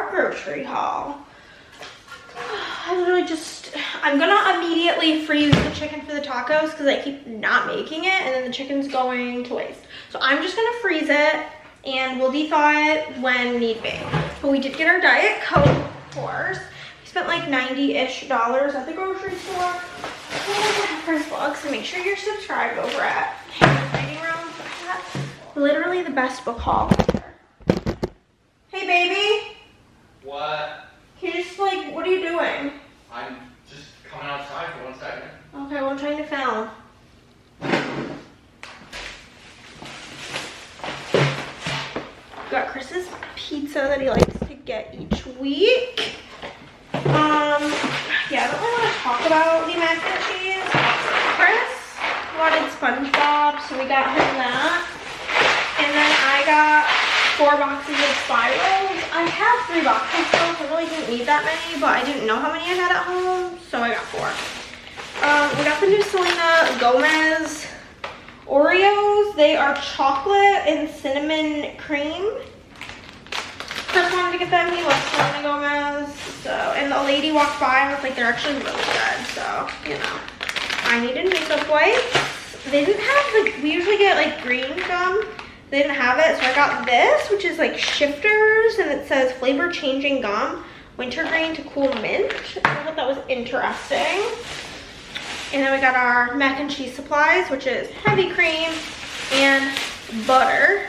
our grocery haul. I literally I'm gonna immediately freeze the chicken for the tacos because I keep not making it and then the chicken's going to waste. So I'm just gonna freeze it and we'll thaw it when need be. But we did get our Diet Coke, of course. We spent like $90-ish at the grocery store. First vlog, so make sure you're subscribed over at Writing Room. I got literally the best book haul ever. Hey baby. What? Can you just like, what are you doing? I'm just coming outside for 1 second. Okay, well I'm trying to film. Got Chris's pizza that he likes to get each week. Yeah, I don't really want to talk about the mac and cheese. Chris wanted SpongeBob, so we got him that. And then I got 4 boxes of spirals. I have 3 boxes still, so I really didn't need that many, but I didn't know how many I had at home, so I got 4. We got the new Selena Gomez Oreos. They are chocolate and cinnamon cream. Chris wanted to get them. He loves Selena Gomez. So, and the lady walked by and was like, they're actually really good. So, you know, I needed makeup wipes. They didn't have like, we usually get like green gum. They didn't have it, so I got this, which is like shifters, and it says flavor changing gum, wintergreen to cool mint. I thought that was interesting. And then we got our mac and cheese supplies, which is heavy cream and butter.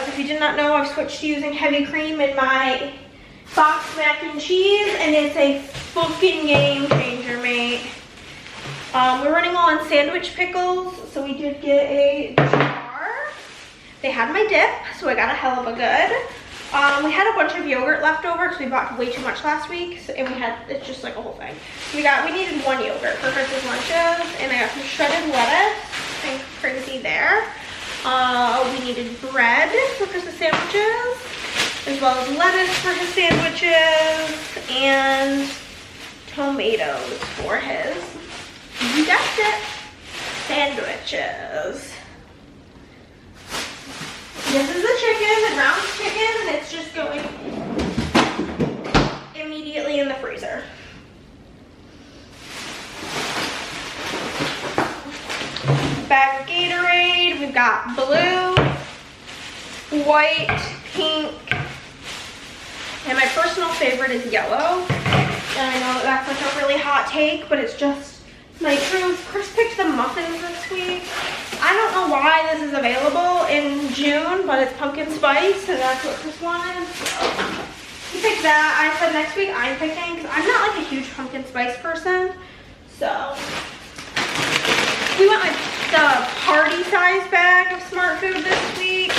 If you did not know, I've switched to using heavy cream in my boxed mac and cheese, and it's a fucking game changer, mate. We're running low on sandwich pickles, so we did get a jar. They had my dip, so I got a hell of a good. We had a bunch of yogurt left over because we bought way too much last week, and it's just like a whole thing. We needed 1 yogurt for Chris's lunches, and I got some shredded lettuce and crazy there. We needed bread for Chris's sandwiches, as well as lettuce for his sandwiches, and tomatoes for his, you guessed it, sandwiches. This is the chicken, the ground chicken, and it's just going immediately in the freezer. Bag of Gatorade, we've got blue, white, pink, and my personal favorite is yellow. And I know that's like a really hot take, but it's just my truth. Chris picked the muffins this week. I don't know why this is available in June, but it's pumpkin spice, and that's what Chris wanted. So he picked that. I said next week I'm picking, because I'm not like a huge pumpkin spice person. So we went with the party size bag of Smart Food this week.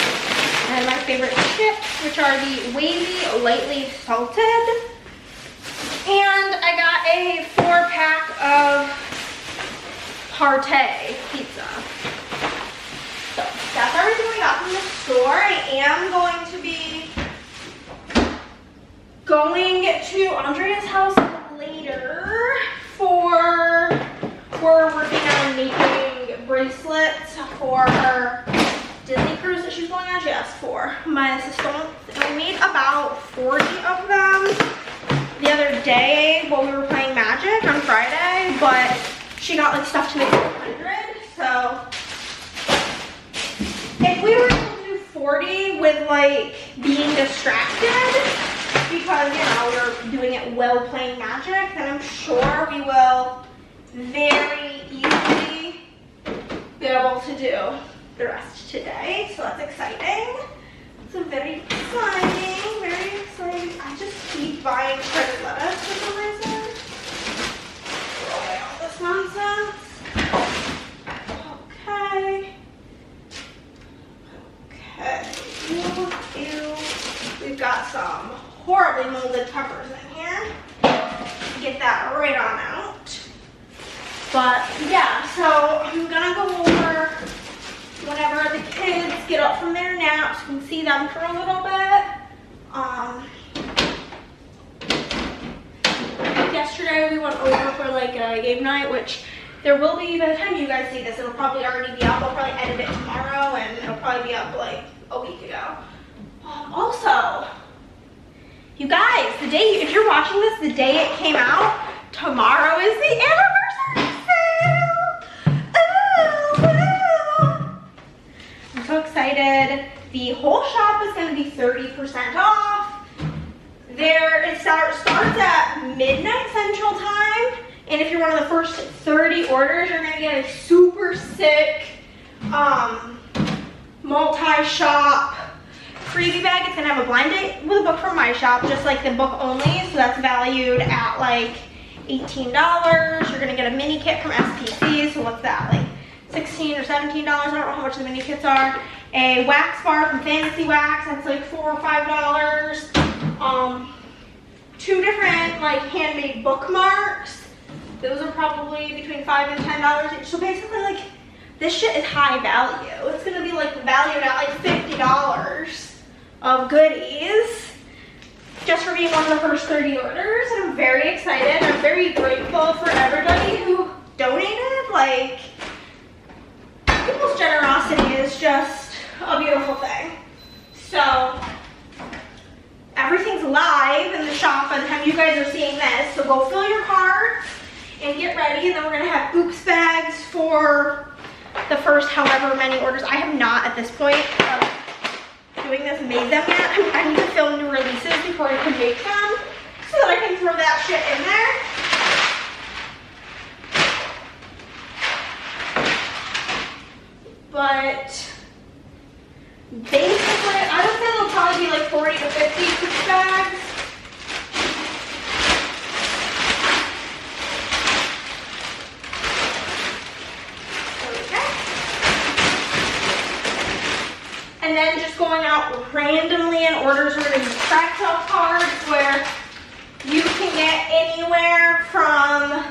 And my favorite chips, which are the wavy, lightly salted. And I got a 4-pack of Partay pizza. So that's everything we got from the store. I am going to be going to Andrea's house later we're working on making bracelets for her Disney cruise that she's going on. She asked for my assistant. We made about 40 of them the other day while we were playing Magic on Friday, but she got like stuff to make 100. So if we were able to do 40 with like being distracted because, you know, we're doing it while playing Magic, then I'm sure we will very easily be able to do the rest today. So that's exciting. So very exciting, very exciting. I just keep buying shredded lettuce for some reason. Throw away all this nonsense. Okay. Ew. We've got some horribly molded peppers in here. Get that right on out. But yeah, so I'm gonna go over whenever the kids get up from their naps. We can see them for a little bit. Yesterday we went over for like a game night, which there will be, by the time you guys see this, it'll probably already be up. I'll probably edit it tomorrow and it'll probably be up like a week ago. Also, you guys, the day, if you're watching this, the day it came out, tomorrow is the anniversary sale. Ooh, I'm so excited. The whole shop is going to be 30% off. It starts at midnight Central Time. And if you're one of the first 30 orders, you're going to get a super sick multi-shop freebie bag. It's going to have a blind date with a book from my shop, just like the book only. So that's valued at like $18. You're going to get a mini kit from SPC. So what's that, like $16 or $17? I don't know how much the mini kits are. A wax bar from Fantasy Wax. That's like $4 or $5. 2 different like handmade bookmarks. Those are probably between $5 and $10 each. So basically, like, this shit is high value. It's gonna be like valued at like $50 of goodies just for being one of the first 30 orders. And I'm very excited. I'm very grateful for everybody who donated. Like, people's generosity is just a beautiful thing. So everything's live in the shop by the time you guys are seeing this. So go fill your cards and get ready. And then we're gonna have oops bags for the first however many orders. I have not at this point of doing this made them yet. I need to film new releases before I can make them so that I can throw that shit in there. But basically, I would say there'll probably be like 40 to 50 oops bags. And then just going out randomly in orders, we're going to use crack sale cards where you can get anywhere from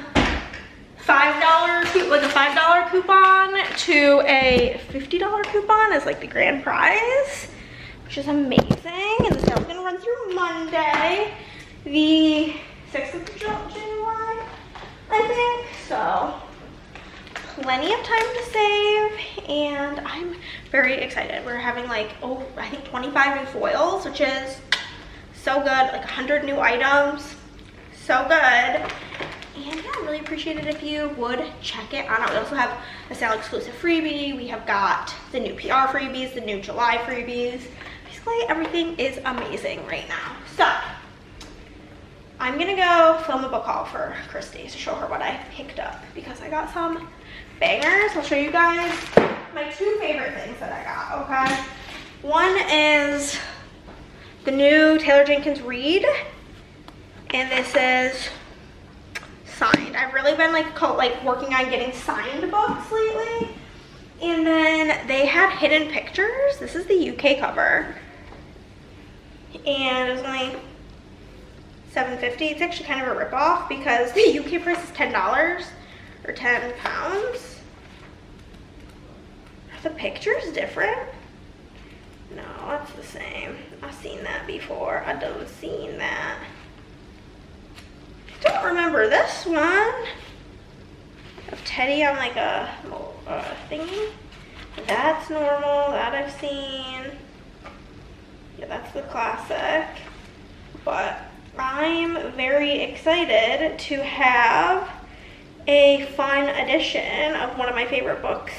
$5, like a $5 coupon to a $50 coupon as like the grand prize, which is amazing. And the sale's going to run through Monday, the 6th of July, I think. So plenty of time to save, and I'm very excited. We're having like, oh, I think 25 new foils, which is so good. Like 100 new items, so good. And yeah, I really appreciate it if you would check it out. We also have a sale exclusive freebie. We have got the new PR freebies, the new July freebies. Basically, everything is amazing right now. So I'm gonna go film a book haul for Christi to show her what I picked up, because I got some bangers. I'll show you guys my 2 favorite things that I got, okay? One is the new Taylor Jenkins Reid, and this is signed. I've really been like working on getting signed books lately. And then they had hidden pictures. This is the UK cover, and it was only $7.50. It's actually kind of a ripoff because the UK price is $10 or £10. Are the pictures different? No, it's the same. I've seen that before. I done seen that. I don't remember this one. Of Teddy on like a thingy. That's normal. That I've seen. Yeah, that's the classic. But I'm very excited to have a fun edition of one of my favorite books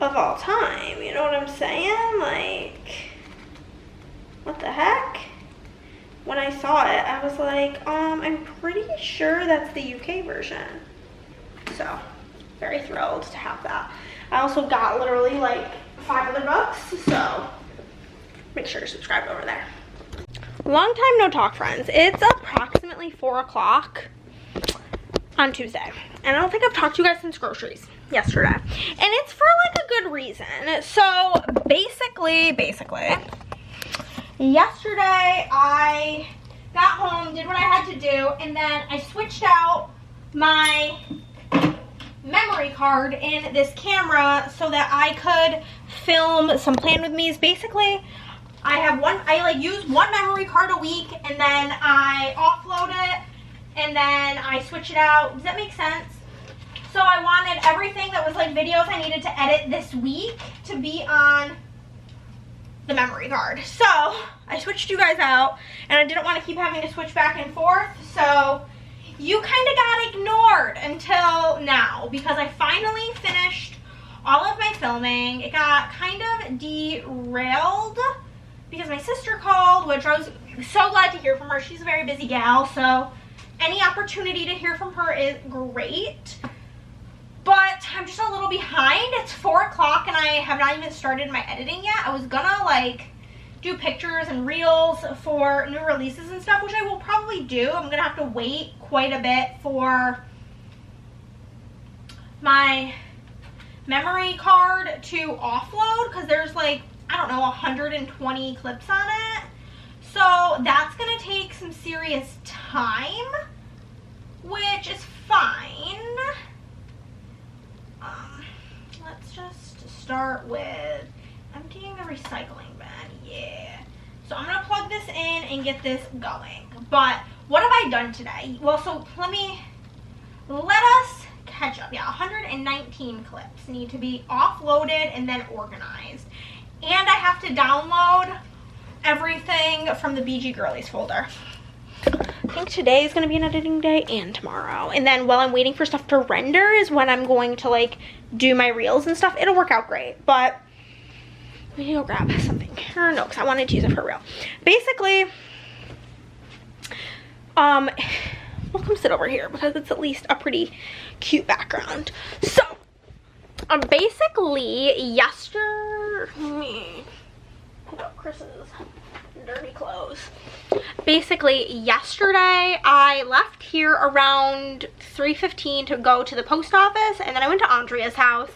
of all time. You know what I'm saying? Like, what the heck? When I saw it, I was like, I'm pretty sure that's the UK version. So, very thrilled to have that. I also got literally like 5 other books, so make sure to subscribe over there. Long time no talk, friends. It's approximately 4 o'clock on Tuesday, and I don't think I've talked to you guys since groceries yesterday, and it's for like a good reason. So basically yesterday I got home, did what I had to do, and then I switched out my memory card in this camera so that I could film some Plan With Me's. Basically, I use one memory card a week, and then I offload it, and then I switch it out. Does that make sense? So I wanted everything that was like videos I needed to edit this week to be on the memory card. So I switched you guys out, and I didn't want to keep having to switch back and forth, so you kind of got ignored until now, because I finally finished all of my filming. It got kind of derailed because my sister called, which I was so glad to hear from her. She's a very busy gal, so any opportunity to hear from her is great. But I'm just a little behind. It's 4 o'clock and I have not even started my editing yet. I was gonna like do pictures and reels for new releases and stuff, which I will probably do. I'm gonna have to wait quite a bit for my memory card to offload, because there's like, I don't know, 120 clips on it. So that's gonna take some serious time, which is fine. Let's just start with emptying the recycling bin. Yeah. So I'm gonna plug this in and get this going. But what have I done today? Well, so let us catch up. Yeah, 119 clips need to be offloaded and then organized. And I have to download everything from the BG Girlies folder. I think today is going to be an editing day and tomorrow. And then while I'm waiting for stuff to render is when I'm going to like do my reels and stuff. It'll work out great, but we need to go grab something. Or no, because I wanted to use it for real. Basically, we'll come sit over here because it's at least a pretty cute background. So, basically, yesterday, put up Chris's dirty clothes. Basically, yesterday I left here around 3:15 to go to the post office, and then I went to Andrea's house,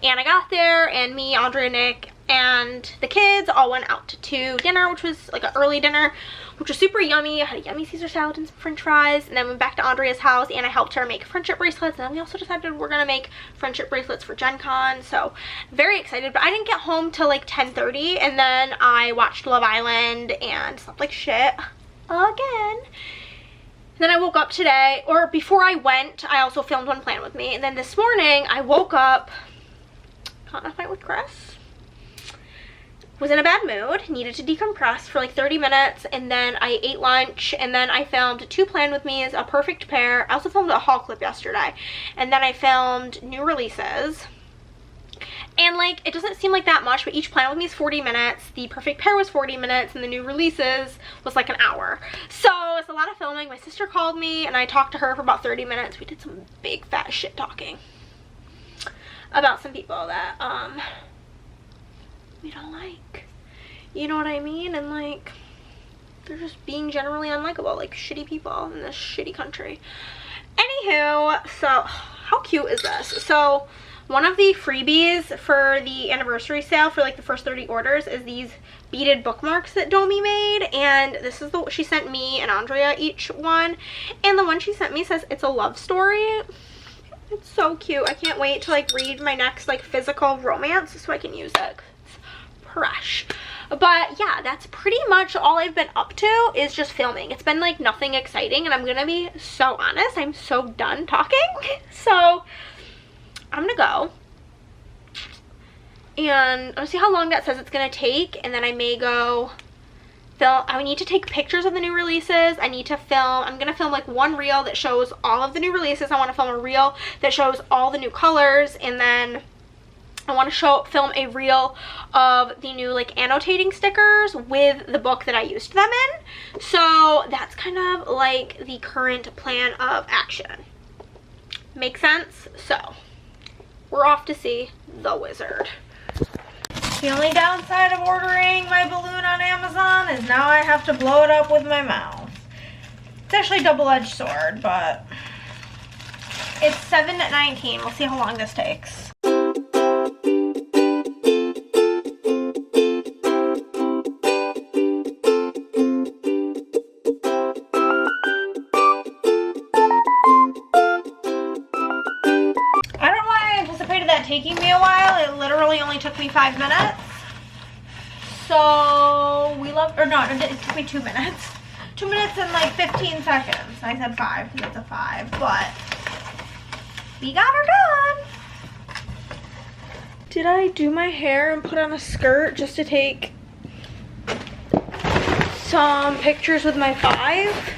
and I got there, and me, Andrea, Nick, and the kids all went out to dinner, which was like an early dinner, which was super yummy. I had a yummy Caesar salad and some french fries, and then went back to Andrea's house and I helped her make friendship bracelets, and then we also decided we're gonna make friendship bracelets for Gen Con, so very excited. But I didn't get home till like 10:30, and then I watched Love Island and slept like shit again. Then I woke up today, or before I went, I also filmed One Plan With Me, and then this morning I woke up, got in a fight with Chris, was in a bad mood, needed to decompress for like 30 minutes, and then I ate lunch, and then I filmed 2 Plan With Me's, a perfect pair. I also filmed a haul clip yesterday, and then I filmed new releases. And like, it doesn't seem like that much, but each Plan With Me is 40 minutes, the perfect pair was 40 minutes, and the new releases was like an hour. So it's a lot of filming. My sister called me, and I talked to her for about 30 minutes. We did some big fat shit talking about some people that, we don't like, you know what I mean? And like, they're just being generally unlikable, like shitty people in this shitty country. Anywho, so how cute is this? So one of the freebies for the anniversary sale for like the first 30 orders is these beaded bookmarks that Domi made, and this is the she sent me and Andrea each one, and the one she sent me says it's a love story. It's so cute. I can't wait to like read my next like physical romance so I can use it. Fresh. But yeah, that's pretty much all I've been up to, is just filming. It's been like nothing exciting, and I'm gonna be so honest, I'm so done talking. So I'm gonna go and I'll see how long that says it's gonna take, and then I may go film. I need to take pictures of the new releases. I need to film, I'm gonna film like one reel that shows all of the new releases. I want to film a reel that shows all the new colors, and then I want to film a reel of the new like annotating stickers with the book that I used them in. So that's kind of like the current plan of action. Make sense? So we're off to see The Wizard. The only downside of ordering my balloon on Amazon is now I have to blow it up with my mouth. It's actually a double-edged sword, but it's 7:19. We'll see how long this takes. Taking me a while. It literally only took me 5 minutes. So we love, or no, it took me 2 minutes. 2 minutes and like 15 seconds. I said 5 because it's a 5, but we got her done. Did I do my hair and put on a skirt just to take some pictures with my 5.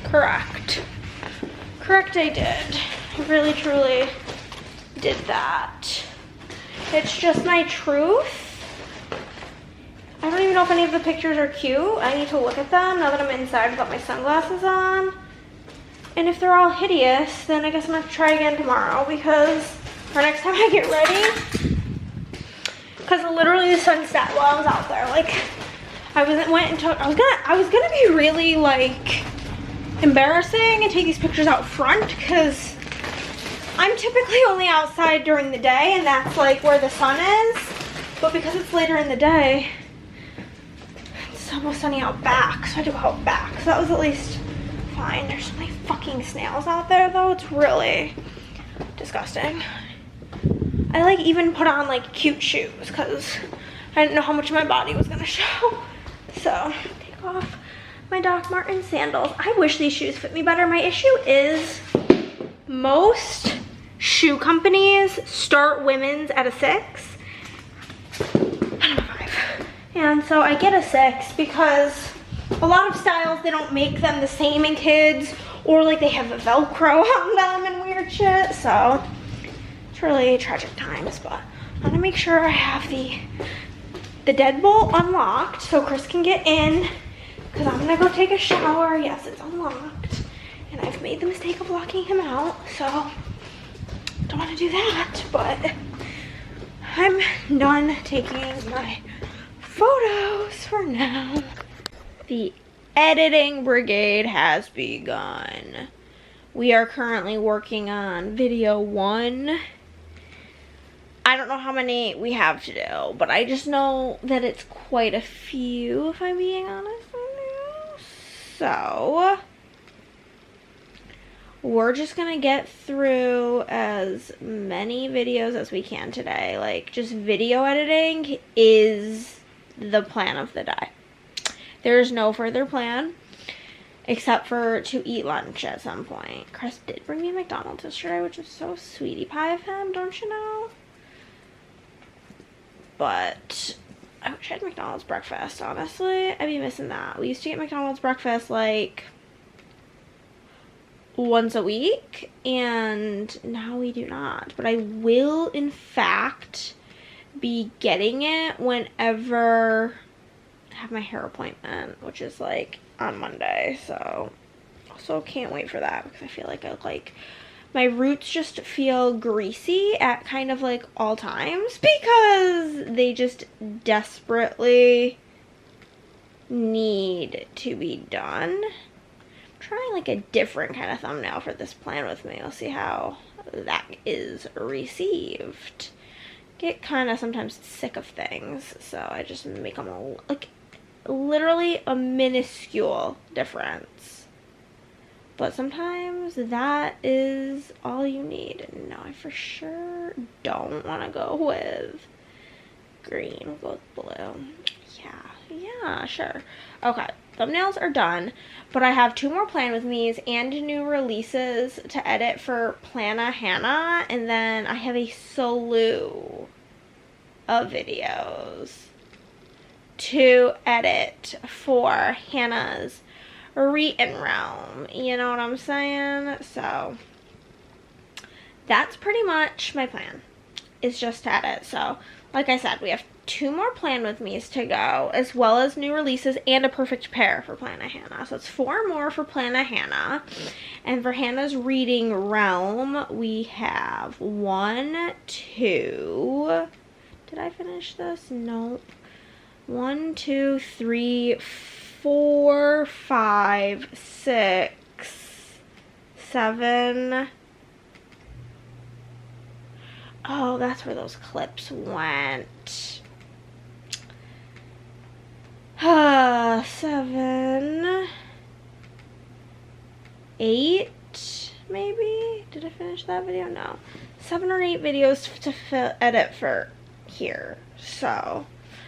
Correct. Correct, I did. I really, truly did that. It's just my truth. I don't even know if any of the pictures are cute. I need to look at them now that I'm inside without my sunglasses on. And if they're all hideous, then I guess I'm gonna have to try again tomorrow because for next time I get ready. Because literally the sun set while I was out there. Like, I was gonna be really like embarrassing and take these pictures out front because I'm typically only outside during the day and that's like where the sun is. But because it's later in the day, it's almost sunny out back, so I do out back. So that was at least fine. There's so many fucking snails out there though. It's really disgusting. I like even put on like cute shoes because I didn't know how much of my body was gonna show. So take off my Doc Martens sandals. I wish these shoes fit me better. My issue is most shoe companies start women's at a 6. I'm a 5. And so I get a 6 because a lot of styles, they don't make them the same in kids, or like they have a Velcro on them and weird shit. So it's really tragic times, but I'm gonna make sure I have the deadbolt unlocked so Chris can get in because I'm gonna go take a shower. Yes, it's unlocked. And I've made the mistake of locking him out, so don't want to do that, but I'm done taking my photos for now. The editing brigade has begun. We are currently working on video 1. I don't know how many we have to do, but I just know that it's quite a few, if I'm being honest with you. So we're just gonna get through as many videos as we can today. Like, just video editing is the plan of the day. There's no further plan except for to eat lunch at some point. Chris did bring me McDonald's yesterday, which is so sweetie pie of him, don't you know? But I wish I had McDonald's breakfast, honestly. I'd be missing that. We used to get McDonald's breakfast like once a week, and now we do not. But I will, in fact, be getting it whenever I have my hair appointment, which is like on Monday. So also can't wait for that because I feel like I look like my roots just feel greasy at kind of like all times because they just desperately need to be done. I'm trying like a different kind of thumbnail for this plan with me. We'll see how that is received. Get kind of sometimes sick of things, so I just make them like literally a minuscule difference. But sometimes that is all you need. And no, I for sure don't want to go with green. We'll go with blue. Yeah, sure. Okay, thumbnails are done. But I have 2 more plan with me's and new releases to edit for Plana Hannah. And then I have a slew of videos to edit for Hannah's written realm, you know what I'm saying? So that's pretty much my plan, is just to edit. So like I said, we have 2 more plan with me's to go, as well as new releases and a perfect pair for Plana Hannah. So it's 4 more for Plana Hannah. And for Hannah's reading realm, we have 1, 2, did I finish this? Nope. 1, 2, 3, 4, 5, 6, 7. Oh, that's where those clips went. 7, 8, maybe? Did I finish that video? No. 7 or 8 videos to edit for here. So,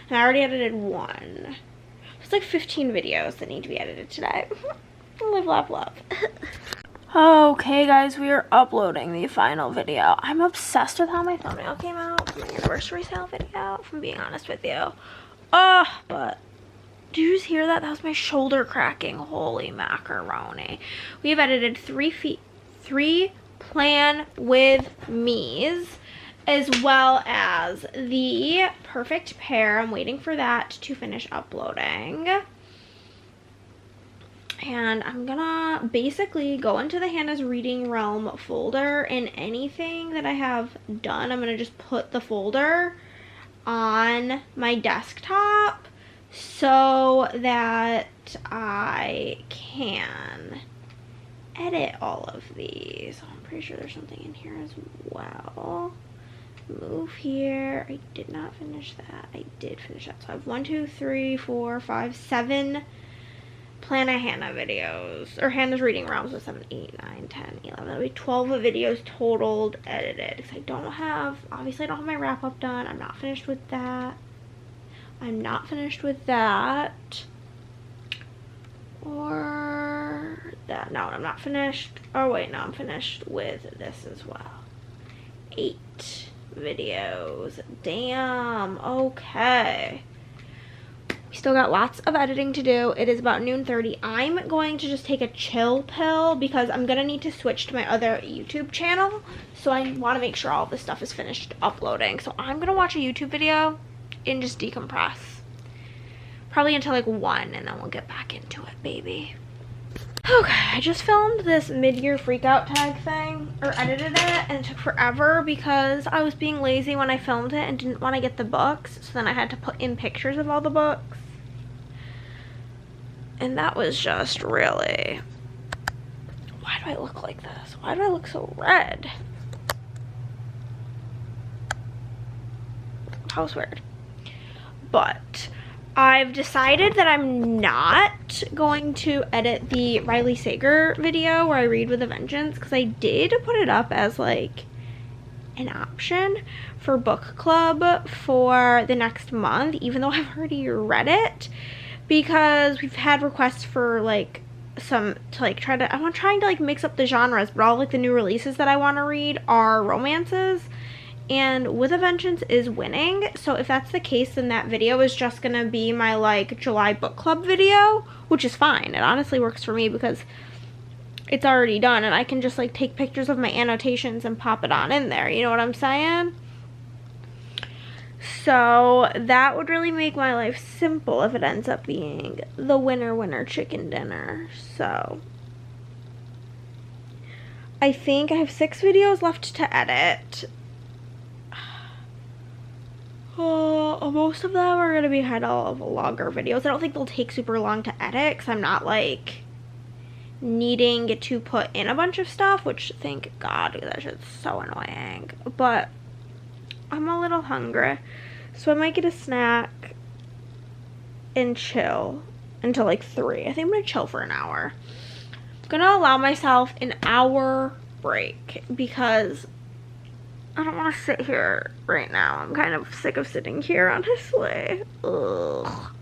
and I already edited 1. It's like 15 videos that need to be edited today. Live, laugh, love. Okay, guys, we are uploading the final video. I'm obsessed with how my thumbnail came out for my anniversary sale video, if I'm being honest with you. But Did you just hear that? That was my shoulder cracking. Holy macaroni. We have edited three plan with me's, as well as the perfect pair. I'm waiting for that to finish uploading. And I'm gonna basically go into the Hannah's Reading Realm folder, and anything that I have done, I'm gonna just put the folder on my desktop so that I can edit all of these. I'm pretty sure there's something in here as well. Move here. I did not finish that. I did finish that. So I have 1, 2, 3, 4, 5, 7 Plan a Hannah videos, or Hannah's Reading Realms with 7, 8, 9, 10, 11. That'll be 12 videos totaled edited. Because I don't have, obviously I don't have my wrap up done. I'm not finished with that. I'm not finished with that. Or that. No, I'm not finished. Oh wait, no, I'm finished with this as well. 8 videos. Damn. Okay. We still got lots of editing to do. It is about noon 30. I'm going to just take a chill pill because I'm gonna need to switch to my other YouTube channel. So I want to make sure all this stuff is finished uploading. So I'm gonna watch a YouTube video and just decompress. Probably until like 1, and then we'll get back into it, baby. Okay, I just filmed this mid-year freakout tag thing, or edited it, and it took forever because I was being lazy when I filmed it and didn't want to get the books, so then I had to put in pictures of all the books. And that was just really... Why do I look like this? Why do I look so red? That was weird. But I've decided that I'm not going to edit the Riley Sager video where I read with a vengeance, because I did put it up as like an option for book club for the next month, even though I've already read it, because we've had requests for like some to like I'm trying to like mix up the genres, but all like the new releases that I want to read are romances. And With a Vengeance is winning, so if that's the case, then that video is just gonna be my like July book club video, which is fine. It honestly works for me because it's already done and I can just like take pictures of my annotations and pop it on in there, you know what I'm saying? So that would really make my life simple if it ends up being the winner chicken dinner. So I think I have 6 videos left to edit. Most of them are going to be kind of longer videos. I don't think they'll take super long to edit because I'm not like needing to put in a bunch of stuff, which thank God, that shit's so annoying. But I'm a little hungry, so I might get a snack and chill until like 3. I think I'm going to chill for an hour. I'm going to allow myself an hour break because I don't want to sit here right now. I'm kind of sick of sitting here, honestly. Ugh.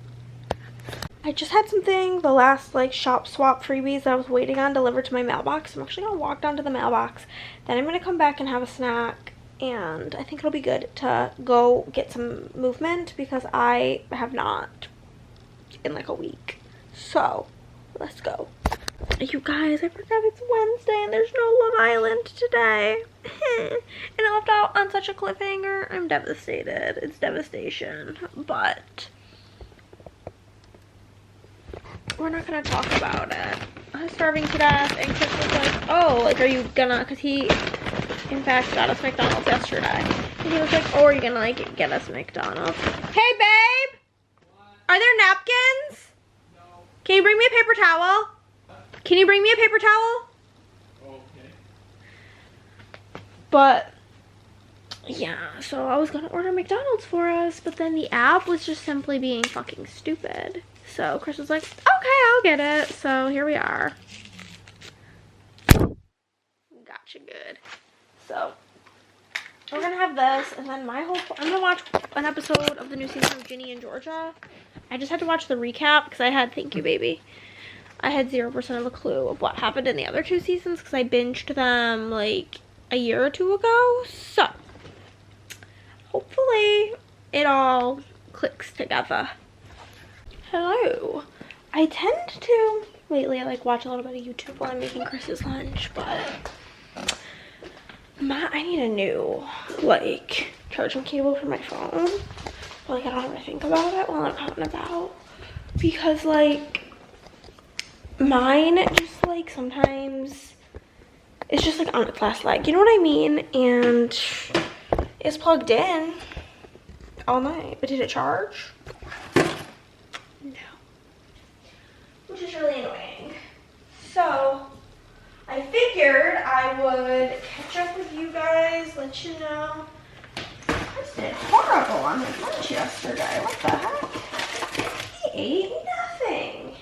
I just had something, the last like shop swap freebies that I was waiting on delivered to my mailbox. I'm actually going to walk down to the mailbox. Then I'm going to come back and have a snack. And I think it'll be good to go get some movement because I have not in like a week. So, let's go. You guys, I forgot it's Wednesday and there's no Love Island today. And I left out on such a cliffhanger. I'm devastated. It's devastation. But we're not going to talk about it. I was starving to death and Chris was like, oh, like, are you gonna, because he, in fact, got us McDonald's yesterday. And he was like, oh, are you gonna, like, get us McDonald's? Hey, babe! What? Are there napkins? No. Can you bring me a paper towel? Can you bring me a paper towel? Okay. But yeah, so I was gonna order McDonald's for us, but then the app was just simply being fucking stupid. So Chris was like, okay, I'll get it. So here we are. Gotcha good. So we're gonna have this, and then I'm gonna watch an episode of the new season of Ginny and Georgia. I just had to watch the recap because thank you, baby. I had 0% of a clue of what happened in the other 2 seasons because I binged them like a year or 2 ago. So hopefully it all clicks together. Hello. I tend to lately like watch a little bit of YouTube while I'm making Chris's lunch, but I need a new like charging cable for my phone. But, like I don't ever think about it while I'm out and about because like mine just like sometimes it's just like on its last leg, you know what I mean? And it's plugged in all night, but did it charge? No. Which is really annoying. So I figured I would catch up with you guys, let you know. I did horrible on his lunch yesterday. What the heck? He ate nothing.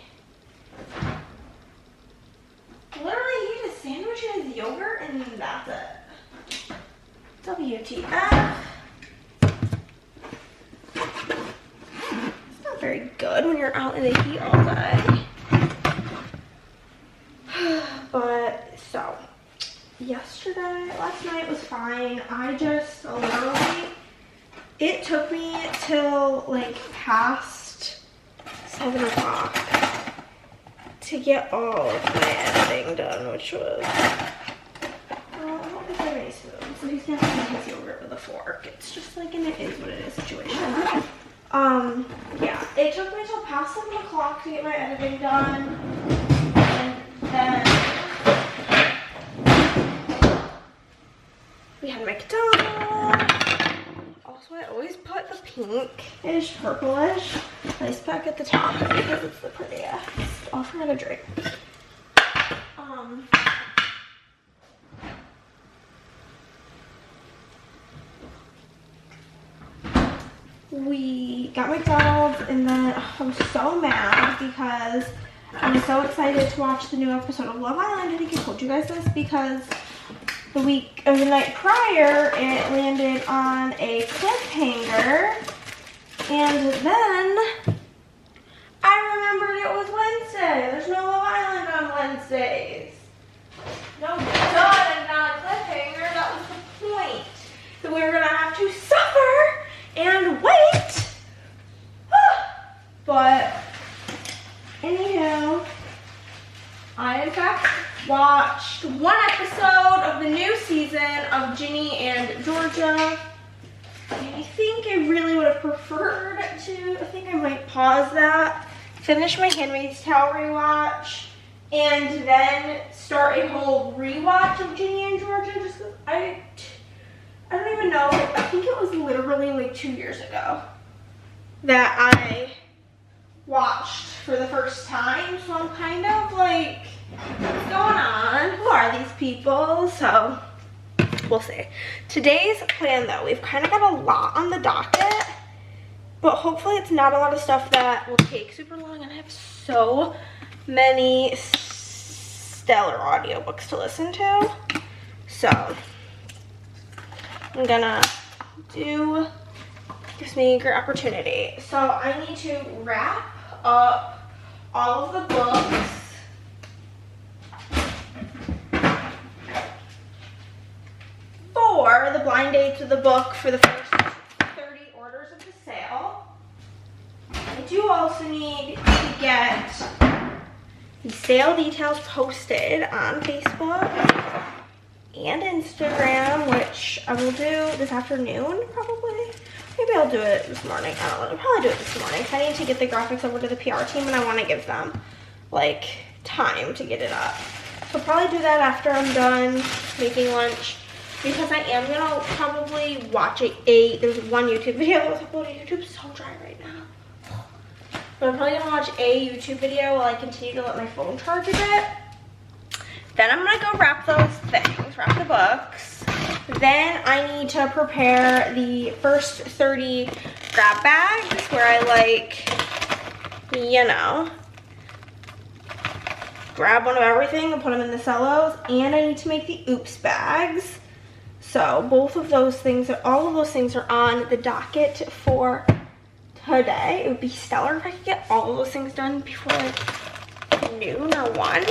Literally, he ate a sandwich and his yogurt, and that's it. WTF. It's not very good when you're out in the heat all day. But, so, last night was fine. I just literally, it took me till like past 7 o'clock to get all of my editing done, which was, well, I don't think I have any spoons, so he's gonna have to eat his yogurt with a fork. It's just like an it is what it is situation. Yeah, it took me till past 7 o'clock to get my editing done, and then we had McDonald's. Also, I always put the pinkish, purplish ice pack at the top because it's the prettiest. Oh, I forgot a drink. We got McDonald's and then I was so mad because I was so excited to watch the new episode of Love Island. I think I told you guys this because the night prior, it landed on a cliffhanger, and then I remembered it was Wednesday. There's no Love Island on Wednesdays. No, duh, and not a cliffhanger. That was the point. So we were gonna have to suffer and wait. But anyhow, I in fact watched one episode of the new season of Ginny and Georgia. And I think I really would have preferred to, I think I might pause that, finish my Handmaid's Tale rewatch, and then start a whole rewatch of Ginny and Georgia just because I don't even know, I think it was literally like 2 years ago that I watched for the first time, so I'm kind of like, what's going on? Who are these people? So we'll see. Today's plan though, we've kind of got a lot on the docket, but hopefully it's not a lot of stuff that will take super long, and I have so many stellar audiobooks to listen to. So I'm gonna gives me a great opportunity. So I need to wrap up all of the books for the blind dates of the book for the first 30 orders of the sale. I do also need to get the sale details posted on Facebook and Instagram, which I will do this afternoon probably. Maybe I'll do it this morning. I don't know. I'll probably do it this morning. I need to get the graphics over to the PR team, and I want to give them like time to get it up. So I'll probably do that after I'm done making lunch, because I am gonna probably watch there's one YouTube video that was uploaded. YouTube's so dry right now. But I'm probably gonna watch a YouTube video while I continue to let my phone charge a bit. Then I'm gonna go wrap those things, wrap the books. Then I need to prepare the first 30 grab bags where I like, you know, grab one of everything and put them in the cellos. And I need to make the oops bags. So both of those things, all of those things are on the docket for today. It would be stellar if I could get all of those things done before like noon or 1.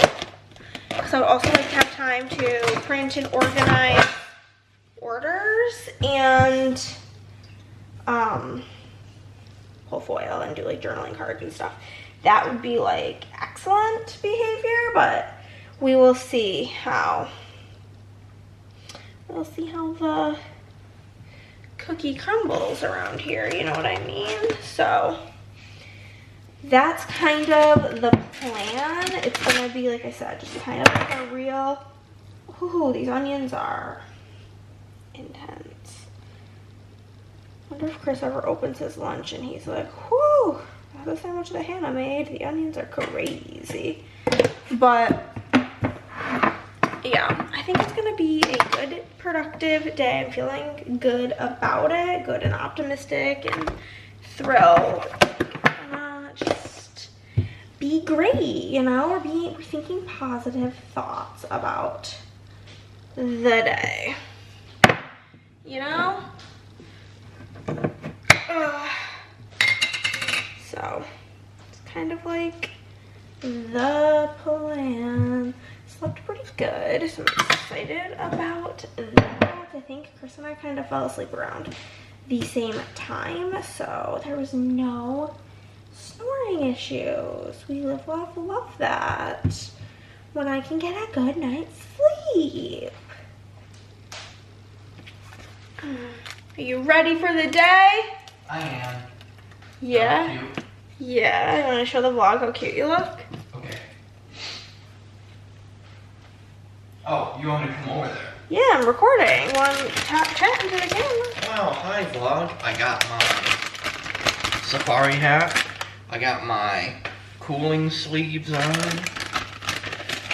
Because I would also like to have time to print and organize orders and pull foil and do like journaling cards and stuff, that would be like excellent behavior, but we will see how the cookie crumbles around here, you know what I mean? So that's kind of the plan. It's gonna be, like I said, just kind of like a real, ooh, these onions are intense. Wonder if Chris ever opens his lunch and he's like, whew, that's how much that Hannah made. The onions are crazy. But yeah, I think it's gonna be a good, productive day. I'm feeling good about it, good and optimistic and thrilled. Just be great, you know? We're thinking positive thoughts about the day, you know? So it's kind of like the plan. Slept pretty good, so I'm excited about that. I think Chris and I kind of fell asleep around the same time, so there was no snoring issues. We live, love that. When I can get a good night's sleep. Are you ready for the day? I am. Yeah? So cute. Yeah, I want to show the vlog how cute you look. Okay. Oh, you want me to come over there? Yeah, I'm recording. Want to chat into the camera? Wow, hi vlog. I got my safari hat. I got my cooling sleeves on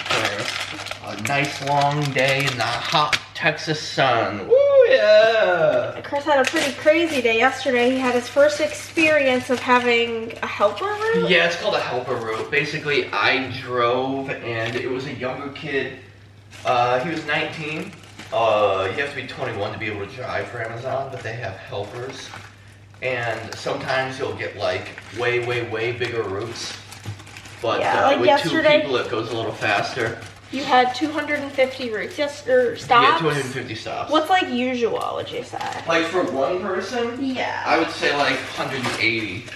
for a nice long day in the hot Texas sun. Woo, yeah! Chris had a pretty crazy day yesterday. He had his first experience of having a helper route. Yeah, it's called a helper route. Basically, I drove and it was a younger kid. He was 19. You have to be 21 to be able to drive for Amazon, but they have helpers. And sometimes you'll get like way bigger routes. But Yeah, like with yesterday- 2 people, it goes a little faster. You had 250 routes, yes, or stops? Yeah, 250 stops. What's like usual, would you say? Like for one person, Yeah. I would say like 180,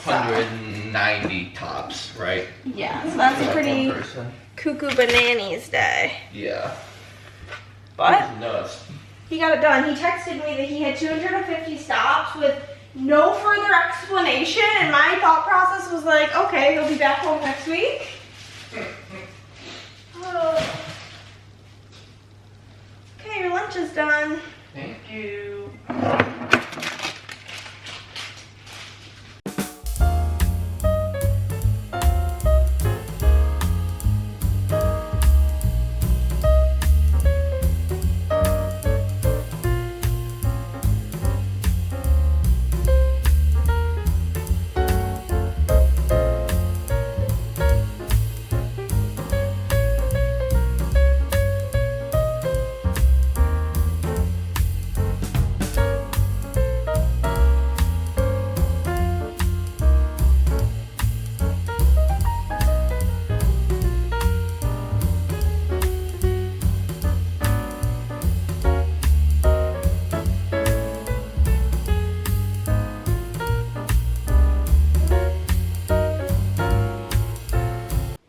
190 tops, right? Yeah, so that's For a like pretty one person. cuckoo bananas day. Yeah. But It's nuts. he got it done. He texted me that he had 250 stops with no further explanation, and my thought process was like, okay, he'll be back home next week. Okay, your lunch is done. Thank you.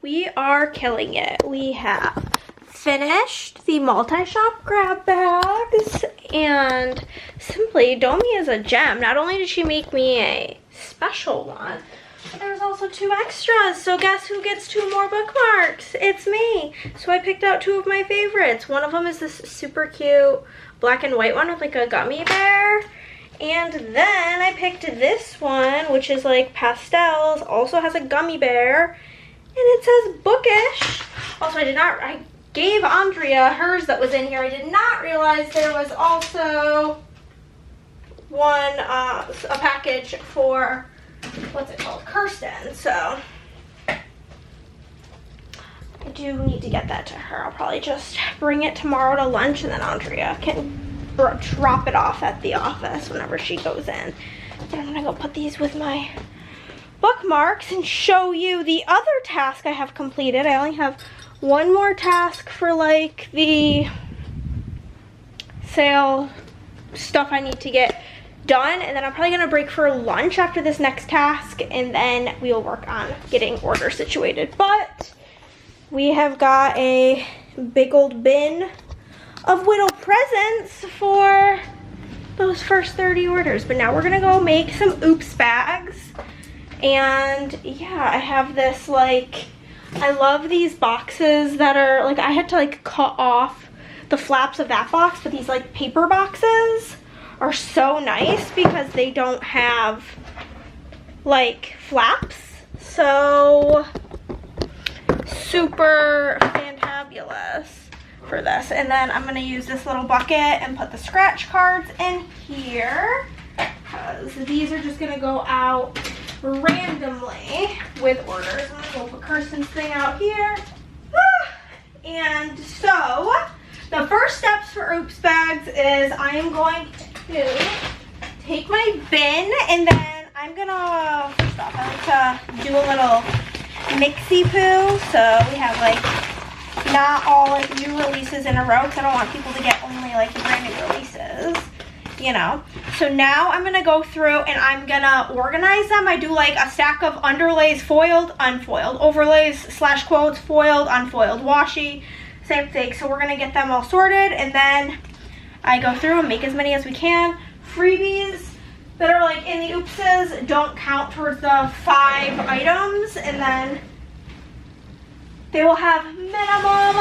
We are killing it. We have finished the multi-shop grab bags, and simply Domi is a gem. Not only did she make me a special one, but there's also 2 extras. So guess who gets 2 more bookmarks? It's me. So I picked out 2 of my favorites. One of them is this super cute black and white one with like a gummy bear. And then I picked this one, which is like pastels, also has a gummy bear. And it says Bookish. Also, I gave Andrea hers that was in here. I did not realize there was also one, a package for, what's it called, Kirsten. So I do need to get that to her. I'll probably just bring it tomorrow to lunch, and then Andrea can drop it off at the office whenever she goes in. Then I'm gonna go put these with my bookmarks and show you the other task I have completed. I only have one more task for like the sale stuff I need to get done, and then I'm probably gonna break for lunch after this next task, and then we will work on getting orders situated. But we have got a big old bin of Whittle presents for those first 30 orders. But now we're gonna go make some oops bags. And yeah, I have this, like, I love these boxes that are like, I had to like cut off the flaps of that box, but these like paper boxes are so nice because they don't have like flaps. So super fantabulous for this. And then I'm gonna use this little bucket and put the scratch cards in here, because these are just gonna go out randomly with orders. I'm gonna go put Kirsten's thing out here. And so the first steps for oops bags is I am going to take my bin, and then I'm gonna, first off, I like to do a little mixy poo, so we have like not all like new releases in a row, because I don't want people to get only like brand new releases, you know. So now I'm gonna go through and I'm gonna organize them. I do like a stack of underlays, foiled, unfoiled, overlays slash quotes, foiled, unfoiled, washi, same thing. So we're gonna get them all sorted, and then I go through and make as many as we can. Freebies that are like in the oopses don't count towards the 5 items, and then they will have minimum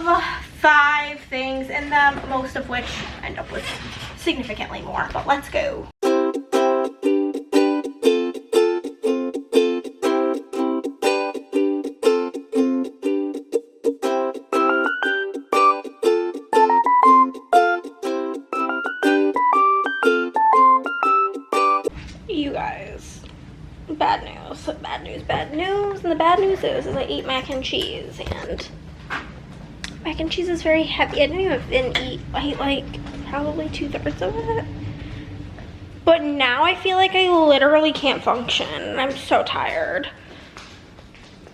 of 5 things in them, most of which end up with significantly more. But let's go. You guys, bad news, bad news, bad news. And the bad news is I ate mac and cheese, and mac and cheese is very heavy. I didn't even eat, I ate like probably 2/3 of it. But now I feel like I literally can't function. I'm so tired.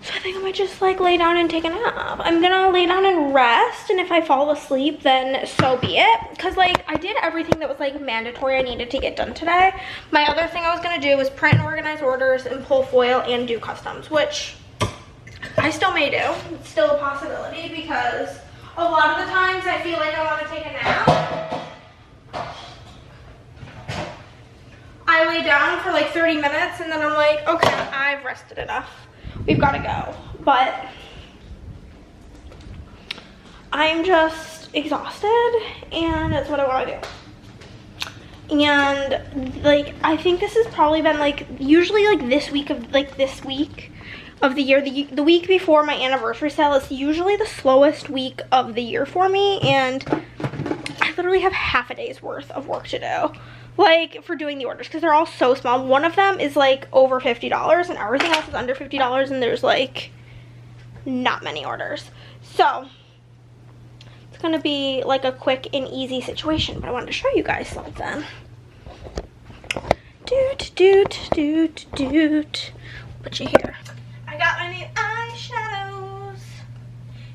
So I think I might just like lay down and take a nap. I'm gonna lay down and rest, and if I fall asleep, then so be it. Cause like I did everything that was like mandatory I needed to get done today. My other thing I was gonna do was print and organize orders and pull foil and do customs, which I still may do. It's still a possibility, because a lot of the times I feel like I wanna take a nap. I lay down for like 30 minutes and then I'm like, okay, I've rested enough. We've got to go. But I'm just exhausted, and that's what I want to do. And like I think this has probably been like usually like this week of the year, the week before my anniversary sale is usually the slowest week of the year for me, and I literally have half a day's worth of work to do, like for doing the orders, because they're all so small. One of them is like over $50 and everything else is under $50, and there's like not many orders. So it's gonna be like a quick and easy situation, but I wanted to show you guys something. Put you here. I got my new eyeshadows.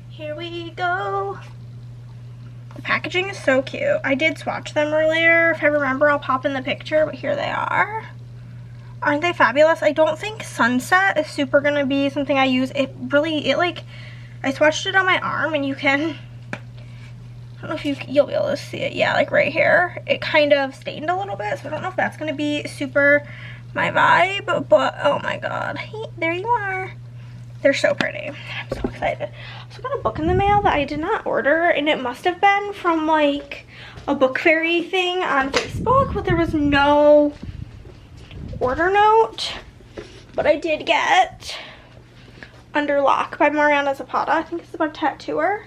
Here we go. The packaging is so cute. I did swatch them earlier. If I remember, I'll pop in the picture, but here they are. Aren't they fabulous? I don't think Sunset is super gonna be something I use. It like, I swatched it on my arm, and you can, I don't know if you'll be able to see it. Yeah, like right here. It kind of stained a little bit, so I don't know if that's gonna be super my vibe, but oh my god. Hey, there you are. They're so pretty. I'm so excited. I also got a book in the mail that I did not order, and it must have been from like a book fairy thing on Facebook, but there was no order note. But I did get Under Lock by Mariana Zapata. I think it's about a tattooer.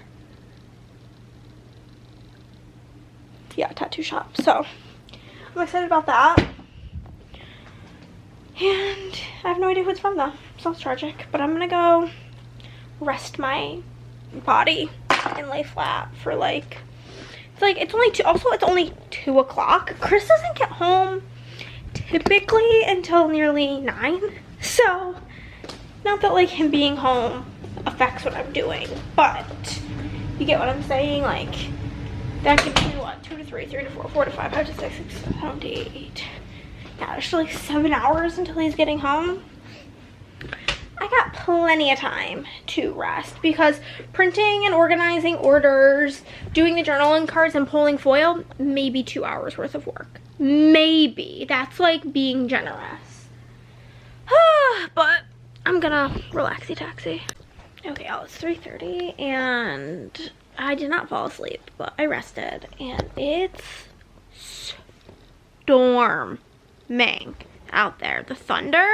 Yeah, tattoo shop. So I'm excited about that. And I have no idea who it's from though. Sounds tragic. But I'm gonna go rest my body and lay flat for like, it's only 2 o'clock. Chris doesn't get home typically until nearly 9. So not that like him being home affects what I'm doing, but you get what I'm saying? Like That gives me what? 2 to 3, 3 to 4, 4 to 5, 5 to 6, 6 to 7 to 8. Yeah, there's like 7 hours until he's getting home. I got plenty of time to rest because printing and organizing orders, doing the journaling cards and pulling foil, maybe 2 hours worth of work. Maybe. That's like being generous. But I'm gonna relaxy taxi. Okay, y'all, it's 3:30 and I did not fall asleep, but I rested and it's storming out there. The thunder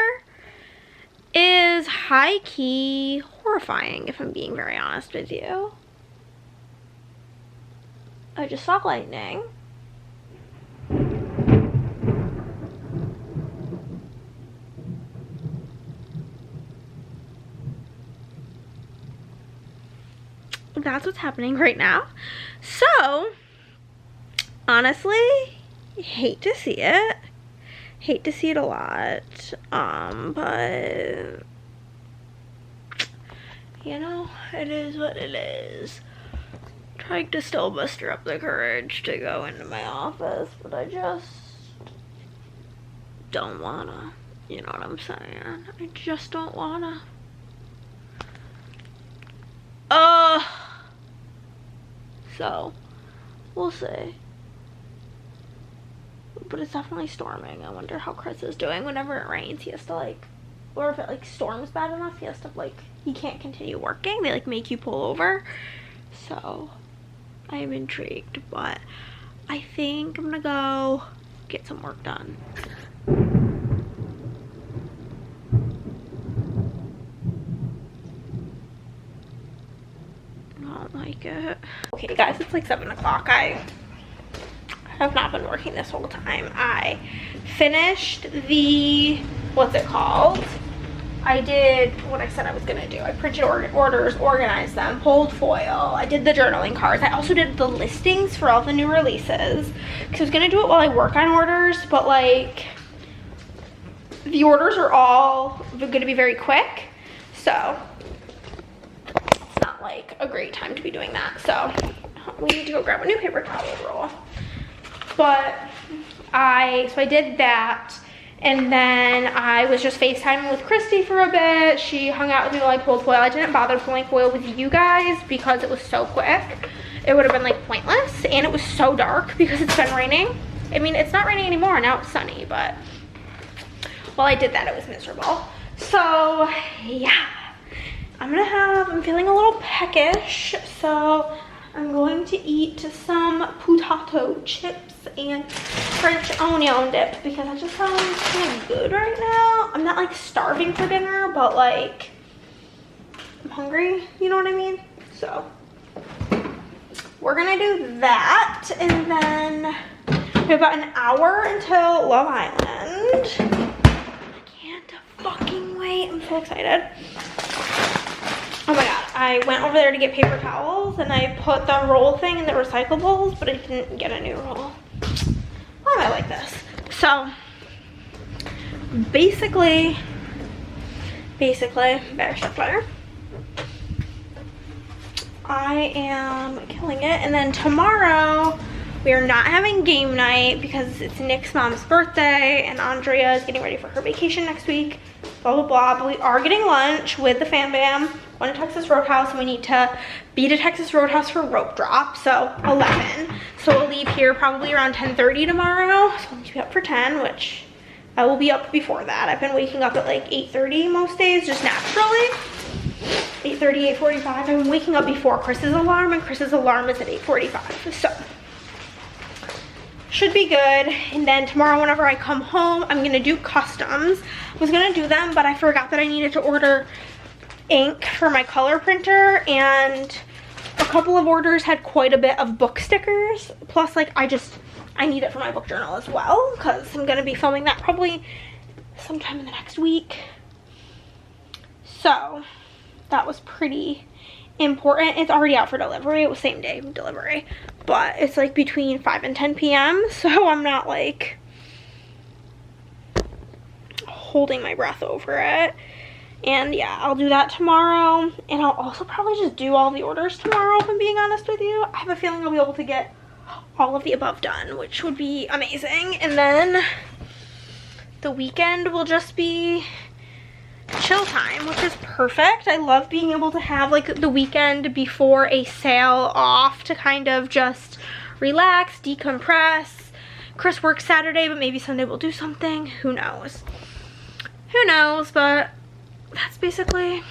is high-key horrifying, if I'm being very honest with you. I just saw lightning. That's what's happening right now. So, honestly, hate to see it. Hate to see it a lot. But you know, it is what it is. Trying to still muster up the courage to go into my office, but I just don't wanna. You know what I'm saying? I just don't wanna. So, we'll see. But it's definitely storming. I wonder how Chris is doing. Whenever it rains, he has to like, or if it like storms bad enough, he has to like, he can't continue working. They like make you pull over. So, I am intrigued, but I think I'm gonna go get some work done. I don't like it. Okay guys, it's like 7 o'clock. I have not been working this whole time. I finished the, what's it called? I did what I said I was gonna do. I printed orders, organized them, pulled foil. I did the journaling cards. I also did the listings for all the new releases. Because I was gonna do it while I work on orders, but like, the orders are all gonna be very quick. So, it's not like a great time to be doing that. So, we need to go grab a new paper towel roll. But I did that, and then I was just FaceTiming with Christi for a bit. She hung out with me while I pulled foil. I didn't bother pulling foil with you guys because it was so quick. It would have been like pointless, and it was so dark because it's been raining. I mean, it's not raining anymore, now it's sunny, but while I did that, it was miserable. So yeah, I'm feeling a little peckish, so I'm going to eat some potato chips and French onion dip because that just sounds kind of good right now. I'm not like starving for dinner, but like I'm hungry, you know what I mean? So we're gonna do that, and then we have about an hour until Love Island. I can't fucking wait. I'm so excited. Oh my god, I went over there to get paper towels and I put the roll thing in the recyclables, but I didn't get a new roll. Why am I like this? So, basically, better stuff better. I am killing it, and then tomorrow we are not having game night because it's Nick's mom's birthday and Andrea is getting ready for her vacation next week. Blah blah blah, but we are getting lunch with the fam bam. One to Texas Roadhouse, and we need to be to Texas Roadhouse for rope drop, so 11. So we'll leave here probably around 10:30 tomorrow, so I'll need to be up for 10, which I will be up before that. I've been waking up at like 8:30 most days, just naturally. 8:30, 8:45, I've been waking up before Chris's alarm, and Chris's alarm is at 8:45, so should be good. And then tomorrow whenever I come home, I'm gonna do customs. I was gonna do them, but I forgot that I needed to order ink for my color printer, and a couple of orders had quite a bit of book stickers, plus like I need it for my book journal as well because I'm gonna be filming that probably sometime in the next week. So that was pretty important. It's already out for delivery. It was same day delivery, but it's like between 5 and 10 p.m. so I'm not like holding my breath over it. And yeah, I'll do that tomorrow, and I'll also probably just do all the orders tomorrow, if I'm being honest with you. I have a feeling I'll be able to get all of the above done, which would be amazing. And then the weekend will just be chill time, which is perfect. I love being able to have like the weekend before a sale off to kind of just relax, decompress. Chris works Saturday, but maybe Sunday we'll do something. Who knows? Who knows? But that's basically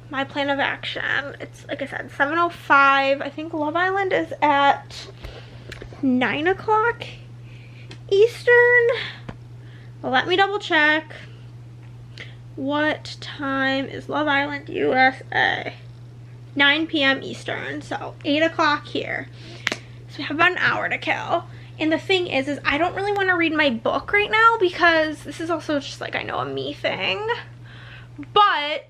my plan of action. It's like I said, 7:05. I think Love Island is at 9 o'clock Eastern. Well, let me double check. What time is Love Island USA? 9 p.m. Eastern, so 8 o'clock here. So we have about an hour to kill. And the thing is I don't really want to read my book right now because this is also just like, I know, a me thing. But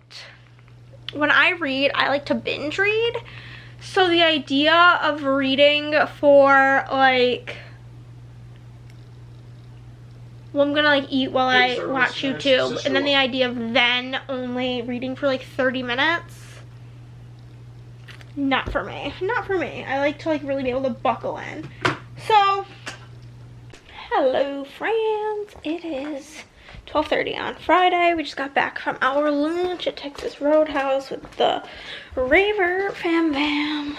when I read, I like to binge read. So the idea of reading for like, well, I'm gonna like eat while I watch YouTube, and then the idea of then only reading for like 30 minutes, not for me. Not for me. I like to like really be able to buckle in. So, hello friends. It is 12:30 on Friday. We just got back from our lunch at Texas Roadhouse with the Raver fam bam.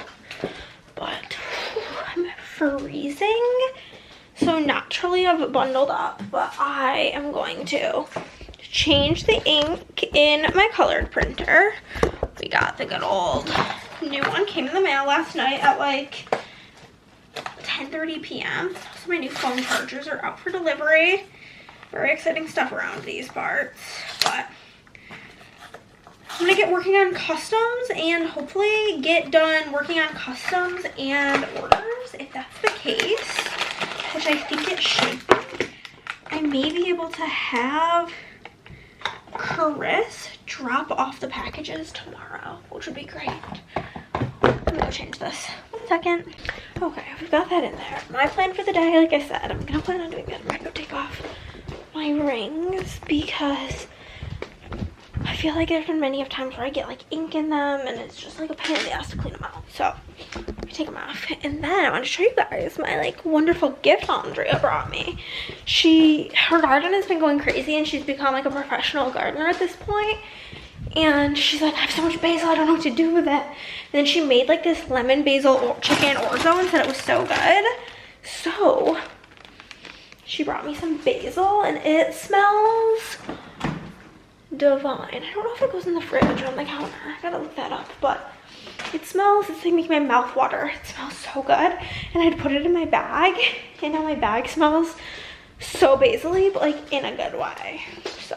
But I'm freezing. So naturally I've bundled up, but I am going to change the ink in my colored printer. We got the good old new one, came in the mail last night at like 10:30 p.m. So my new phone chargers are out for delivery. Very exciting stuff around these parts, but I'm gonna get working on customs and hopefully get done working on customs and orders. If that's the case, which I think it should be, I may be able to have Chris drop off the packages tomorrow, which would be great. Let me go change this. 1 second. Okay, we've got that in there. My plan for the day, like I said, I'm gonna plan on doing that. I'm gonna go take off my rings because I feel like there's been many of times where I get like ink in them and it's just like a pain in the ass to clean them out. So I take them off, and then I want to show you guys my like wonderful gift Andrea brought me. Her garden has been going crazy and she's become like a professional gardener at this point. And she's like, I have so much basil, I don't know what to do with it. And then she made like this lemon basil chicken orzo and said it was so good. So she brought me some basil and it smells divine. I don't know if it goes in the fridge or on the counter. I gotta look that up, but it smells, it's like making my mouth water. It smells so good. And I had put it in my bag, and now my bag smells so basil-y, but like in a good way. So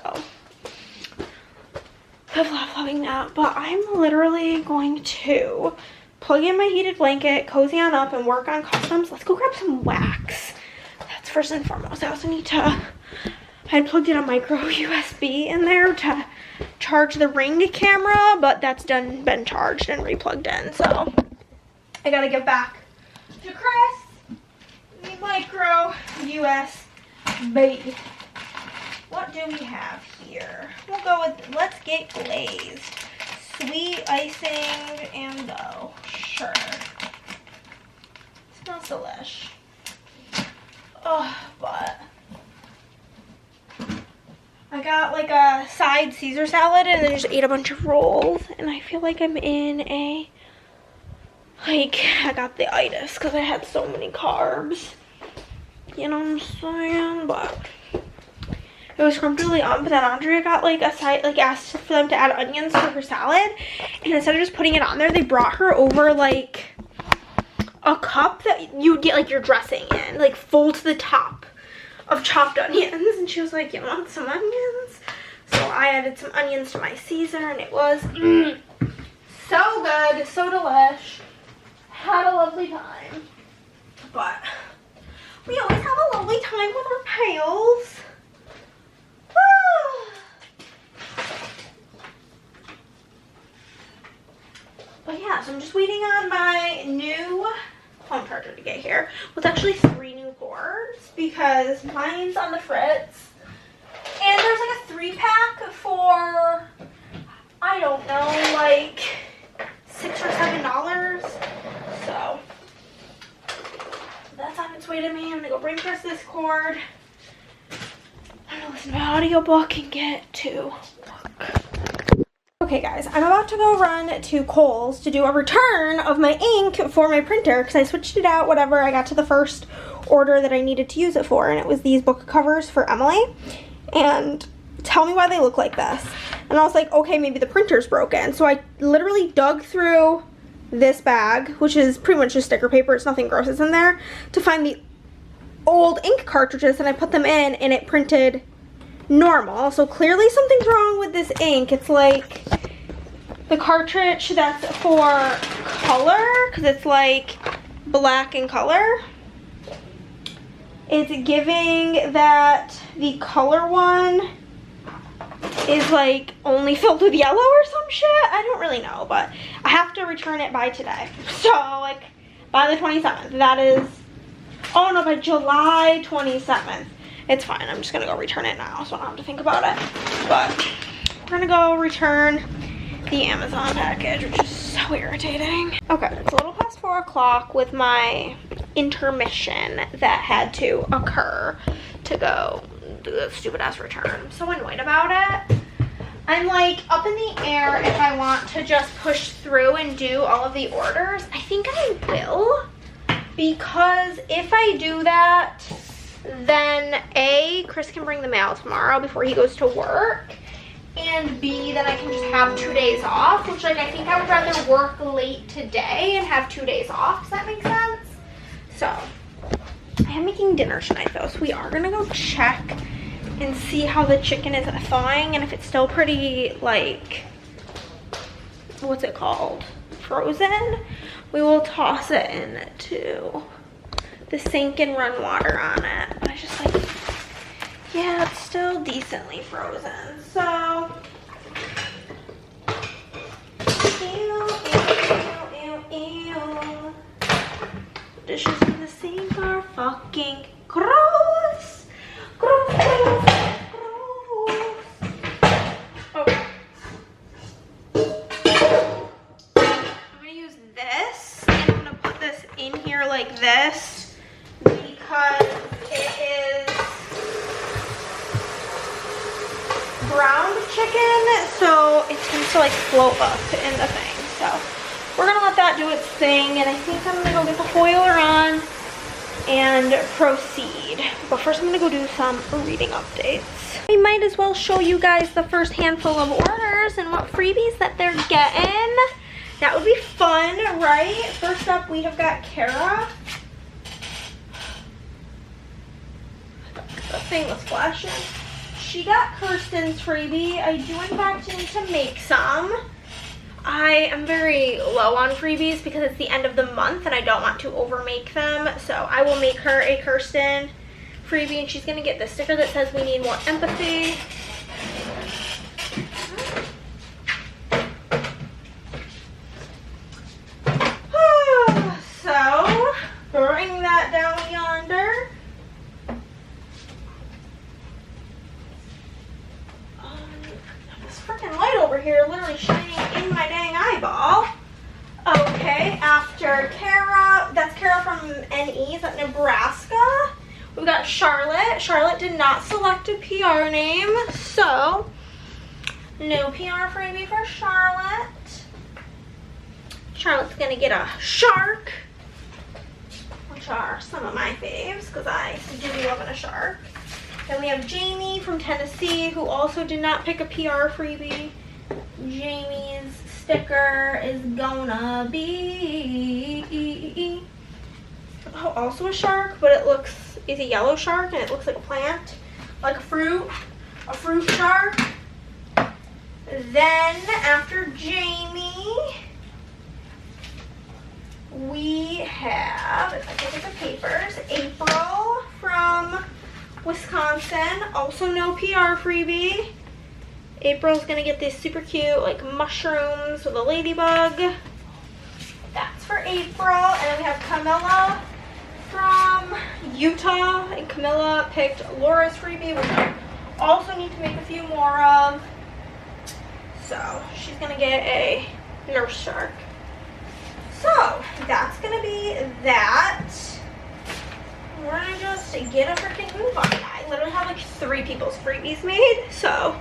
I'm loving that. But I'm literally going to plug in my heated blanket, cozy on up, and work on customs. Let's go grab some wax. That's first and foremost. I also need to, I had plugged in a micro USB in there to charge the Ring camera, but that's been charged and replugged in. So I gotta get back to Chris the micro USB. What do we have here? We'll go with, let's get glazed. Sweet icing and dough. Sure. Smells delish. Oh, but I got like a side Caesar salad and then just ate a bunch of rolls, and I feel like I'm in a, like, I got the itis because I had so many carbs. You know what I'm saying? But it was comfortably on, but then Andrea got like a side, like asked for them to add onions to her salad, and instead of just putting it on there, they brought her over like a cup that you get like your dressing in, like full to the top of chopped onions. And she was like, you want some onions? So I added some onions to my Caesar, and it was so good, so delish. Had a lovely time. But we always have a lovely time with our pals. But yeah, so I'm just waiting on my new phone charger to get here. Well, it's actually 3 new cords because mine's on the fritz. And there's like a 3-pack for, I don't know, like $6 or $7. So Chris waited me. I'm gonna go bring Chris this cord. I'm gonna listen to my audiobook and get to work. Okay guys, I'm about to go run to Kohl's to do a return of my ink for my printer because I switched it out whatever. I got to the first order that I needed to use it for, and it was these book covers for Emily. And tell me why they look like this. And I was like, okay, maybe the printer's broken. So I literally dug through this bag, which is pretty much just sticker paper, it's nothing gross is in there, to find the old ink cartridges, and I put them in and it printed normal. So clearly something's wrong with this ink. It's like the cartridge that's for color, because it's like black in color. It's giving that the color one is like only filled with yellow or some shit. I don't really know, but I have to return it by today. So like by the 27th. That is, oh no, by July 27th. It's fine. I'm just gonna go return it now so I don't have to think about it. But we're gonna go return the Amazon package, which is so irritating. Okay, it's a little past 4 o'clock with my intermission that had to occur to go do the stupid ass return. I'm so annoyed about it. I'm like up in the air if I want to just push through and do all of the orders. I think I will, because if I do that, then A, Chris can bring the mail tomorrow before he goes to work, and B, then I can just have 2 days off, which like I think I would rather work late today and have 2 days off. Does that make sense? So I am making dinner tonight though, so we are gonna go check and see how the chicken is thawing, and if it's still pretty like, what's it called, frozen, we will toss it into the sink and run water on it. But I just like, yeah, it's still decently frozen. So, ew, ew, ew, ew. Dishes in the sink are fucking gross. Gross, gross, gross. Okay. I'm gonna use this, and I'm gonna put this in here like this because it is browned chicken, so it tends to like float up in the thing. So we're gonna let that do its thing, and I think I'm gonna go get the foiler on and proceed. But first I'm gonna go do some reading updates. I might as well show you guys the first handful of orders and what freebies that they're getting. That would be fun, right? First up, we have got Kara. The thing was flashing. She got Kirsten's freebie. I do in fact need to make some. I am very low on freebies because it's the end of the month and I don't want to overmake them. So I will make her a Kirsten freebie, and she's gonna get the sticker that says we need more empathy. So bring that down yonder. This freaking light over here literally shining in my dang eyeball. Okay, after Kara, that's Kara from NE, that's Nebraska. We've got Charlotte. Charlotte did not select a PR name, so no PR freebie for Charlotte. Charlotte's gonna get a shark, which are some of my faves because I do be loving a shark. Then we have Jamie from Tennessee, who also did not pick a PR freebie. Jamie's sticker is gonna be also a shark, but it's a yellow shark and it looks like a plant, like a fruit shark. Then after Jamie, we have, if I can get the papers, April from Wisconsin, also no PR freebie. April's gonna get this super cute like mushrooms with a ladybug. That's for April. And then we have Camilla from Utah, and Camilla picked Laura's freebie, which I also need to make a few more of. So she's gonna get a nurse shark. So that's gonna be that. we're gonna just get a freaking move on. I literally have like 3 people's freebies made, so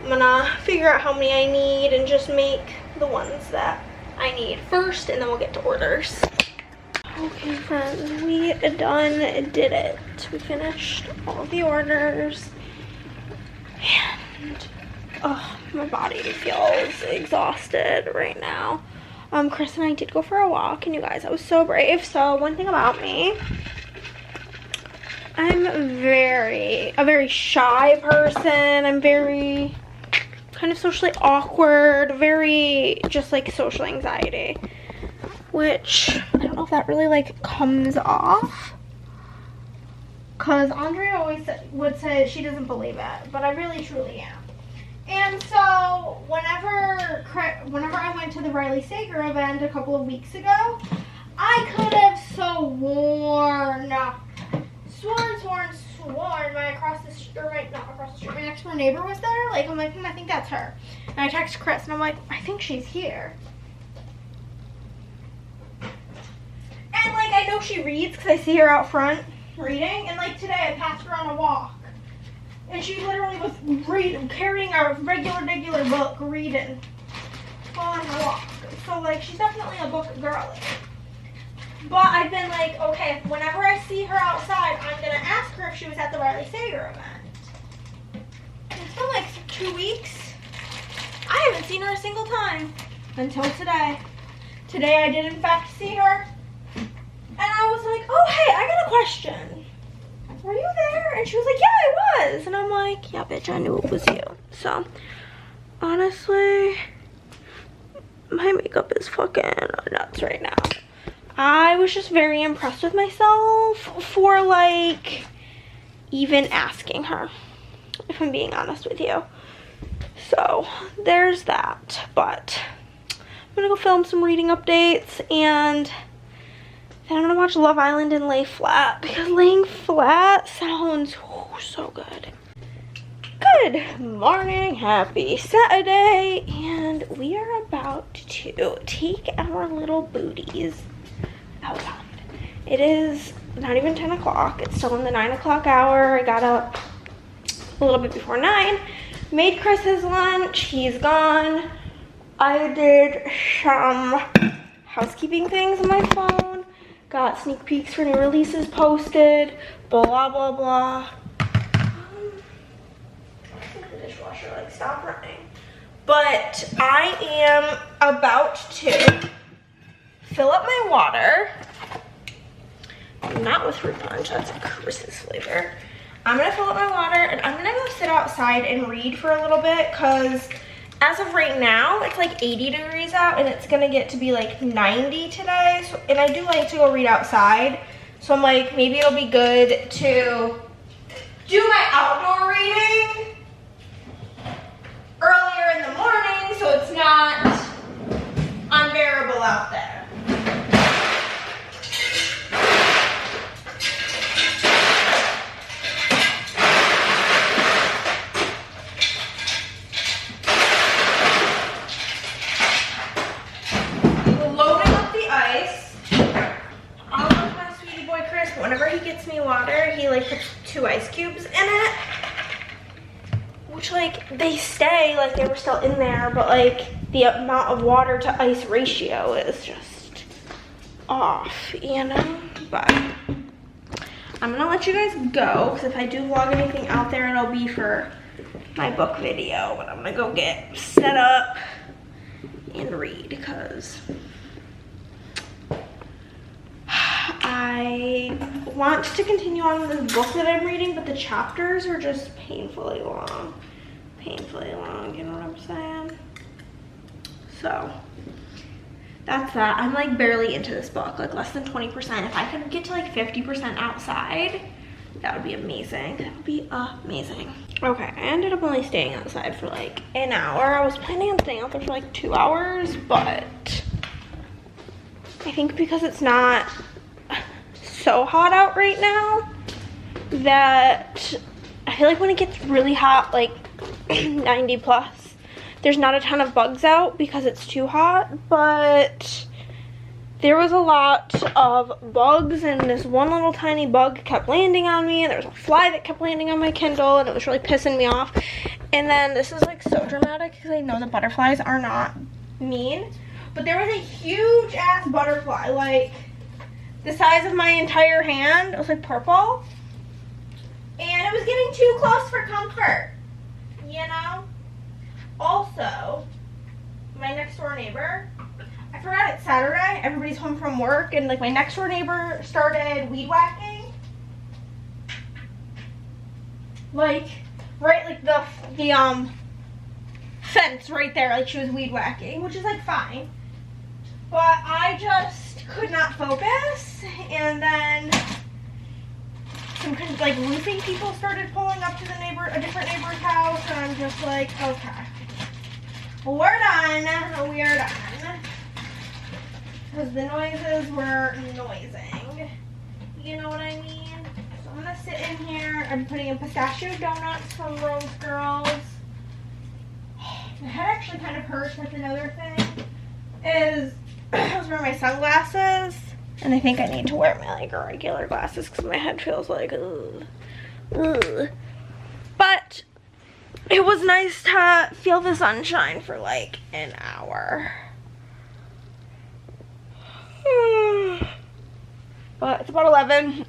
I'm gonna figure out how many I need and just make the ones that I need first, and then we'll get to orders. Okay, friends, we done did it. We finished all the orders, and oh, my body feels exhausted right now. Chris and I did go for a walk, and you guys, I was so brave. So one thing about me, I'm a very shy person. I'm very kind of socially awkward, very just like social anxiety, which I don't know if that really like comes off, because Andrea always would say she doesn't believe it, but I really truly am. And so whenever I went to the Riley Sager event a couple of weeks ago, I could have sworn my next door neighbor was there. Like, I'm like, I think that's her. And I text Chris and I'm like, I think she's here. And like, I know she reads because I see her out front reading. And like today I passed her on a walk, and she literally was carrying a regular book, reading on her walk. So like, she's definitely a book girly. But I've been like, okay, whenever I see her outside, I'm gonna ask her if she was at the Riley Sager event. It's been like 2 weeks. I haven't seen her a single time until today. Today I did in fact see her. And I was like, oh hey, I got a question. Were you there? And she was like, yeah, I was. And I'm like, yeah, bitch, I knew it was you. So, honestly, my makeup is fucking nuts right now. I was just very impressed with myself for like even asking her, if I'm being honest with you. So there's that. But I'm gonna go film some reading updates, and then I'm gonna watch Love Island and lay flat, because laying flat sounds so good. Good morning, happy Saturday, and we are about to take our little booties outside. It is not even 10 o'clock. It's still in the 9 o'clock hour. I got up a little bit before 9, made Chris his lunch. He's gone. I did some housekeeping things on my phone. Got sneak peeks for new releases posted. Blah, blah, blah. The dishwasher, like, stop running. But I am about to fill up my water. Not with fruit punch, that's Chris's flavor. I'm gonna fill up my water, and I'm gonna go sit outside and read for a little bit, because as of right now, it's like 80 degrees out, and it's gonna get to be like 90 today. So, and I do like to go read outside. So I'm like, maybe it'll be good to do my outdoor reading earlier in the morning, so it's not unbearable out there. Loading up the ice. I'll let my sweetie boy Chris, whenever he gets me water, he like puts 2 ice cubes in it. Which, like, they stay like they were still in there, but like the amount of water to ice ratio is just off, you know? But I'm gonna let you guys go, because if I do vlog anything out there, it'll be for my book video. But I'm gonna go get set up and read, because I want to continue on with this book that I'm reading, but the chapters are just painfully long. Painfully long, you know what I'm saying? So that's that. I'm like barely into this book, like less than 20%. If I could get to like 50% outside, that would be amazing. That would be amazing. Okay, I ended up only staying outside for like an hour. I was planning on staying out there for like 2 hours, but I think because it's not so hot out right now, that I feel like when it gets really hot, like 90 plus, there's not a ton of bugs out because it's too hot. But there was a lot of bugs, and this one little tiny bug kept landing on me, and there was a fly that kept landing on my Kindle, and it was really pissing me off. And then this is like so dramatic because I know the butterflies are not mean, but there was a huge ass butterfly, like the size of my entire hand. It was like purple, and it was getting too close for comfort, you know? Also, my next door neighbor, I forgot it's Saturday, everybody's home from work, and like my next door neighbor started weed whacking. Like, right, like the fence right there, like she was weed whacking, which is like fine. But I just could not focus, and then some kind of like roofing people started pulling up to a different neighbor's house, and I'm just like, okay, we're done, we are done. Because the noises were noising. You know what I mean? So I'm gonna sit in here. I'm putting in pistachio donuts from Rose Girls. My head actually kind of hurts. That's another thing. Is I was wearing my sunglasses, and I think I need to wear my like regular glasses because my head feels like ugh. Ugh. But it was nice to feel the sunshine for like an hour. But it's about 11,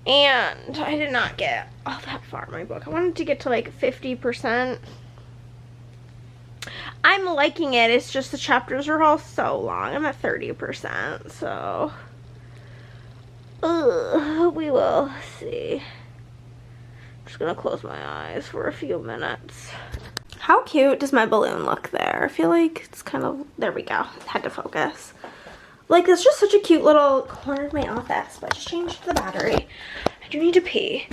and I did not get all that far in my book. I wanted to get to like 50%. I'm liking it, it's just the chapters are all so long. I'm at 30%, so we will see. I'm just gonna close my eyes for a few minutes. How cute does my balloon look there? I feel like it's kind of, there we go, had to focus. Like, it's just such a cute little corner of my office, but I just changed the battery. I do need to pee.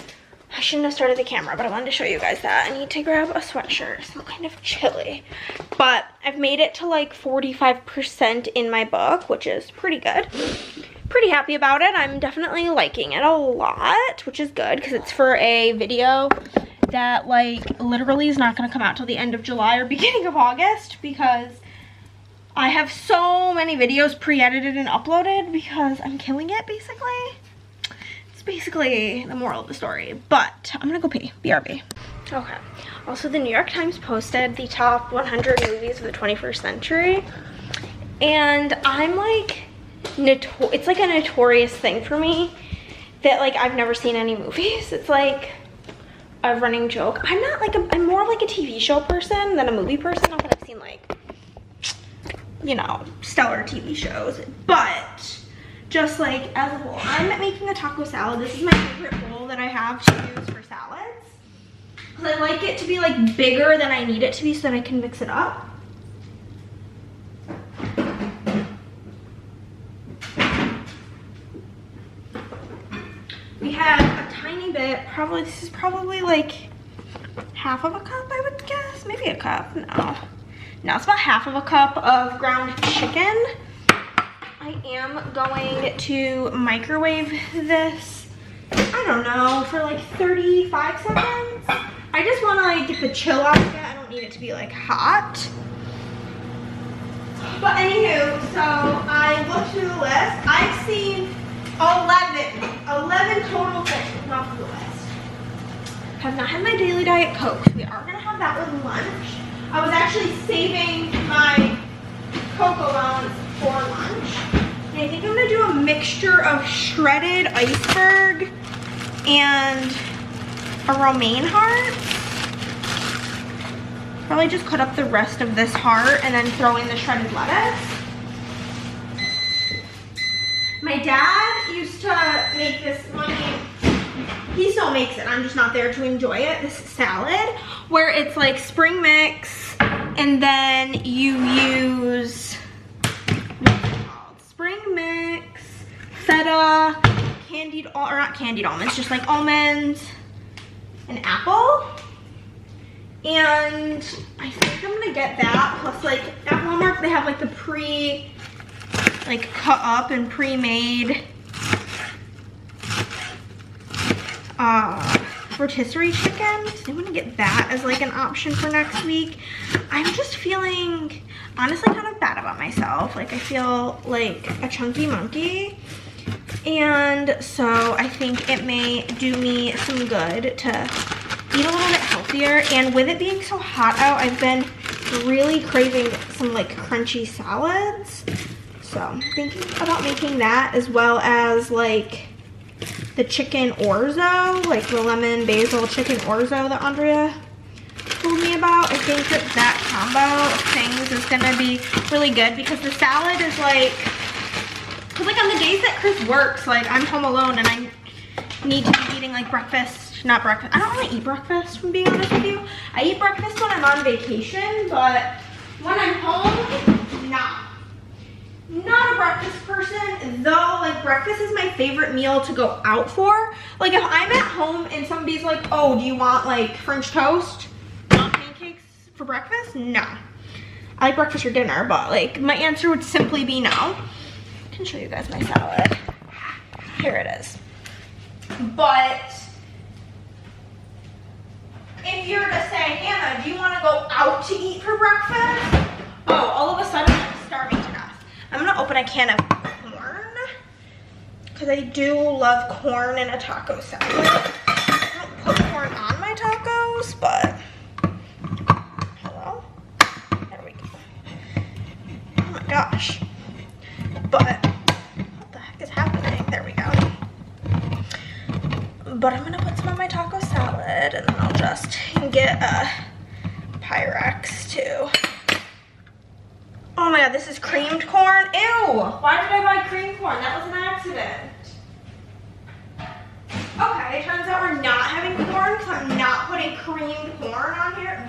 I shouldn't have started the camera, but I wanted to show you guys that. I need to grab a sweatshirt. I'm kind of chilly. But I've made it to like 45% in my book, which is pretty good. Pretty happy about it. I'm definitely liking it a lot, which is good because it's for a video that like literally is not going to come out till the end of July or beginning of August, because I have so many videos pre-edited and uploaded because I'm killing it, basically. It's basically the moral of the story, but I'm gonna go pee. BRB. Okay. Also, the New York Times posted the top 100 movies of the 21st century, and I'm like, it's like a notorious thing for me that like I've never seen any movies. It's like a running joke. I'm not like I'm more like a TV show person than a movie person. Not that I've seen like, you know, stellar TV shows, but just like as a whole, I'm making a taco salad. This is my favorite bowl that I have to use for salads, because I like it to be like bigger than I need it to be so that I can mix it up. We have a tiny bit, this is probably like half of a cup, I would guess. Maybe a cup, no. No, it's about half of a cup of ground chicken. I am going to microwave this, I don't know, for like 35 seconds. I just want to like get the chill out of it. I don't need it to be like hot. But anywho, so I looked through the list. I've seen 11 total things off of the list. Have not had my daily Diet Coke. So we are going to have that with lunch. I was actually saving my Coke allowance for lunch. And I think I'm going to do a mixture of shredded iceberg and a romaine heart. Probably just cut up the rest of this heart and then throw in the shredded lettuce. My dad used to make this he still makes it, I'm just not there to enjoy it, this salad, where it's like spring mix, and then you use, what's it called? Spring mix, feta, candied, or not candied almonds, just like almonds, and apple. And I think I'm gonna get that, plus like at Walmart they have like the like cut up and pre-made rotisserie chicken. So I'm gonna get that as like an option for next week. I'm just feeling honestly kind of bad about myself. Like I feel like a chunky monkey. And so I think it may do me some good to eat a little bit healthier. And with it being so hot out, I've been really craving some like crunchy salads. So I'm thinking about making that, as well as like the chicken orzo, like the lemon basil chicken orzo that Andrea told me about. I think that combo of things is gonna be really good, because the salad is like, cause like on the days that Chris works, like I'm home alone and I need to be eating like breakfast, not breakfast. I don't really eat breakfast, from being honest with you. I eat breakfast when I'm on vacation, but when I'm home, not a breakfast person, though. Like breakfast is my favorite meal to go out for. Like if I'm at home and somebody's like, oh, do you want like French toast, not pancakes for breakfast? No. I like breakfast for dinner, but like my answer would simply be no. I can show you guys my salad. Here it is. But if you're to say, Hannah, do you want to go out to eat for breakfast? Oh, all of a sudden I'm starving to death. I'm gonna open a can of corn, because I do love corn in a taco salad. I don't put corn on my tacos, but hello? There we go. Oh my gosh. But what the heck is happening? There we go. But I'm gonna put some on my taco salad, and then I'll just get a Pyrex too. Oh my god, this is creamed corn. Ew! Why did I buy creamed corn? That was an accident. Okay, it turns out we're not having corn, because I'm not putting creamed corn on here.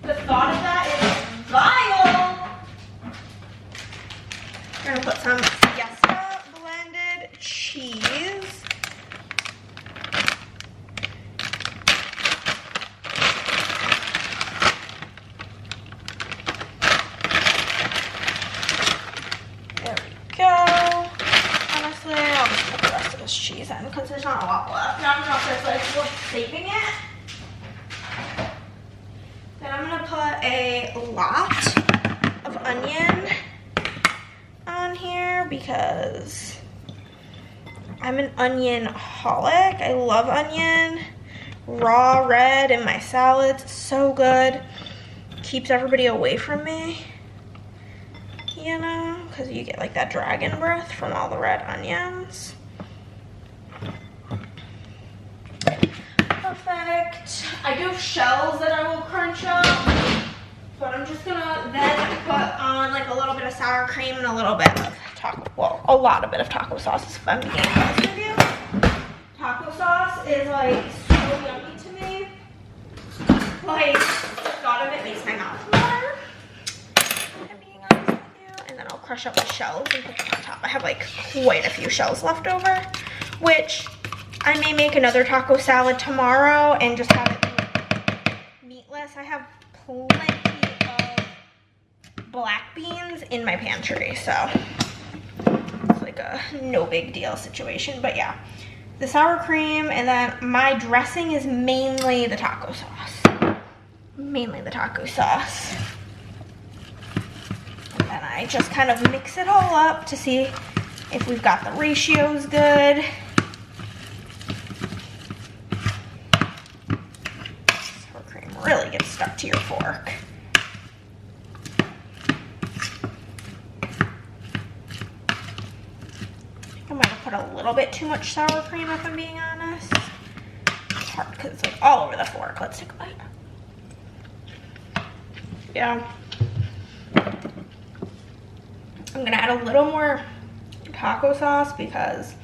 The thought of that is vile. We're gonna put some Fiesta blended cheese. Cheese in, because there's not a lot left. Not enough that's like worth saving it. Then I'm gonna put a lot of onion on here, because I'm an onion holic. I love onion, raw, red in my salads. So good. Keeps everybody away from me, you know, because you get like that dragon breath from all the red onions. Perfect. I do have shells that I will crunch up, but I'm just gonna then put on like a little bit of sour cream and a little bit of a lot of taco sauce, if I'm being honest with you. Taco sauce is like so yummy to me. Like the thought of it makes my mouth water, if I'm being honest with you. And then I'll crush up the shells and put them on top. I have like quite a few shells left over, which I may make another taco salad tomorrow and just have it meatless. I have plenty of black beans in my pantry, so it's like a no big deal situation. But yeah, the sour cream, and then my dressing is mainly the taco sauce. Mainly the taco sauce. And then I just kind of mix it all up to see if we've got the ratios good. Really get stuck to your fork. I think I might have put a little bit too much sour cream, if I'm being honest. It's hard because it's like all over the fork. Let's take a bite. Yeah. I'm gonna add a little more taco sauce, because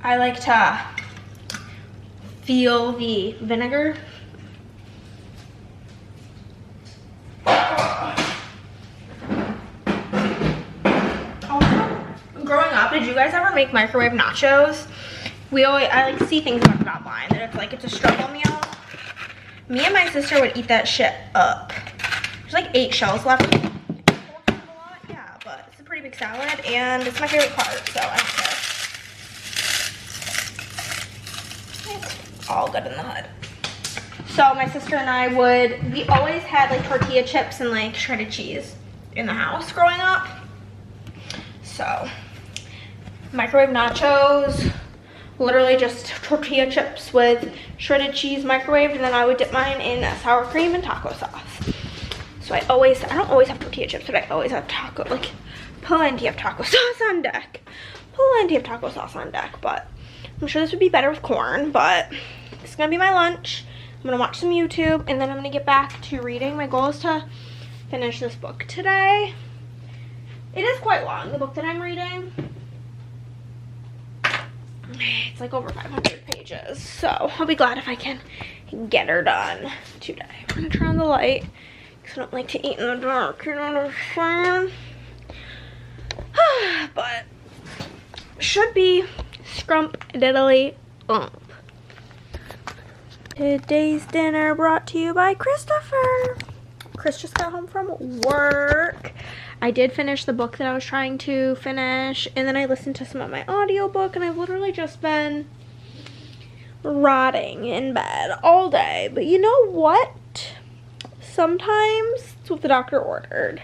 I like to feel the vinegar. Also, growing up, did you guys ever make microwave nachos? I like see things about online that it's like it's a struggle meal. Me and my sister would eat that shit up. There's like 8 shells left. A lot, yeah, but it's a pretty big salad and it's my favorite part, so I don't care. all good in the hood. So my sister and I we always had like tortilla chips and like shredded cheese in the house growing up. So microwave nachos, literally just tortilla chips with shredded cheese microwaved, and then I would dip mine in sour cream and taco sauce. So I don't always have tortilla chips, but I always have plenty of taco sauce on deck. Plenty of taco sauce on deck, but I'm sure this would be better with corn, but this is gonna be my lunch. I'm gonna watch some YouTube, and then I'm gonna get back to reading. My goal is to finish this book today. It is quite long, the book that I'm reading. It's like over 500 pages, so I'll be glad if I can get her done today. I'm gonna turn on the light because I don't like to eat in the dark, you know what I'm saying? But should be scrump diddly ump. Today's dinner brought to you by Christopher. Chris just got home from work. I did finish the book that I was trying to finish, and then I listened to some of my audiobook, and I've literally just been rotting in bed all day. But you know what? Sometimes it's what the doctor ordered,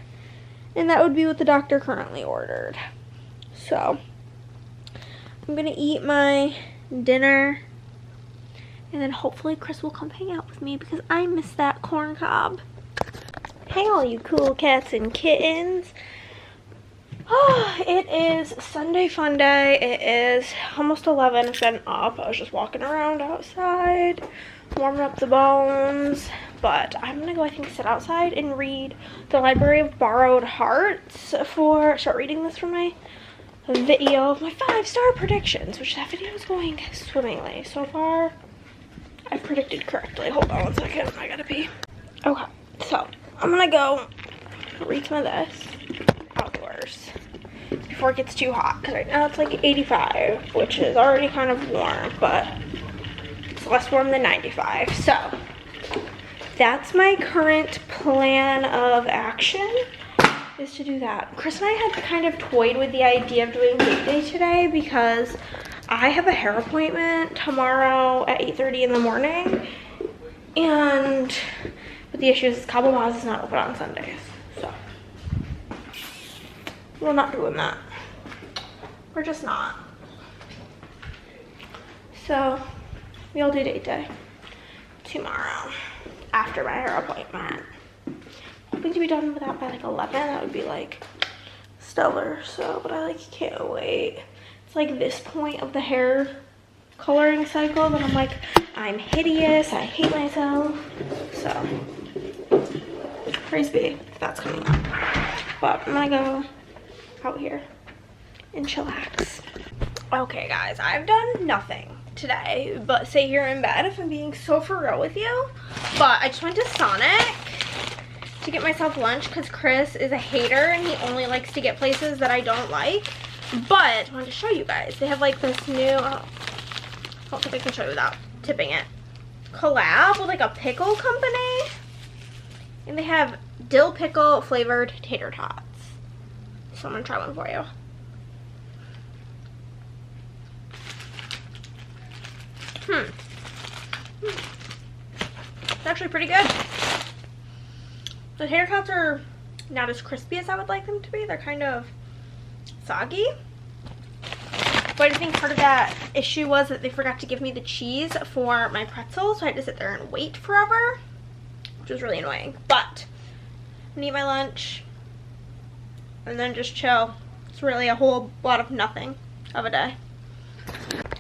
and that would be what the doctor currently ordered. So I'm gonna eat my dinner, and then hopefully Chris will come hang out with me because I miss that corn cob. Hey all you cool cats and kittens. Oh, it is Sunday fun day. It is almost 11. I've been up. I was just walking around outside, warming up the bones. But I'm gonna go, I think, sit outside and read the Library of Borrowed Hearts start reading this for my video of my 5-star predictions, which that video is going swimmingly. So far, I've predicted correctly. Hold on one second. I gotta pee. Okay, so I'm gonna go read some of this outdoors before it gets too hot, because right now it's like 85, which is already kind of warm, but it's less warm than 95. So that's my current plan of action, is to do that. Chris and I had kind of toyed with the idea of doing date day today because I have a hair appointment tomorrow at 8:30 in the morning, but the issue is Cabo Waz is not open on Sundays, so we're not doing that. We're just not. So we'll do date day tomorrow after my hair appointment. Hoping to be done with that by like 11. That would be like stellar. So, but I like can't wait. It's like this point of the hair coloring cycle that I'm like, I'm hideous, I hate myself. So praise be if that's coming up. But I'm gonna go out here and chillax. Okay guys, I've done nothing today but sit here in bed, if I'm being so for real with you. But I just went to Sonic to get myself lunch because Chris is a hater and he only likes to get places that I don't like. But I wanted to show you guys. They have like this new, I don't think I can show you without tipping it, collab with like a pickle company. And they have dill pickle flavored tater tots. So I'm gonna try one for you. It's actually pretty good. The tater tots are not as crispy as I would like them to be. They're kind of soggy. But I think part of that issue was that they forgot to give me the cheese for my pretzels, so I had to sit there and wait forever, which was really annoying. But I'm gonna eat my lunch and then just chill. It's really a whole lot of nothing of a day.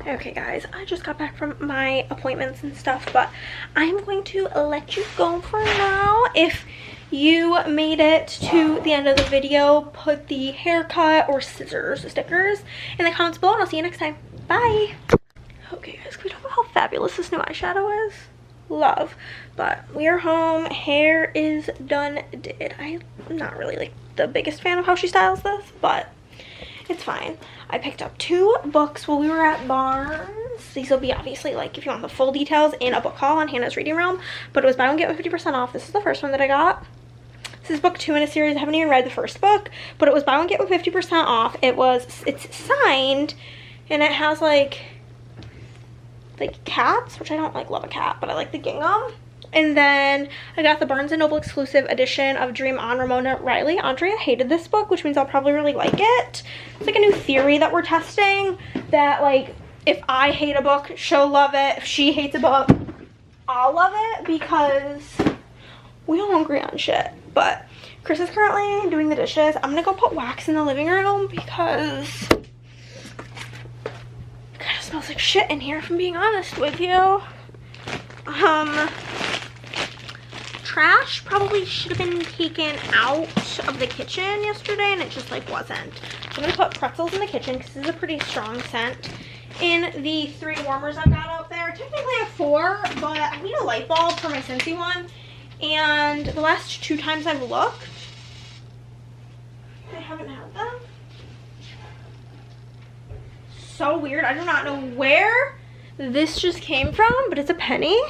Okay guys, I just got back from my appointments and stuff, but I'm going to let you go for now. If you made it to the end of the video, put the haircut or scissors stickers in the comments below, and I'll see you next time. Bye. Okay guys, can we talk about how fabulous this new eyeshadow is? Love. But we are home. Hair is done. I'm not really like the biggest fan of how she styles this, but it's fine. I picked up 2 books while we were at Barnes. These will be obviously like if you want the full details in a book haul on Hannah's Reading Room, but it was buy one get one 50% off. This is the first one that I got. This is book 2 in a series. I haven't even read the first book, but it was buy one get one 50% off. It's signed and it has like like cats, which I don't like love a cat, but I like the gingham. And then I got the Barnes & Noble exclusive edition of Dream On Ramona Riley. Andrea hated this book, which means I'll probably really like it. It's like a new theory that we're testing, that like if I hate a book, she'll love it. If she hates a book, I'll love it, because we all agree on shit. But Chris is currently doing the dishes. I'm gonna go put wax in the living room because it kind of smells like shit in here, if I'm being honest with you. Trash probably should have been taken out of the kitchen yesterday, and it just like wasn't. I'm gonna put pretzels in the kitchen because this is a pretty strong scent. In the 3 warmers I've got out there, technically I have 4, but I need a light bulb for my Scentsy one. And the last 2 times I've looked, I haven't had them. So weird. I do not know where this just came from, but it's a penny.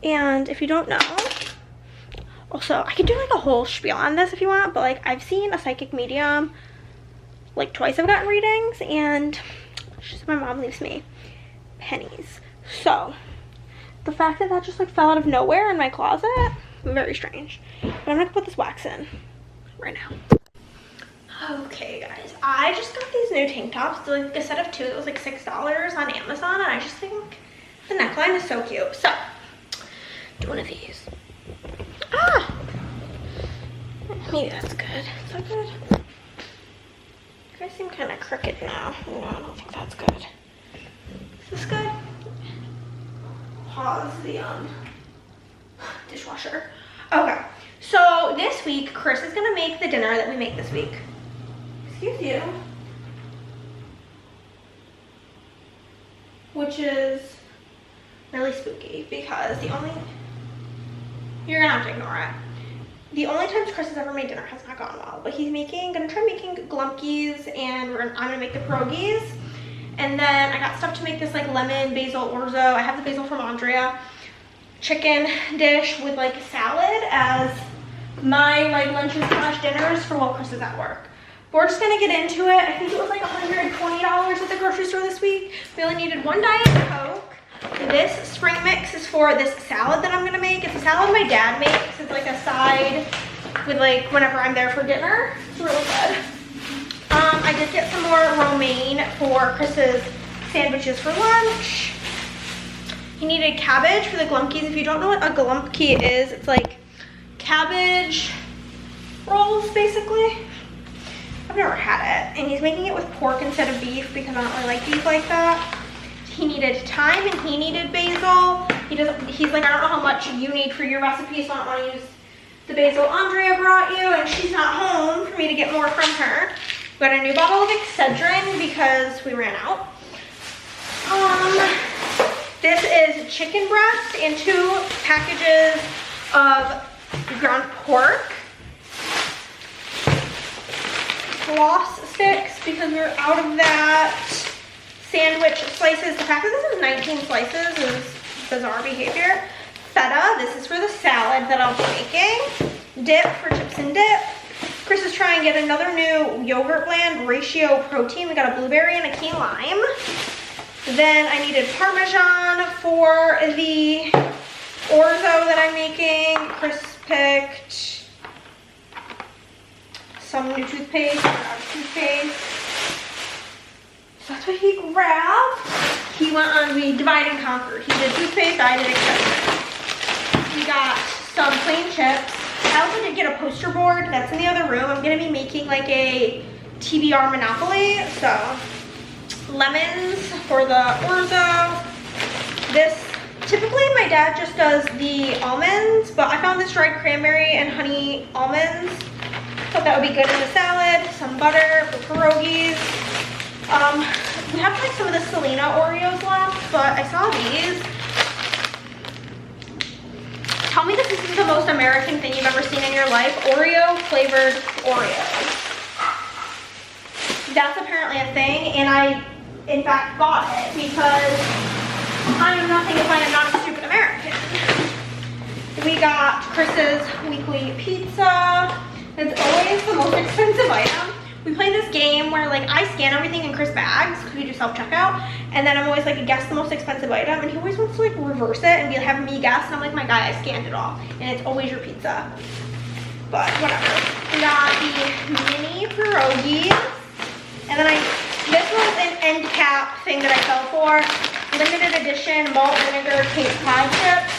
And if you don't know, also I could do like a whole spiel on this if you want, but like I've seen a psychic medium like twice. I've gotten readings, and she said my mom leaves me pennies. So the fact that that just like fell out of nowhere in my closet, very strange. But I'm gonna put this wax in right now. Okay guys, I just got these new tank tops, like a set of 2 that was like $6 on Amazon, and I just think the neckline is so cute. So do one of these. Ah, maybe that's good. Is that good? You guys seem kind of crooked now. No, I don't think that's good. Is this good? Pause the dishwasher. Okay, so this week Chris is gonna make the dinner that we make this week. Excuse you. Which is really spooky because you're gonna have to ignore it. The only times Chris has ever made dinner has not gone well, but he's gonna try making glumpies, and I'm gonna make the pierogies. And then I got stuff to make this like lemon basil orzo. I have the basil from Andrea chicken dish with like salad as my like lunches / dinners for while Chris is at work. But we're just gonna get into it. I think it was like $120 at the grocery store this week. We only needed 1 Diet Coke. This spring mix is for this salad that I'm gonna make. It's a salad my dad makes. It's like a side with like whenever I'm there for dinner. It's really good. I did get some more romaine for Chris's sandwiches for lunch. He needed cabbage for the glumpies. If you don't know what a glumpki is, it's like cabbage rolls basically. I've never had it. And he's making it with pork instead of beef because I don't really like beef like that. He needed thyme and he needed basil. He's like, I don't know how much you need for your recipe, so I don't want to use the basil Andrea brought you, and she's not home for me to get more from her. We got a new bottle of Excedrin because we ran out. This is chicken breast and 2 packages of ground pork. Floss sticks because we're out of that. Sandwich slices. The fact that this is 19 slices is bizarre behavior. Feta. This is for the salad that I'll be making. Dip for chips and dip. Chris is trying to get another new yogurt blend, ratio protein. We got a blueberry and a key lime. Then I needed Parmesan for the orzo that I'm making. Chris picked some new toothpaste. So that's what he grabbed. We divide and conquered. He did toothpaste, I did Excedrin. We got some plain chips. I also did get a poster board that's in the other room. I'm gonna be making like a TBR Monopoly. So lemons for the orzo. Typically my dad just does the almonds, but I found this dried cranberry and honey almonds. Thought that would be good in the salad. Some butter for pierogies. We have like some of the Selena Oreos left, but I saw these. Tell me this isn't the most American thing you've ever seen in your life. Oreo flavored Oreos. That's apparently a thing, and I, in fact, bought it because I am nothing if I am not a stupid American. We got Chris's weekly pizza. It's always the most expensive item. We play this game where like I scan everything in Chris bags because we do self-checkout, and then I'm always like, guess the most expensive item, and he always wants to like reverse it and have me guess, and I'm like, my guy, I scanned it all, and it's always your pizza. But whatever. We got the mini pierogies, and then this was an end cap thing that I fell for. Limited edition malt vinegar cake pie chips.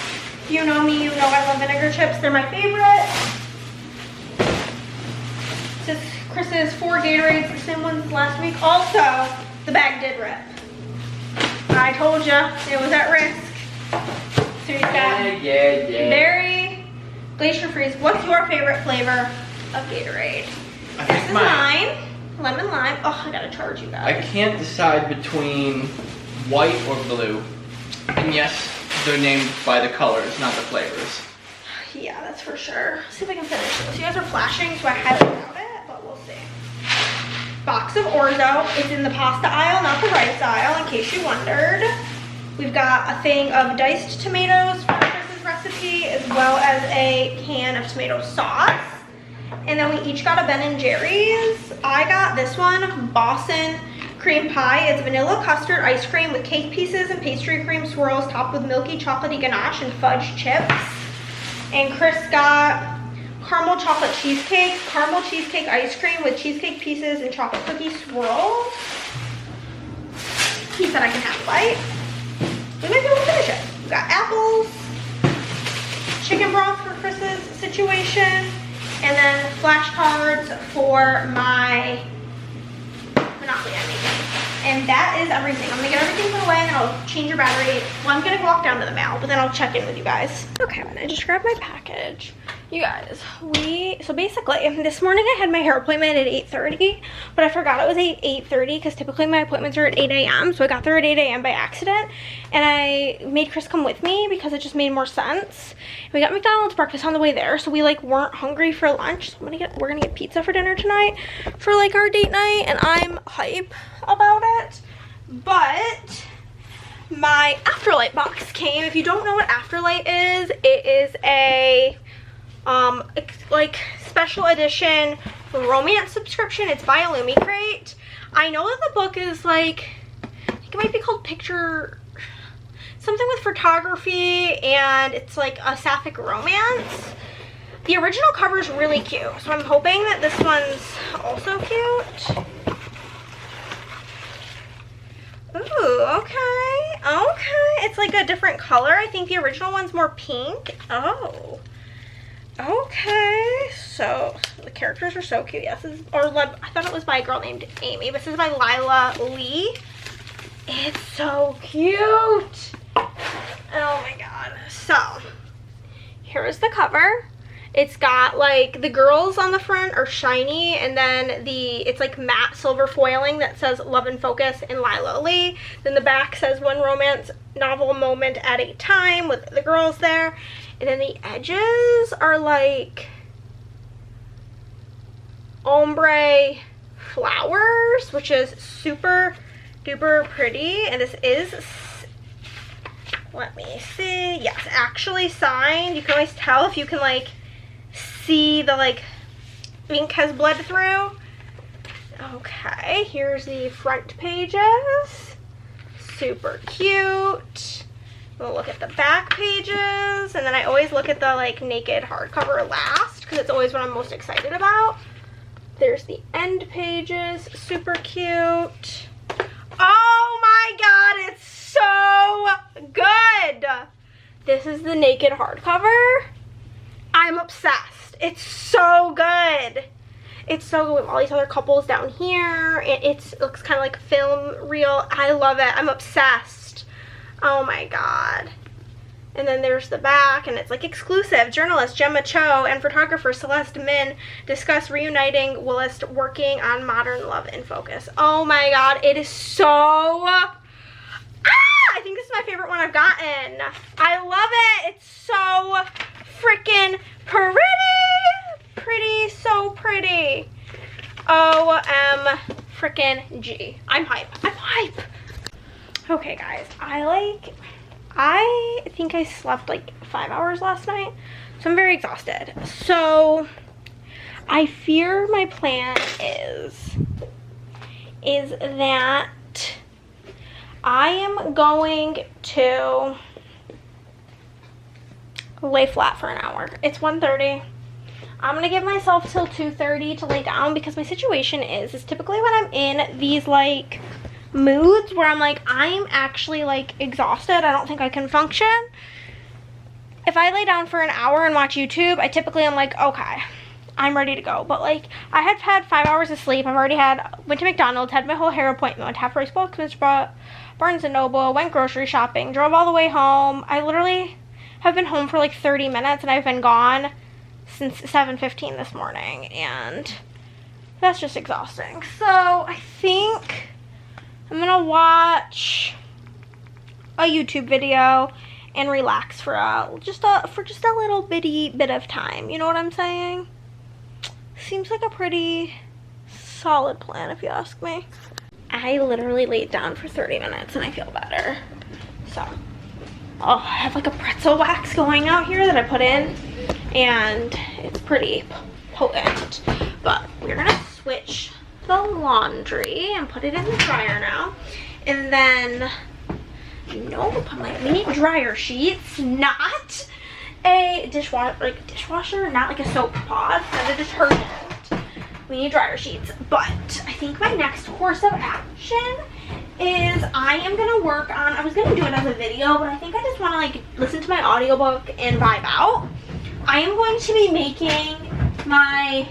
If you know me, you know I love vinegar chips. They're my favorite. This is Chris's 4 Gatorades, the same ones as last week. Also, the bag did rip. I told you it was at risk. So we've got berry glacier freeze. What's your favorite flavor of Gatorade? This is mine. Lemon lime. Oh, I gotta charge you guys. I can't decide between white or blue. And yes, they're named by the colors, not the flavors. Yeah, that's for sure. Let's see if I can finish this. You guys are flashing, so I highly doubt it, but we'll see. Box of orzo. It's in the pasta aisle, not the rice aisle, in case you wondered. We've got a thing of diced tomatoes for Chris's recipe, as well as a can of tomato sauce. And then we each got a Ben & Jerry's. I got this one, Boston cream pie. It's vanilla custard ice cream with cake pieces and pastry cream swirls topped with milky chocolatey ganache and fudge chips. And Chris got caramel chocolate cheesecake, caramel cheesecake ice cream with cheesecake pieces and chocolate cookie swirls. He said I can have a bite. We might be able to finish it. We got apples, chicken broth for Chris's situation, and then flashcards for my Monopoly I'm making. And that is everything. I'm gonna get everything put away and then I'll change your battery. Well, I'm gonna walk down to the mail, but then I'll check in with you guys. Okay, I just grabbed my package. You guys, so basically, this morning I had my hair appointment at 8:30, but I forgot it was 8:30 because typically my appointments are at 8 a.m. So I got there at 8 a.m. by accident, and I made Chris come with me because it just made more sense. We got McDonald's breakfast on the way there, so we like weren't hungry for lunch. So we're gonna get pizza for dinner tonight for like our date night, and I'm hype about it. But my Afterlight box came. If you don't know what Afterlight is, it is a like special edition romance subscription. It's by Illumi Crate. I know that the book is like, I think it might be called Picture something with photography, and it's like a sapphic romance. The original cover is really cute, so I'm hoping that this one's also cute. Ooh, okay. It's like a different color. I think the original one's more pink. Oh. Okay, so the characters are so cute. Yes, I thought it was by a girl named Amy, but this is by Lila Lee. It's so cute. Oh my god. So, here is the cover. It's got like the girls on the front are shiny, and then it's like matte silver foiling that says Love and Focus and Lila Lee. Then the back says one romance novel moment at a time with the girls there. And then the edges are like ombre flowers, which is super duper pretty. And this is, let me see, yes, actually signed. You can always tell if you can like see the like ink has bled through. Okay, here's the front pages. Super cute. We'll look at the back pages, and then I always look at the like naked hardcover last because it's always what I'm most excited about. There's the end pages, super cute. Oh my god, it's so good. This is the naked hardcover. I'm obsessed. It's so good. It's so good with all these other couples down here. It looks kind of like film reel. I love it. I'm obsessed. Oh my god. And then there's the back, and it's like exclusive. Journalist Gemma Cho and photographer Celeste Min discuss reuniting Willist working on modern Love in Focus. Oh my god, it is so... I think this is my favorite one I've gotten. I love it. It's so freaking pretty. Pretty, so pretty. OM freaking G. I'm hype. I'm hype. Okay guys, I think I slept like 5 hours last night, so I'm very exhausted. So I fear my plan is that I am going to lay flat for an hour. It's 1:30. I'm gonna give myself till 2:30 to lay down, because my situation is typically when I'm in these like moods where I'm like, I'm actually like exhausted, I don't think I can function. If I lay down for an hour and watch YouTube, I typically am like, okay, I'm ready to go. But like, I have had 5 hours of sleep. I've already went to McDonald's, had my whole hair appointment, went to Half Price Books, Barnes & Noble, went grocery shopping, drove all the way home. I literally have been home for like 30 minutes and I've been gone since 7:15 this morning, and that's just exhausting. So I think I'm gonna watch a YouTube video and relax for just a little bit of time. You know what I'm saying? Seems like a pretty solid plan if you ask me. I literally laid down for 30 minutes and I feel better. So, I have like a pretzel wax going out here that I put in, and it's pretty potent. But we're gonna switch the laundry and put it in the dryer now. And then, nope, I'm like, we need dryer sheets, not a dishwasher, not like a soap pod, not a detergent. We need dryer sheets. But I think my next course of action is I am gonna work on, I was gonna do it as a video, but I think I just wanna like listen to my audiobook and vibe out. I am going to be making my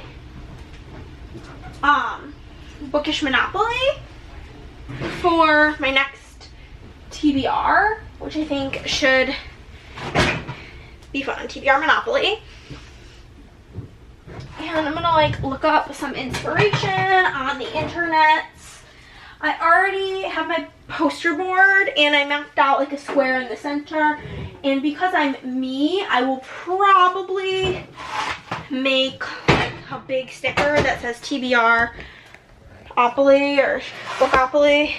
Bookish Monopoly for my next TBR, which I think should be fun. TBR Monopoly. And I'm gonna like look up some inspiration on the internet. I already have my poster board and I mapped out like a square in the center. And because I'm me, I will probably make like a big sticker that says TBR Monopoly or Bookopoly,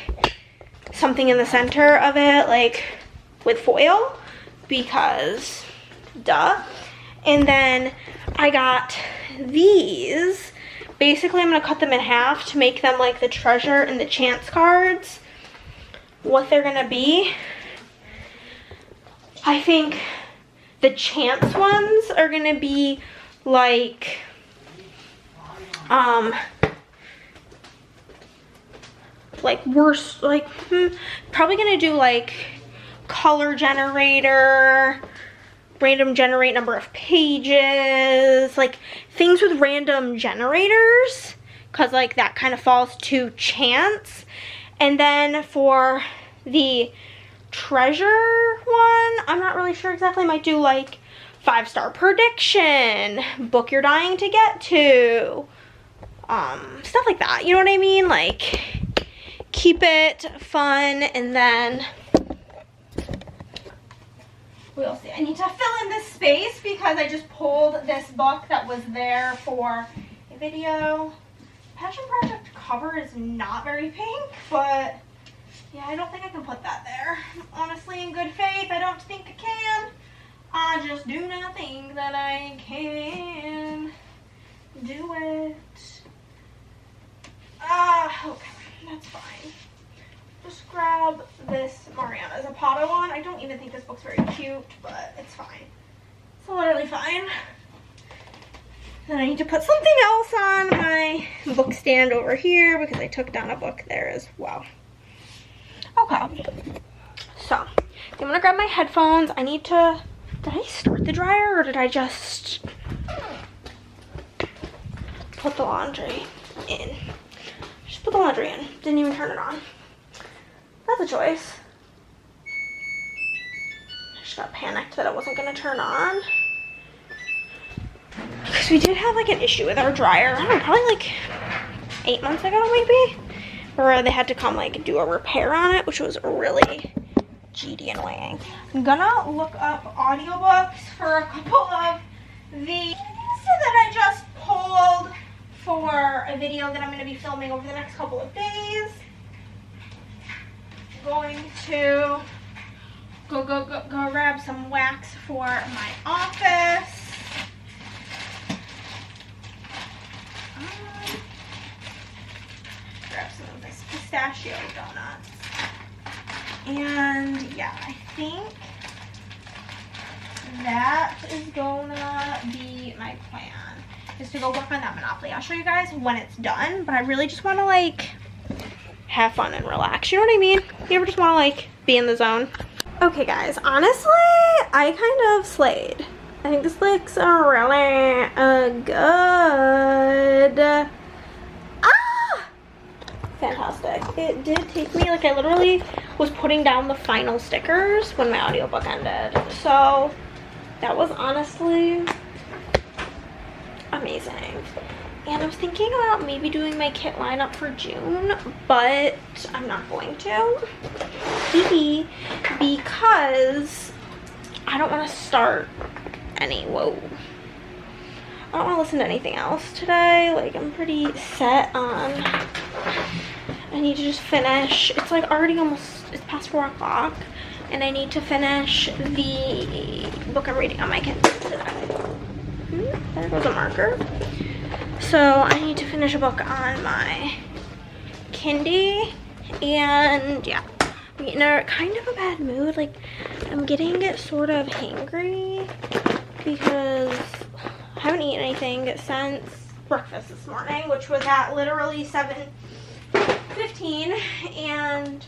something in the center of it, like with foil, because duh. And then I got these. Basically, I'm going to cut them in half to make them like the treasure and the chance cards. What they're going to be, I think the chance ones are going to be like, probably going to do like color generator, random generate number of pages, like things with random generators, because like that kind of falls to chance. And then for the treasure one, I'm not really sure exactly, might do like 5-star prediction, book you're dying to get to, stuff like that, you know what I mean? Like, keep it fun. And then we'll see. I need to fill in this space because I just pulled this book that was there for a video. Passion Project cover is not very pink, but yeah, I don't think I can put that there. Honestly, in good faith, I don't think I can. I just do not think that I can do it. Okay, that's fine. Just grab this Mariana Zapata one. I don't even think this book's very cute, but it's fine. It's literally fine. Then I need to put something else on my book stand over here because I took down a book there as well. Okay. So, I'm gonna grab my headphones. I need to, did I start the dryer or did I just put the laundry in? Just put the laundry in. Didn't even turn it on. That's a choice. I just got panicked that it wasn't gonna turn on. Because we did have like an issue with our dryer, I don't know, probably like 8 months ago maybe, where they had to come like do a repair on it, which was really GD annoying. I'm gonna look up audiobooks for a couple of the that I just pulled for a video that I'm gonna be filming over the next couple of days. Going to go grab some wax for my office. Grab some of this pistachio donuts. And yeah, I think that is gonna be my plan, is to go work on that Monopoly. I'll show you guys when it's done, but I really just want to like have fun and relax. You know what I mean? You ever just want to like be in the zone? Okay guys, honestly, I kind of slayed. I think this looks really good. Fantastic. It did take me, like I literally was putting down the final stickers when my audiobook ended. So that was honestly amazing. And I was thinking about maybe doing my kit lineup for June, but I'm not going to. Because I don't want to start any, I don't want to listen to anything else today. Like, I'm pretty set on, I need to just finish. It's like already almost, it's past 4 o'clock. And I need to finish the book I'm reading on my Kindle today. There goes a marker. So I need to finish a book on my Kindle. And yeah, I'm in a kind of a bad mood. Like, I'm getting sort of hangry because I haven't eaten anything since breakfast this morning, which was at literally 7:15, and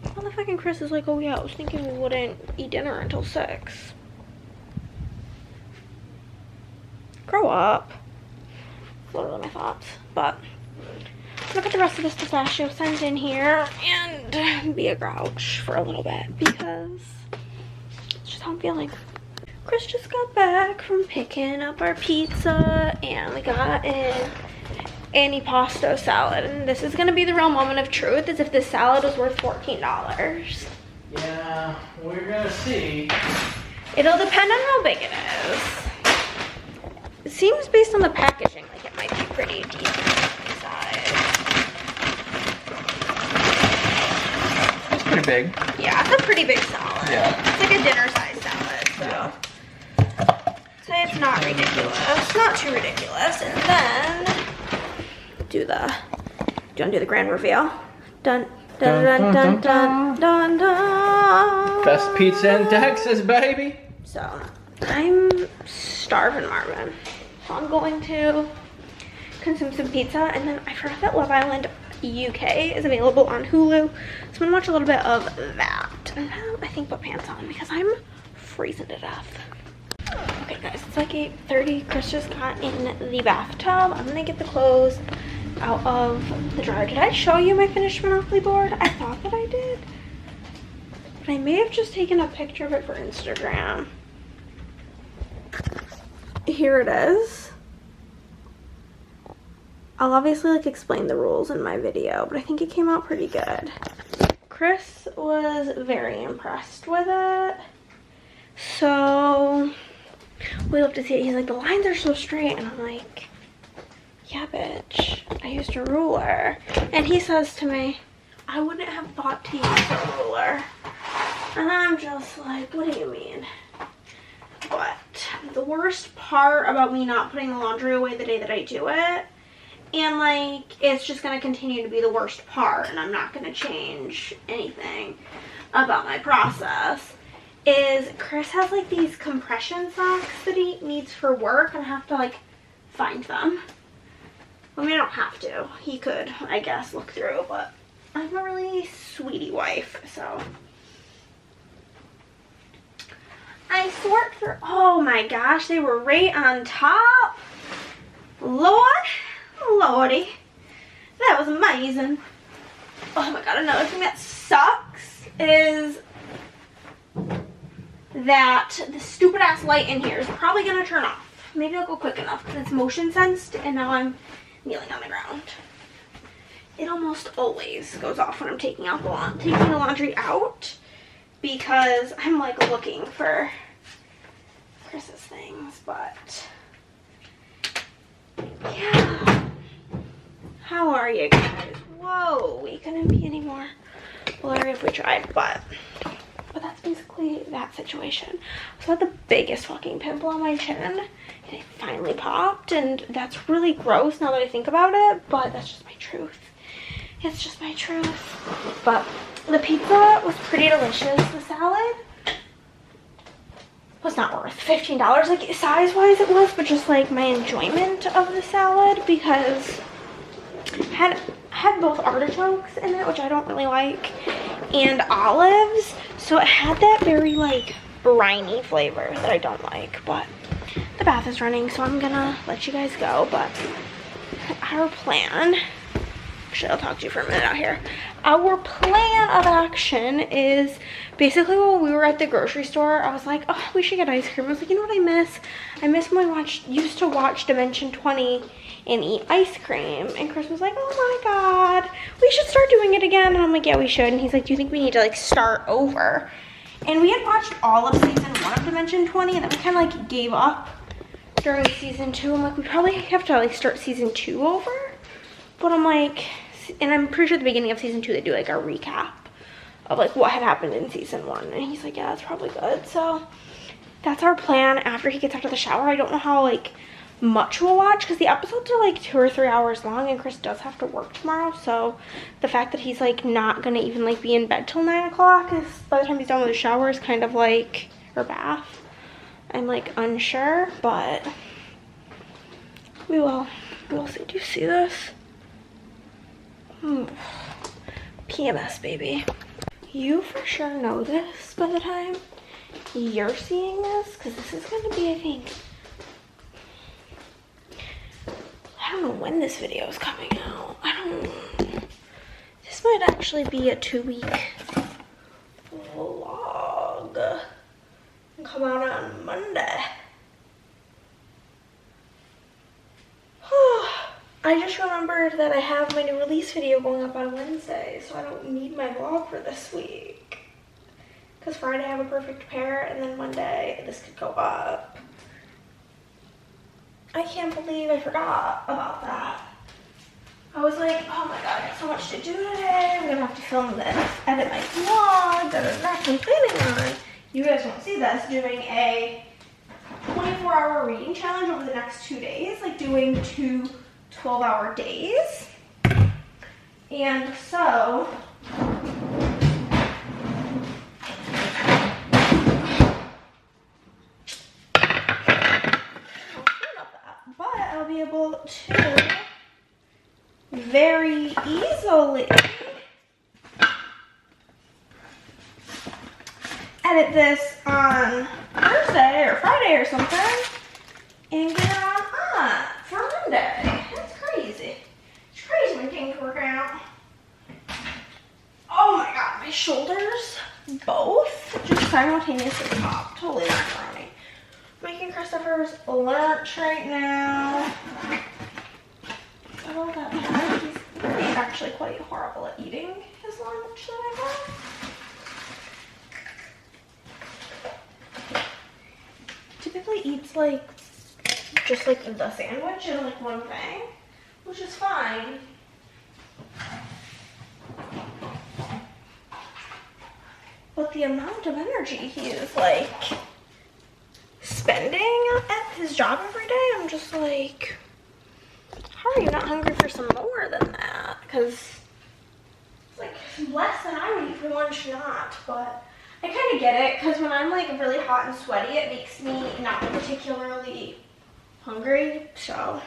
motherfucking Chris is like, oh yeah, I was thinking we wouldn't eat dinner until 6. Grow up. That's literally my thoughts. But I'm gonna put the rest of this pistachio scent in here and be a grouch for a little bit because it's just how I'm feeling. Chris just got back from picking up our pizza and we got an antipasto salad, and this is gonna be the real moment of truth, as if this salad was worth $14. Yeah, we're gonna see. It'll depend on how big it is. It seems based on the packaging like it might be pretty decent size. It's pretty big. Yeah, it's a pretty big salad. Yeah. It's like a dinner size salad, so. Yeah. So it's not ridiculous. Not too ridiculous. And then do you wanna do the grand reveal? Dun dun dun dun dun dun dun. Best pizza in Texas, baby. So I'm starving, Marvin. So I'm going to consume some pizza, and then I forgot that Love Island UK is available on Hulu. So I'm gonna watch a little bit of that. And then I think put pants on because I'm freezing to death. Okay guys, it's like 8:30. Chris just got in the bathtub. I'm gonna get the clothes out of the dryer. Did I show you my finished Monopoly board? I thought that I did, but I may have just taken a picture of it for Instagram. Here it is. I'll obviously like explain the rules in my video, but I think it came out pretty good. Chris was very impressed with it. So we love to see it. He's like, the lines are so straight, and I'm like, yeah, bitch, I used a ruler. And he says to me, I wouldn't have thought to use a ruler. And I'm just like, what do you mean? But the worst part about me not putting the laundry away the day that I do it, and like, it's just gonna continue to be the worst part, and I'm not gonna change anything about my process, is Chris has like these compression socks that he needs for work, and I have to like find them. I mean, I don't have to. He could, I guess, look through, but I'm a really sweetie wife, so. I sort through, oh my gosh, they were right on top. Lord, lordy, that was amazing. Oh my god, another thing that sucks is that the stupid ass light in here is probably gonna turn off. Maybe I'll go quick enough because it's motion sensed and now I'm kneeling on the ground. It almost always goes off when I'm taking the laundry out because I'm like looking for Chris's things, but yeah. How are you guys? Whoa, we couldn't be any more blurry if we tried, but that's basically that situation. So I had the biggest fucking pimple on my chin, and it finally popped, and that's really gross now that I think about it, but that's just my truth. It's just my truth. But the pizza was pretty delicious. The salad was not worth $15. Like, size-wise it was, but just like my enjoyment of the salad, because it had both artichokes in it, which I don't really like, and olives, so it had that very like briny flavor that I don't like. But the bath is running, so I'm gonna let you guys go. But our plan, actually I'll talk to you for a minute out here. Our plan of action is basically, while we were at the grocery store, I was like, oh, we should get ice cream. I was like, you know what I miss? I miss when we used to watch Dimension 20 and eat ice cream. And Chris was like, oh my god, we should start doing it again. And I'm like, yeah, we should. And he's like, do you think we need to like start over? And we had watched all of season 1 of Dimension 20, and then we kind of like gave up during season 2. I'm like, we probably have to like start season 2 over. But I'm like, and I'm pretty sure at the beginning of season 2 they do like a recap of like what had happened in season 1. And he's like, yeah, that's probably good. So that's our plan after he gets out of the shower. I don't know how like much we'll watch, because the episodes are like 2 or 3 hours long, and Chris does have to work tomorrow. So the fact that he's like not gonna even like be in bed till 9 o'clock is, by the time he's done with the shower, is kind of like, or bath, I'm like unsure, but we'll see. Do you see this? PMS, baby. You for sure know this by the time you're seeing this, because this is going to be, I think, I don't know when this video is coming out. This might actually be a 2-week vlog and come out on Monday. I just remembered that I have my new release video going up on Wednesday, so I don't need my vlog for this week. Because Friday I have a perfect pair, and then Monday this could go up. I can't believe I forgot about that. I was like, oh my god, I got so much to do today. I'm gonna have to film this, edit my vlog that I'm actually planning on. You guys won't see this, doing a 24-hour reading challenge over the next 2 days, like doing 2 12-hour days. And so but I'll be able to very easily edit this on Thursday or Friday or something and get it on for Monday. That's crazy. It's crazy when things work out. Oh my god, my shoulders both just simultaneously popped. Holy macaroni. Making Christopher's lunch right now. But all that matters, he's really actually quite horrible at eating his lunch that I have. Typically eats like just like the sandwich and like one thing, which is fine. But the amount of energy he is like spending at his job every day, I'm just like, how are you not hungry for some more than that? Because it's like less than I would eat for lunch, not. But I kind of get it, because when I'm like really hot and sweaty, it makes me not particularly hungry. So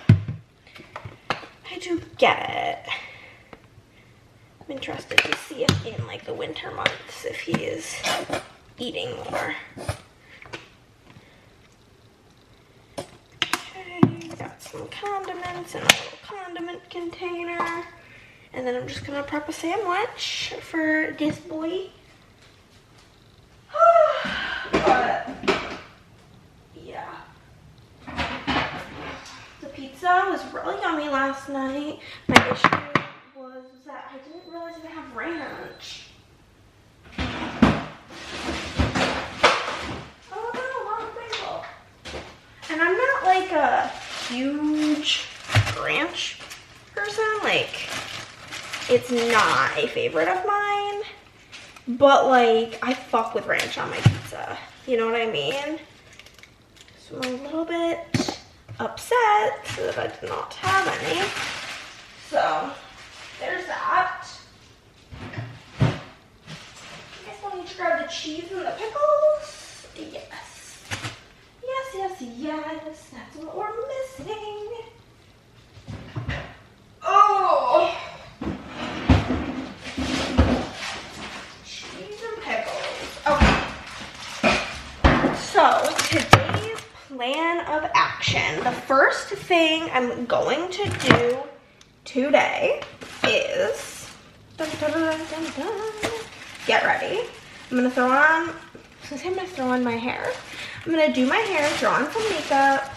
I do get it. I'm interested to see if in like the winter months if he is eating more. Okay, got some condiments in a little condiment container. And then I'm just gonna prep a sandwich for this boy. But yeah. The pizza was really yummy last night. My issue was that I didn't realize I have ranch. Oh no, wrong bagel. And I'm not like a huge ranch person. Like, it's not a favorite of mine. but like I fuck with ranch on my pizza. You know what I mean? So I'm a little bit upset that I did not have any. So there's that. You guys want me to grab the cheese and the pickles? Yes. Yes, yes, yes. That's what we're missing. Oh! Cheese and pickles. Okay. So today's plan of action. The first thing I'm going to do today is dun, dun, dun, dun, dun. Get ready. I'm gonna throw on, since I'm gonna throw on my hair, I'm gonna do my hair, throw on some makeup,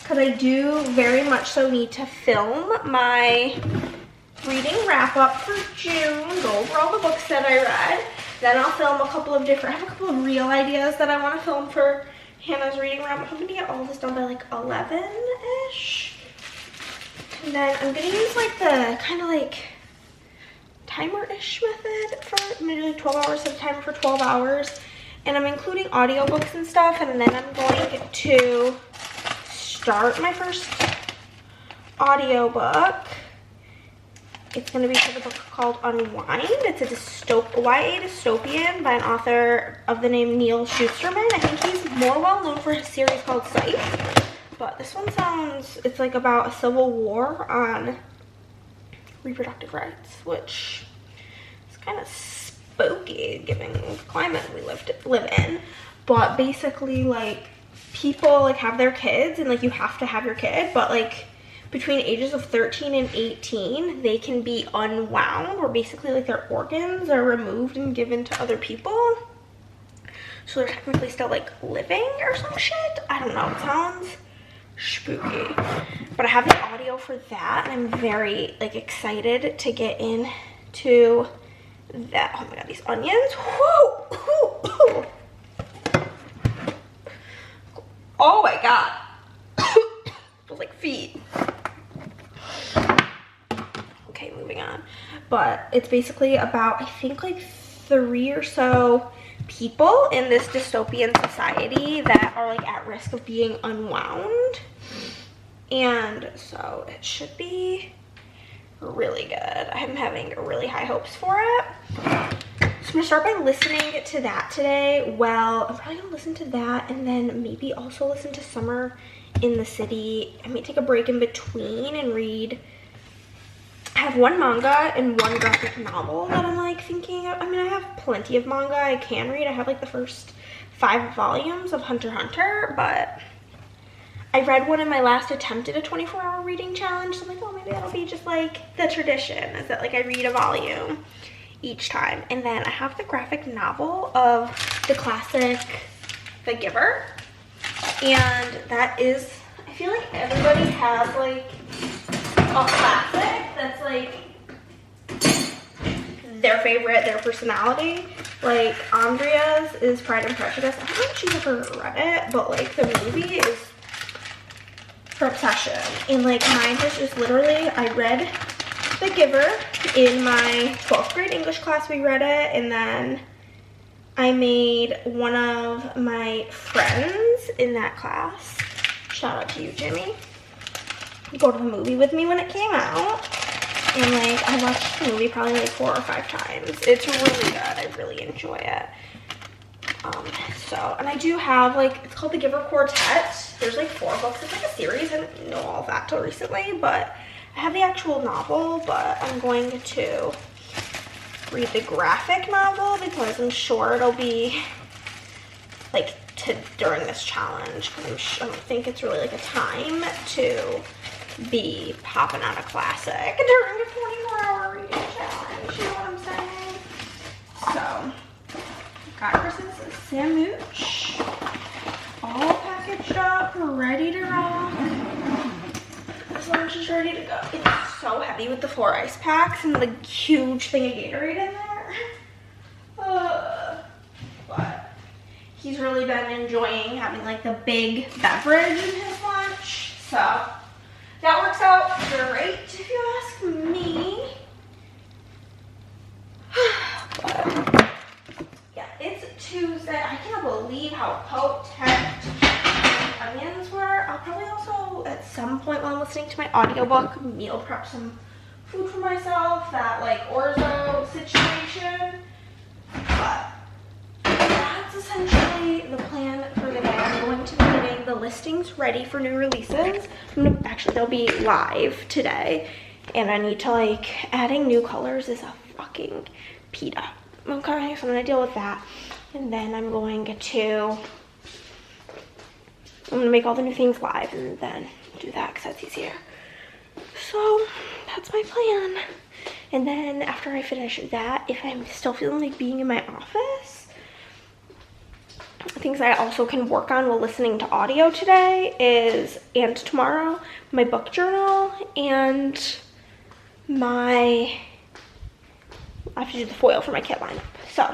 because I do very much so need to film my reading wrap up for June, go over all the books that I read. Then I'll film a couple of I have a couple of real ideas that I want to film for Hannah's reading wrap. I'm hoping to get all of this done by like 11-ish. And then I'm gonna use like the kind of like timer-ish method for, I'm gonna do like 12 hours, set a timer for 12 hours. And I'm including audiobooks and stuff, and then I'm going to start my first audiobook. It's going to be for the book called Unwind. It's a YA dystopian by an author of the name Neil Schusterman. I think he's more well known for his series called Scythe. But this one sounds, it's like about a civil war on reproductive rights, which is kind of spooky given the climate we live in. But basically, like, people like have their kids and like you have to have your kid, but like between ages of 13 and 18 they can be unwound, or basically like their organs are removed and given to other people, so they're technically still like living or some shit. I don't know, it sounds spooky. But I have the audio for that and I'm very like excited to get into that. Oh my god, these onions. Woo! Oh my god. Feels like feet. Okay, moving on. But it's basically about, I think, like 3 or so people in this dystopian society that are like at risk of being unwound. And so it should be really good. I'm having really high hopes for it. So I'm gonna start by listening to that today. Well, I'm probably gonna listen to that and then maybe also listen to Summer in the City. I may take a break in between and read. I have one manga and one graphic novel that I'm like thinking of. I mean, I have plenty of manga I can read. I have like the first 5 volumes of Hunter x Hunter, but I read one in my last attempt at a 24-hour reading challenge. So I'm like, oh, maybe that'll be just like the tradition, is that like I read a volume each time. And then I have the graphic novel of the classic The Giver, and that is, I feel like everybody has like a classic that's like their favorite, their personality. Like Andrea's is Pride and Prejudice. I don't know if she's ever read it, but like the movie is her obsession. And like mine is just literally, I read The Giver in my 12th grade English class. We read it, and then I made one of my friends in that class, shout out to you, Jimmy, go to the movie with me when it came out. And like I watched the movie probably like 4 or 5 times. It's really good. I really enjoy it. And I do have like, it's called The Giver Quartet. There's like 4 books. It's like a series. I didn't know all of that till recently, but I have the actual novel, but I'm going to read the graphic novel because I'm sure it'll be like during this challenge, because I don't think it's really like a time to be popping out a classic during a 24-hour reading challenge, you know what I'm saying? So, got Chris's sandwich all packaged up, ready to rock. This lunch is ready to go. It's so heavy with the 4 ice packs and the huge thing of Gatorade in there. But he's really been enjoying having like the big beverage in his lunch. So that works out great if you ask me. But Tuesday. I can't believe how potent onions were. I'll probably also, at some point while I'm listening to my audiobook, meal prep some food for myself, that like orzo situation. But that's essentially the plan for the day. I'm going to be getting the listings ready for new releases. Actually, they'll be live today. And I need to like, adding new colors is a fucking pita. Okay, so I'm gonna deal with that. And then I'm gonna make all the new things live and then do that because that's easier. So that's my plan. And then after I finish that, if I'm still feeling like being in my office, things I also can work on while listening to audio today and tomorrow, my book journal and I have to do the foil for my kit lineup. So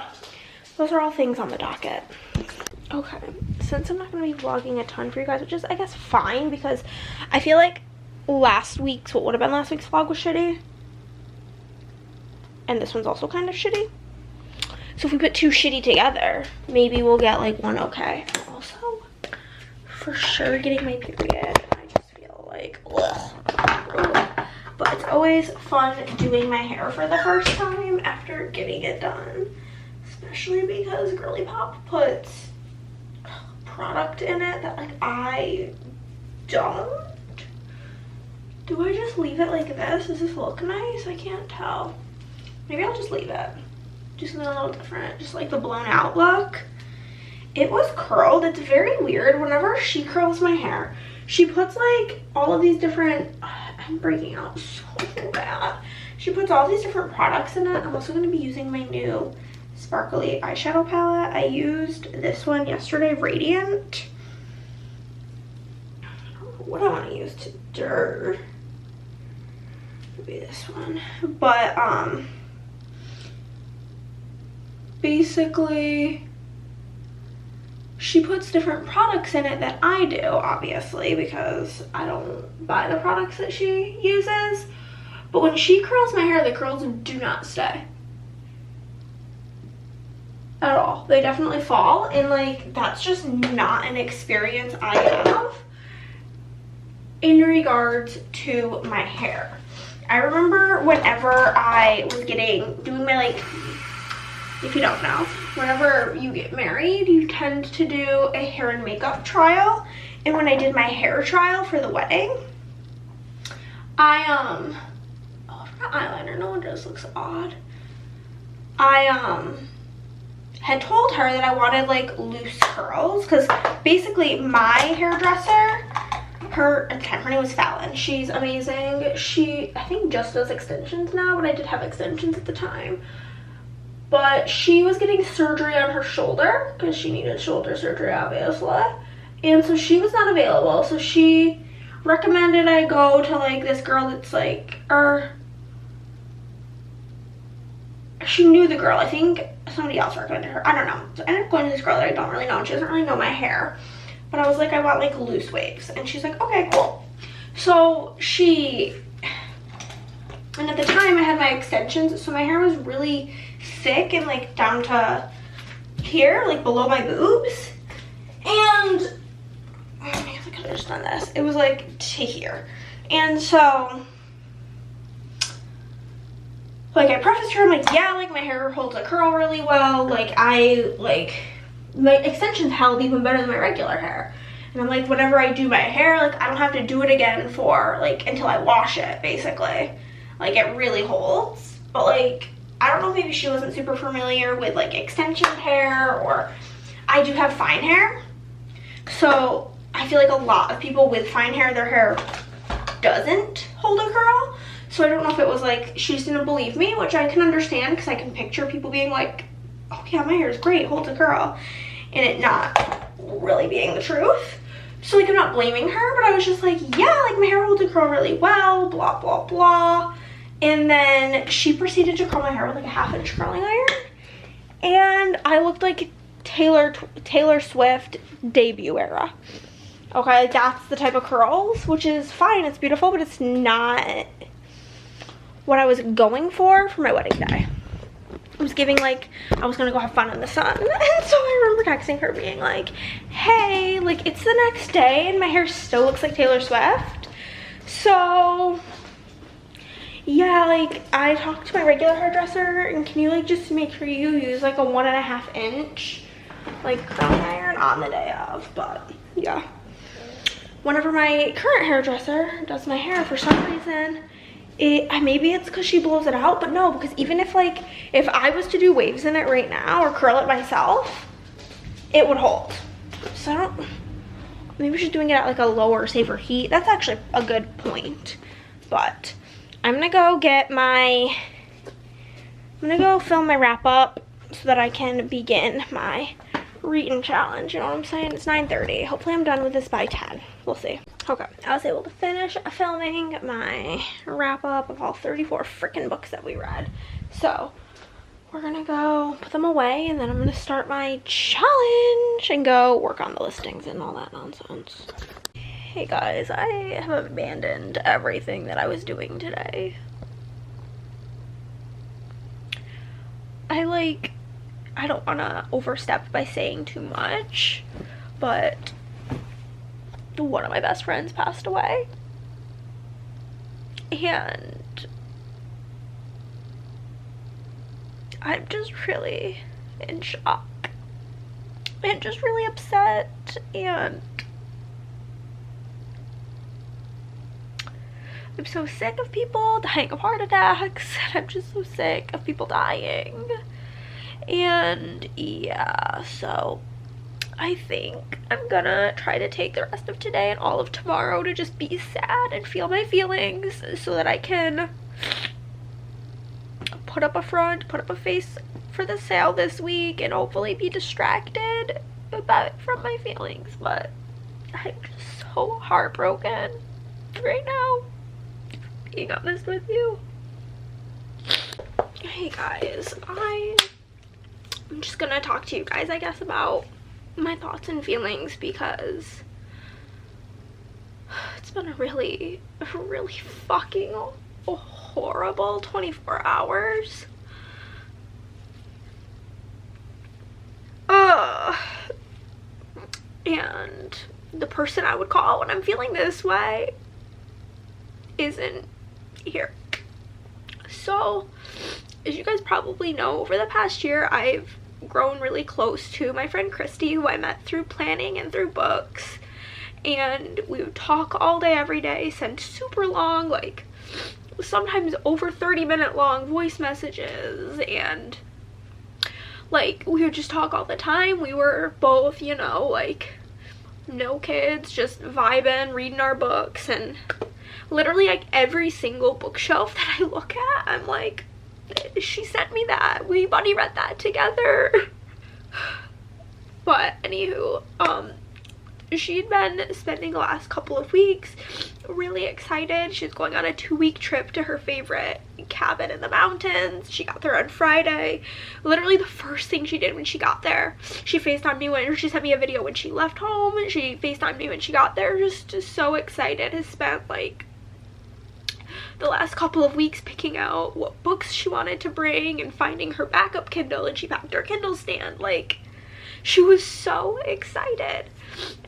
those are all things on the docket. Okay, since I'm not going to be vlogging a ton for you guys, which is I guess fine because I feel like what would have been last week's vlog was shitty. And this one's also kind of shitty. So if we put two shitty together, maybe we'll get like one okay. Also, for sure getting my period. I just feel like, ugh. But it's always fun doing my hair for the first time after getting it done. Especially because Girly Pop puts product in it that like I don't. Do I just leave it like this? Does this look nice? I can't tell. Maybe I'll just leave it. Do something a little different. Just like the blown out look. It was curled. It's very weird. Whenever she curls my hair, she puts like all of these different, I'm breaking out so bad. She puts all these different products in it. I'm also going to be using my new sparkly eyeshadow palette. I used this one yesterday, Radiant. I don't know what I want to use today. Maybe this one. But, basically, she puts different products in it that I do, obviously, because I don't buy the products that she uses. But when she curls my hair, the curls do not stay. At all. They definitely fall, and like, that's just not an experience I have in regards to my hair. I remember whenever I was doing my like, if you don't know, whenever you get married, you tend to do a hair and makeup trial. And when I did my hair trial for the wedding, I forgot eyeliner. No wonder this looks odd. I had told her that I wanted like loose curls because basically my hairdresser, her name was Fallon. She's amazing. She, I think, just does extensions now, but I did have extensions at the time. But she was getting surgery on her shoulder because she needed shoulder surgery, obviously. And so she was not available. So she recommended I go to like this girl that's like, she knew the girl. I think somebody else recommended her. I don't know. So I ended up going to this girl that I don't really know. And she doesn't really know my hair. But I was like, I want like loose waves. And she's like, okay, cool. So and at the time I had my extensions. So my hair was really thick and like down to here, like below my boobs. And I guess I could have just done this. It was like to here. And so like I prefaced her, I'm like, yeah, like my hair holds a curl really well. Like my extensions held even better than my regular hair. And I'm like, whenever I do my hair, like I don't have to do it again for like until I wash it, basically. Like it really holds. But like, I don't know, maybe she wasn't super familiar with like extension hair, or I do have fine hair. So I feel like a lot of people with fine hair, their hair doesn't hold a curl. So I don't know if it was like she just didn't believe me, which I can understand because I can picture people being like, oh yeah, my hair is great, holds a curl, and it not really being the truth. So like I'm not blaming her, but I was just like, yeah, like my hair holds a curl really well, blah, blah, blah. And then she proceeded to curl my hair with like a 1/2 inch curling iron. And I looked like Taylor Swift debut era. Okay, that's the type of curls, which is fine, it's beautiful, but it's not what I was going for my wedding day. was giving like I was gonna go have fun in the sun. And so I remember texting her being like, hey, like it's the next day and my hair still looks like Taylor Swift. So yeah, like I talked to my regular hairdresser, and can you like just make sure you use like a 1.5 inch like curling iron on the day of. But yeah, whenever my current hairdresser does my hair, for some reason maybe it's because she blows it out, but no, because even if like if I was to do waves in it right now or curl it myself, it would hold. So I don't, maybe she's doing it at like a lower, safer heat. That's actually a good point. But I'm gonna go film my wrap up so that I can begin my reading challenge. You know what I'm saying? It's 9:30. Hopefully I'm done with this by 10. We'll see. Okay, I was able to finish filming my wrap up of all 34 freaking books that we read. So we're gonna go put them away, and then I'm gonna start my challenge and go work on the listings and all that nonsense. Hey guys, I have abandoned everything that I was doing today. I don't want to overstep by saying too much, but one of my best friends passed away, and I'm just really in shock and just really upset, and I'm so sick of people dying of heart attacks. I'm just so sick of people dying. And yeah, so I think I'm gonna try to take the rest of today and all of tomorrow to just be sad and feel my feelings so that I can put up a front, put up a face for the sale this week, and hopefully be distracted from my feelings. But I'm just so heartbroken right now, being honest with you. Hey guys, I'm just gonna talk to you guys, I guess, about my thoughts and feelings, because it's been a really fucking horrible 24 hours. And the person I would call when I'm feeling this way isn't here. So, as you guys probably know, over the past year, I've grown really close to my friend Christi, who I met through planning and through books. And we would talk all day, every day, send super long, like, sometimes over 30-minute long voice messages, and, like, we would just talk all the time. We were both, you know, like, no kids, just vibing, reading our books, and literally, like, every single bookshelf that I look at, I'm like, she sent me that. We buddy read that together. But anywho, she'd been spending the last couple of weeks really excited. She's going on a 2-week trip to her favorite cabin in the mountains. She got there on Friday. Literally the first thing she did when she got there, she FaceTimed me she sent me a video when she left home, and she FaceTimed me when she got there. Just so excited. Has spent like the last couple of weeks picking out what books she wanted to bring and finding her backup Kindle, and she packed her Kindle stand. Like, she was so excited.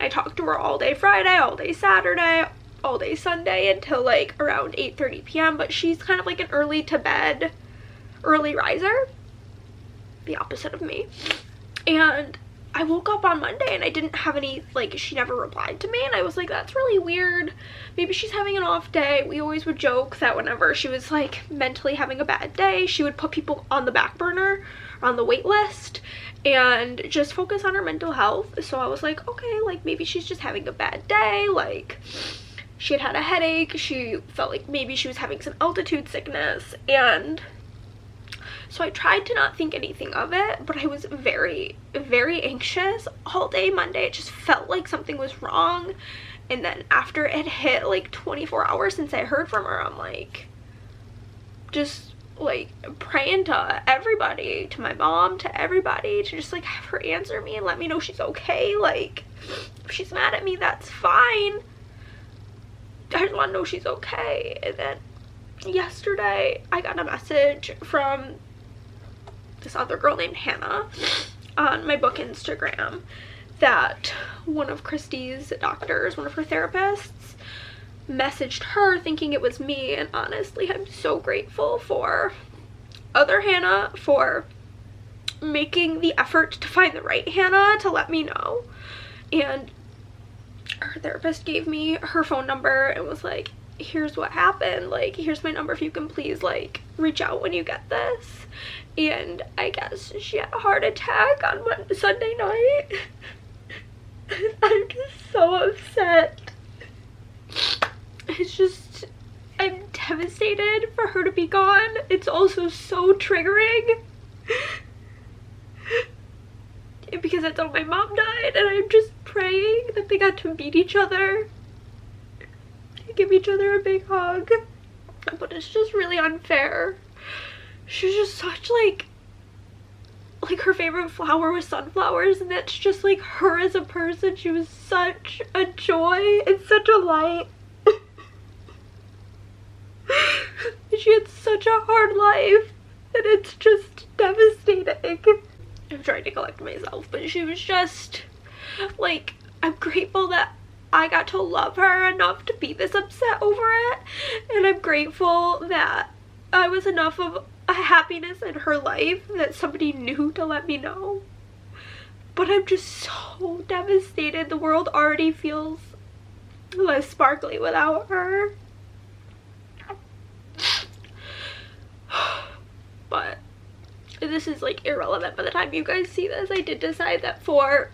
I talked to her all day Friday, all day Saturday, all day Sunday until like around 8:30 p.m. But she's kind of like an early to bed, early riser, the opposite of me. And I woke up on Monday and I didn't have any, like, she never replied to me, and I was like, that's really weird. Maybe she's having an off day. We always would joke that whenever she was like mentally having a bad day, she would put people on the back burner, on the wait list, and just focus on her mental health. So I was like, okay, like, maybe she's just having a bad day. Like, she had a headache. She felt like maybe she was having some altitude sickness, and so I tried to not think anything of it, but I was very anxious all day Monday. It just felt like something was wrong. And then after it hit like 24 hours since I heard from her, I'm like, just like praying to everybody, to my mom, to everybody, to just like have her answer me and let me know she's okay. Like, if she's mad at me, that's fine. I just want to know she's okay. And then yesterday I got a message from this other girl named Hannah on my book Instagram that one of Christi's doctors, one of her therapists, messaged her thinking it was me. And honestly, I'm so grateful for other Hannah for making the effort to find the right Hannah to let me know. And her therapist gave me her phone number and was like, here's what happened, like, here's my number if you can please like reach out when you get this. And I guess she had a heart attack on Sunday night. I'm just so upset. It's just, I'm devastated for her to be gone. It's also so triggering because that's how my mom died, and I'm just praying that they got to meet each other, give each other a big hug. But it's just really unfair. She's just such like her favorite flower was sunflowers, and that's just like her as a person. She was such a joy and such a light. She had such a hard life, and it's just devastating. I'm trying to collect myself, but she was just like, I'm grateful that I got to love her enough to be this upset over it, and I'm grateful that I was enough of a happiness in her life that somebody knew to let me know. But I'm just so devastated. The world already feels less sparkly without her. But this is like irrelevant by the time you guys see this. I did decide that for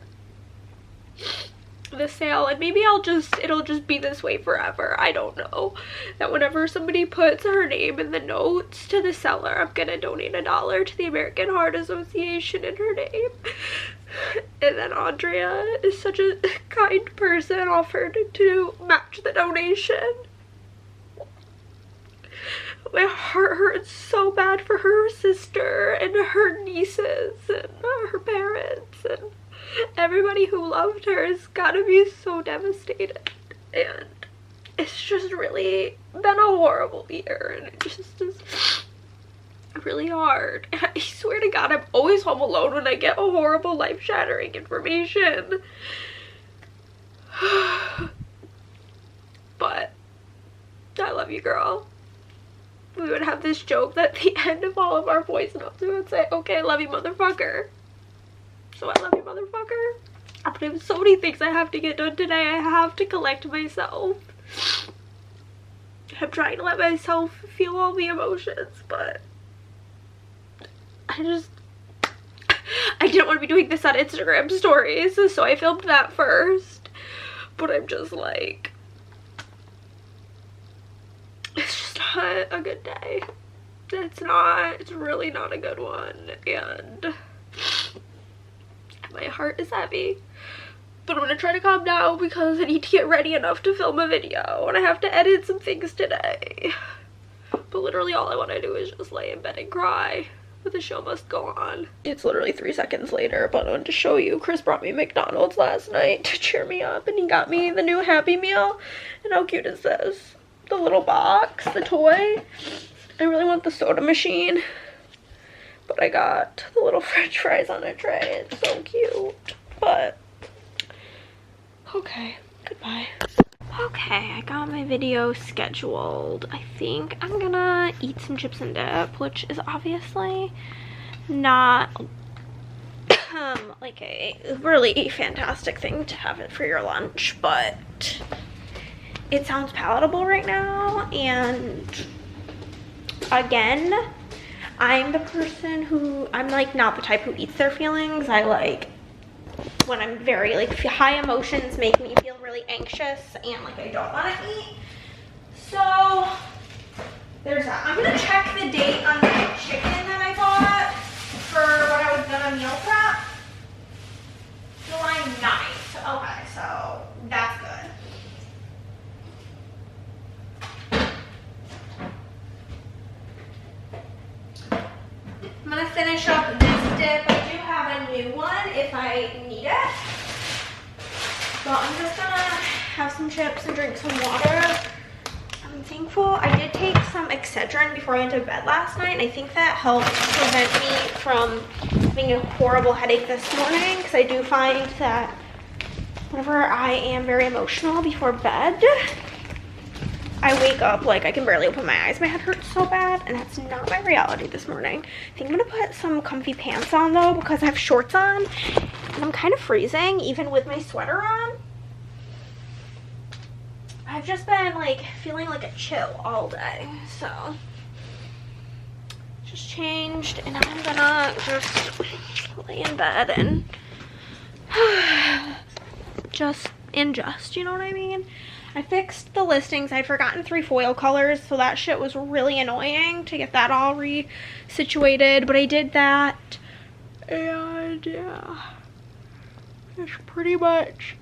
the sale, and maybe it'll just be this way forever, I don't know, that whenever somebody puts her name in the notes to the seller, I'm gonna donate $1 to the American Heart Association in her name. And then Andrea is such a kind person, offered to match the donation. My heart hurts so bad for her sister and her nieces and her parents, and everybody who loved her has gotta be so devastated. And it's just really been a horrible year, and it just is really hard. And I swear to God, I'm always home alone when I get a horrible, life-shattering information. But I love you, girl. We would have this joke that at the end of all of our voice notes, we would say, okay, I love you, motherfucker. So I love you, motherfucker. But I have so many things I have to get done today. I have to collect myself. I'm trying to let myself feel all the emotions, but I didn't want to be doing this on Instagram stories, so I filmed that first. But I'm just like, it's just not a good day. It's really not a good one, and my heart is heavy. But I'm gonna try to calm down because I need to get ready enough to film a video, and I have to edit some things today. But literally all I want to do is just lay in bed and cry, but the show must go on. It's literally 3 seconds later, but I wanted to show you, Chris brought me McDonald's last night to cheer me up, and he got me the new Happy Meal. And how cute is this? The little box, the toy. I really want the soda machine, but I got the little french fries on a tray. It's so cute. But okay, goodbye. Okay, I got my video scheduled. I think I'm gonna eat some chips and dip, which is obviously not like a really fantastic thing to have it for your lunch, but it sounds palatable right now. And again, I'm the person who, I'm like not the type who eats their feelings. I like, when I'm very like high emotions make me feel really anxious and like I don't want to eat. So there's that. I'm gonna check the date on the chicken that I bought for when I was gonna meal prep. July 9th. Okay, so that's good. I'm gonna finish up this dip. I do have a new one if I need it. But I'm just gonna have some chips and drink some water. I'm I'm thankful. I did take some Excedrin before I went to bed last night, and I think that helped prevent me from having a horrible headache this morning, because I do find that whenever I am very emotional before bed, I wake up like I can barely open my eyes. My head hurts so bad, and that's not my reality this morning. I think I'm gonna put some comfy pants on though, because I have shorts on, and I'm kind of freezing even with my sweater on. I've just been like feeling like a chill all day, so just changed, and I'm gonna just lay in bed and just, you know what I mean? I fixed the listings. I'd forgotten 3 foil colors, so that shit was really annoying to get that all re-situated, but I did that, and yeah, it's pretty much,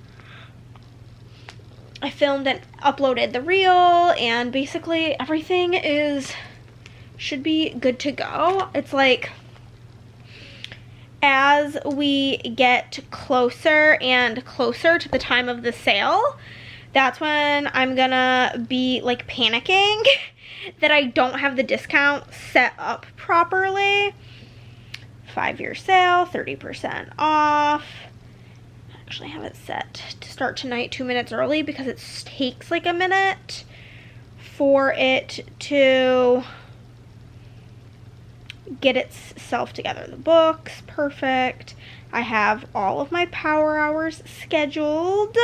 I filmed and uploaded the reel, and basically everything should be good to go. It's like, as we get closer and closer to the time of the sale, that's when I'm gonna be like panicking that I don't have the discount set up properly. 5-year sale, 30% off. Actually have it set to start tonight 2 minutes early, because it takes like a minute for it to get itself together. The book's perfect. I have all of my power hours scheduled.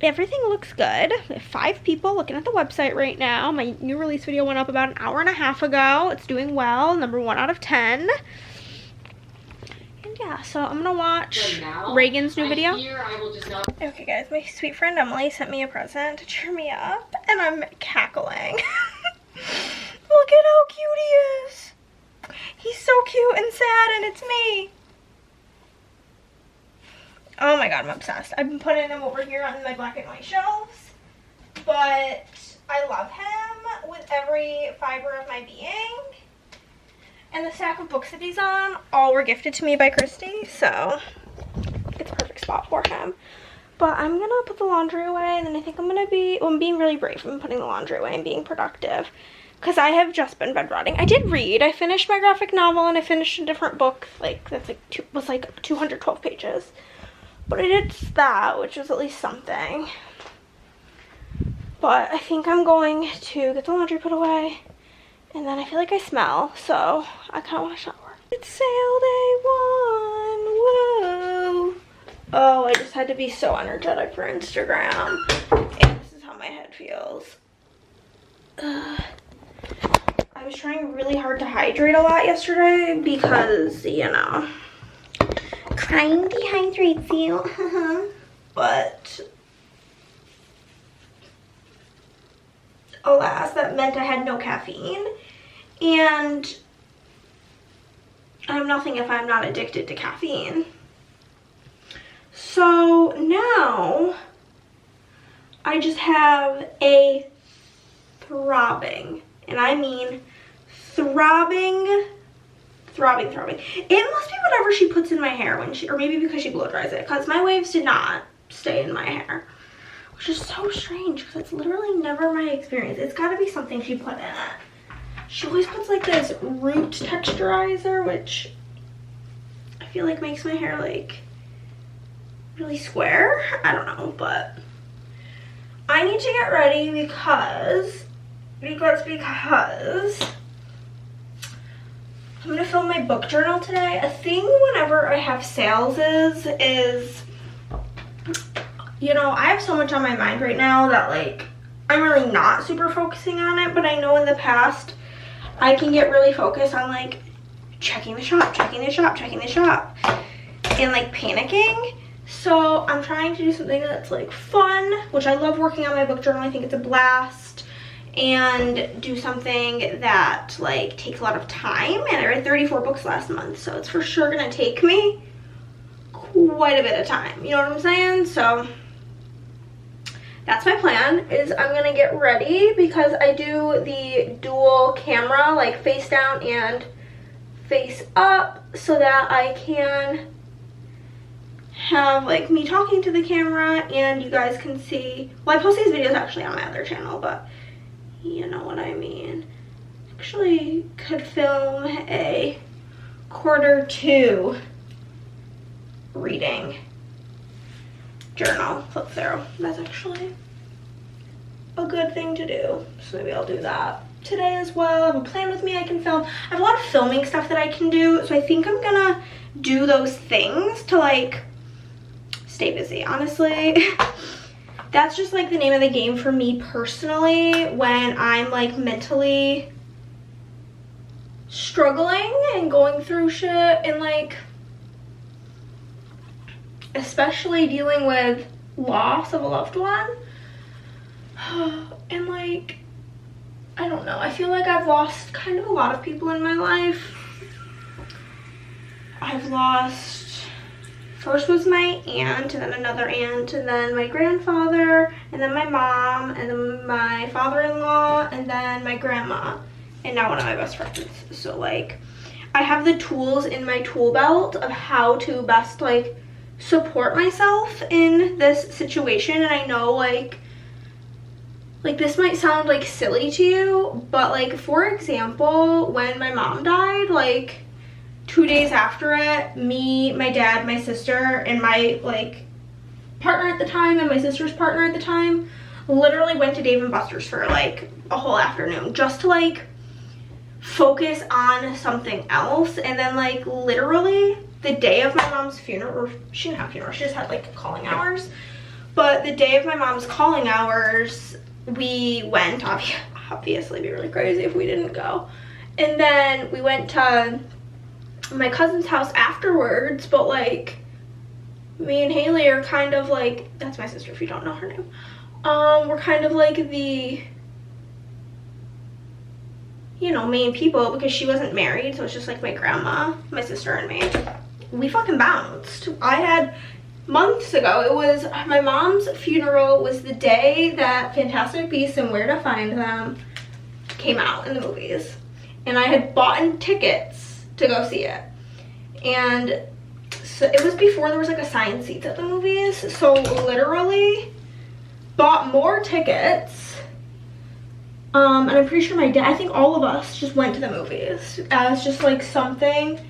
Everything looks good. We have 5 people looking at the website right now. My new release video went up about an hour and a half ago. It's doing well, number 1 out of 10. And yeah, so I'm gonna watch Reagan's new video. Okay guys, my sweet friend Emily sent me a present to cheer me up, and I'm cackling. Look at how cute he is. He's so cute and sad, and it's me. Oh my god, I'm obsessed. I've been putting him over here on my black and white shelves, but I love him with every fiber of my being. And the stack of books that he's on all were gifted to me by Christi, so it's a perfect spot for him. But I'm gonna put the laundry away, and then I think I'm being really brave. I'm putting the laundry away and being productive, because I have just been bedrotting. I did read. I finished my graphic novel, and I finished a different book, like, that's like, was like 212 pages. But I did that, which was at least something. But I think I'm going to get the laundry put away, and then I feel like I smell, so I kind of want to shower. It's sale day 1, woo! Oh, I just had to be so energetic for Instagram, and this is how my head feels. I was trying really hard to hydrate a lot yesterday because, you know, crying dehydrates you. But alas, that meant I had no caffeine, and I'm nothing if I'm not addicted to caffeine. So now I just have a throbbing, and I mean throbbing. It must be whatever she puts in my hair when she, or maybe because she blow dries it, because my waves did not stay in my hair, which is so strange because it's literally never my experience. It's got to be something she put in it. She always puts like this root texturizer, which I feel like makes my hair like really square. I don't know, but I need to get ready because I'm gonna film my book journal today. A thing whenever I have sales is, you know, I have so much on my mind right now that like I'm really not super focusing on it, but I know in the past I can get really focused on like checking the shop, and like panicking. So I'm trying to do something that's like fun, which I love working on my book journal. I think it's a blast. And do something that like takes a lot of time, and I read 34 books last month, so it's for sure gonna take me quite a bit of time, you know what I'm saying? So that's my plan, is I'm gonna get ready because I do the dual camera, like face down and face up, so that I can have like me talking to the camera, and you guys can see, well, I post these videos actually on my other channel, but you know what I mean. Actually could film a quarter 2 reading journal flip through. That's actually a good thing to do, so maybe I'll do that today as well. I have a plan with me I can film. I have a lot of filming stuff that I can do, so I think I'm gonna do those things to like stay busy, honestly. That's just like the name of the game for me personally when I'm like mentally struggling and going through shit, and like especially dealing with loss of a loved one. And like, I don't know, I feel like I've lost kind of a lot of people in my life. I've lost, first was my aunt, and then another aunt, and then my grandfather, and then my mom, and then my father-in-law, and then my grandma, and now one of my best friends. So like, I have the tools in my tool belt of how to best like support myself in this situation. And I know like this might sound like silly to you, but like for example, when my mom died, like 2 days after it, me, my dad, my sister, and my like partner at the time, and my sister's partner at the time, literally went to Dave & Buster's for like a whole afternoon just to like focus on something else. And then like literally the day of my mom's funeral, or she didn't have a funeral, she just had like calling hours, but the day of my mom's calling hours, we went. Obviously it'd be really crazy if we didn't go. And then we went to my cousin's house afterwards, but like me and Haley are kind of like, that's my sister if you don't know her name, we're kind of like the, you know, main people, because she wasn't married, so it's just like my grandma, my sister, and me. We fucking bounced. I had months ago, it was my mom's funeral, was the day that Fantastic Beasts and Where to Find Them came out in the movies, and I had bought tickets to go see it. And so it was before there was like assigned seats at the movies, so literally bought more tickets, and I'm pretty sure my dad, I think all of us just went to the movies as just like something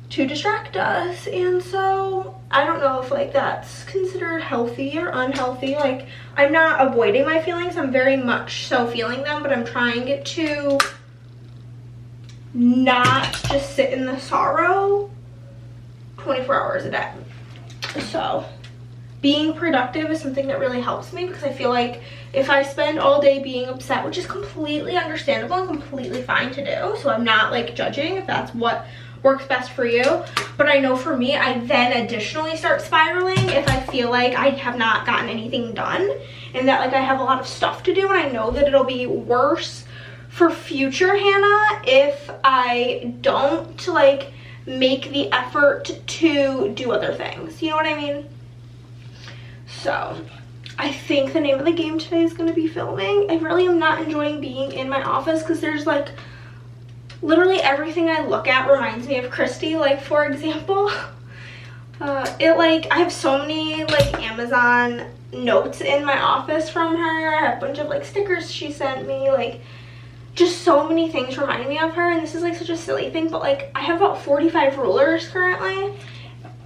to distract us. And so I don't know if like that's considered healthy or unhealthy. Like, I'm not avoiding my feelings, I'm very much so feeling them, but I'm trying to not just sit in the sorrow 24 hours a day. So being productive is something that really helps me, because I feel like if I spend all day being upset, which is completely understandable and completely fine to do, so I'm not like judging if that's what works best for you, but I know for me, I then additionally start spiraling if I feel like I have not gotten anything done, and that like I have a lot of stuff to do, and I know that it'll be worse for future Hannah if I don't like make the effort to do other things, you know what I mean? So I think the name of the game today is going to be filming. I really am not enjoying being in my office, because there's like literally everything I look at reminds me of Christi. Like, for example, I have so many like Amazon notes in my office from her. I have a bunch of like stickers she sent me, like just so many things reminding me of her. And this is like such a silly thing, but like I have about 45 rulers currently,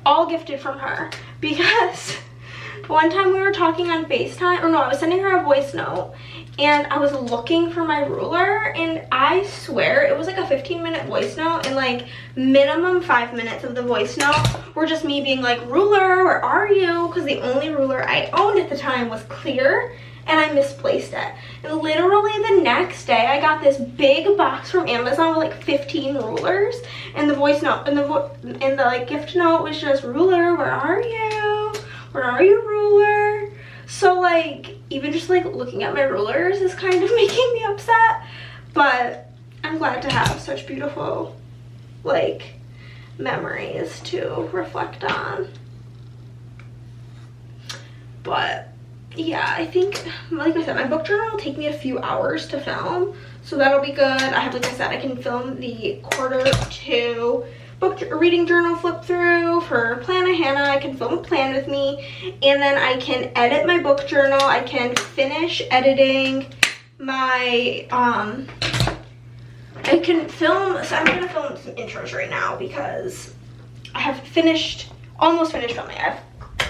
all gifted from her, because one time we were talking on FaceTime, or no, I was sending her a voice note, and I was looking for my ruler, and I swear it was like a 15-minute voice note, and like minimum 5 minutes of the voice note were just me being like, ruler, where are you? Because the only ruler I owned at the time was clear, and I misplaced it. And literally the next day, I got this big box from Amazon with like 15 rulers, and the voice note, and the like gift note was just, ruler, where are you? Where are you, ruler? So like, even just like looking at my rulers is kind of making me upset, but I'm glad to have such beautiful like memories to reflect on. But yeah, I think, like I said, my book journal will take me a few hours to film, so that'll be good. I have, like I said, I can film the quarter 2 reading journal flip through. For Plan a Hannah, I can film a plan with me, and then I can edit my book journal. I can finish editing my I can film, so I'm gonna film some intros right now because I have almost finished filming. I have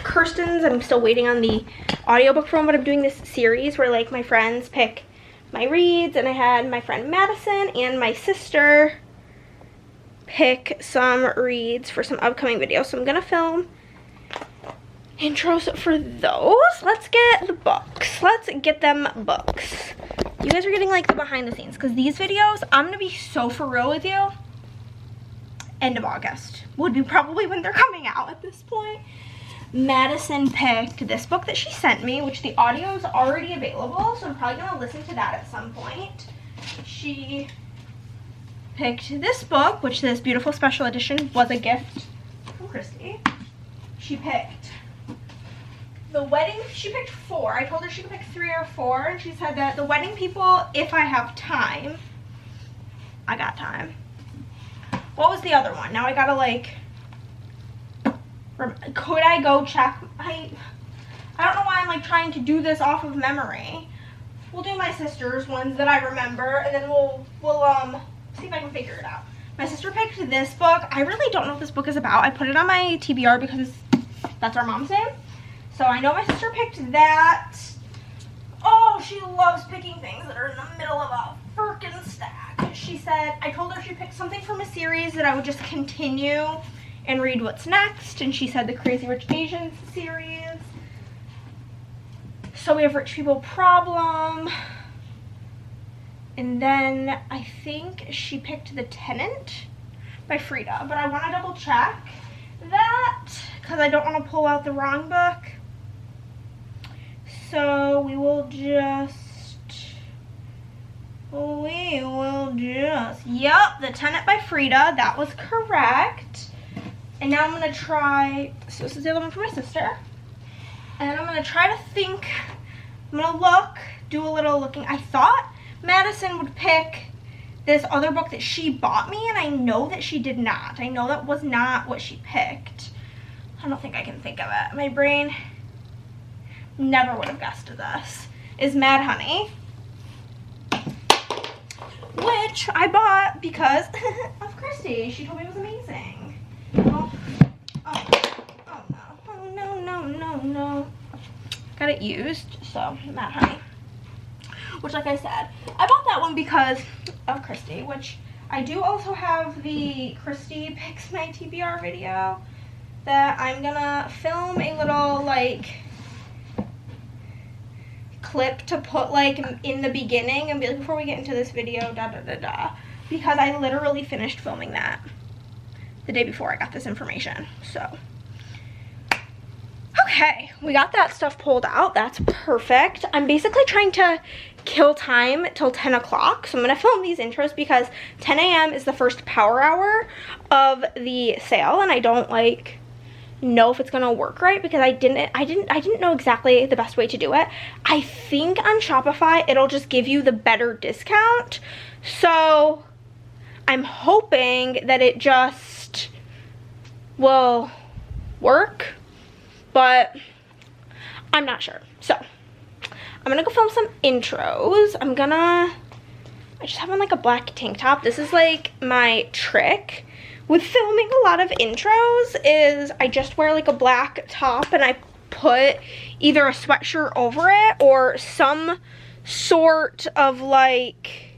Kirsten's, I'm still waiting on the audiobook from, but I'm doing this series where like my friends pick my reads, and I had my friend Madison and my sister pick some reads for some upcoming videos. So I'm gonna film intros for those. Let's get the books. Let's get them books. You guys are getting like the behind the scenes because these videos, I'm gonna be so for real with you. End of August would be probably when they're coming out at this point. Madison picked this book that she sent me, which the audio is already available, so I'm probably gonna listen to that at some point. She picked this book, which this beautiful special edition was a gift from Christi. She picked The Wedding, she picked 4. I told her she could pick 3 or 4, and she said that The Wedding People, if I have time. I got time. What was the other one? Now I gotta like, could I go check? I don't know why I'm like trying to do this off of memory. We'll do my sister's ones that I remember, and then we'll see if I can figure it out. My sister picked this book. I really don't know what this book is about. I put it on my TBR because that's our mom's name. So I know my sister picked that. Oh, she loves picking things that are in the middle of a freaking stack. She said, I told her she picked something from a series that I would just continue and read what's next. And she said the Crazy Rich Asians series. So we have Rich People Problem. And then I think she picked The Tenant by Frida. But I want to double check that because I don't want to pull out the wrong book. So we will just, yep, The Tenant by Frida. That was correct. And now I'm going to try, so this is the other one for my sister. And I'm going to try to think, I'm going to look, do a little looking. I thought Madison would pick this other book that she bought me, and I know that she did not. I know that was not what she picked. I don't think I can think of it. My brain never would have guessed this. Is Mad Honey, which I bought because of Christi. She told me it was amazing. Oh no. Got it used, so Mad Honey. Which, like I said, I bought that one because of Christi, which I do also have the Christi Picks My TBR video that I'm gonna film a little, like, clip to put, like, in the beginning and be like, before we get into this video, because I literally finished filming that the day before I got this information, so. Okay, we got that stuff pulled out. That's perfect. I'm basically trying to kill time till 10 o'clock. So I'm going to film these intros because 10 a.m. is the first power hour of the sale. And I don't like know if it's going to work right because I didn't know exactly the best way to do it. I think on Shopify, it'll just give you the better discount. So I'm hoping that it just will work. But I'm not sure. So I'm gonna go film some intros. I just have on like a black tank top. This is like my trick with filming a lot of intros is I just wear like a black top and I put either a sweatshirt over it or some sort of like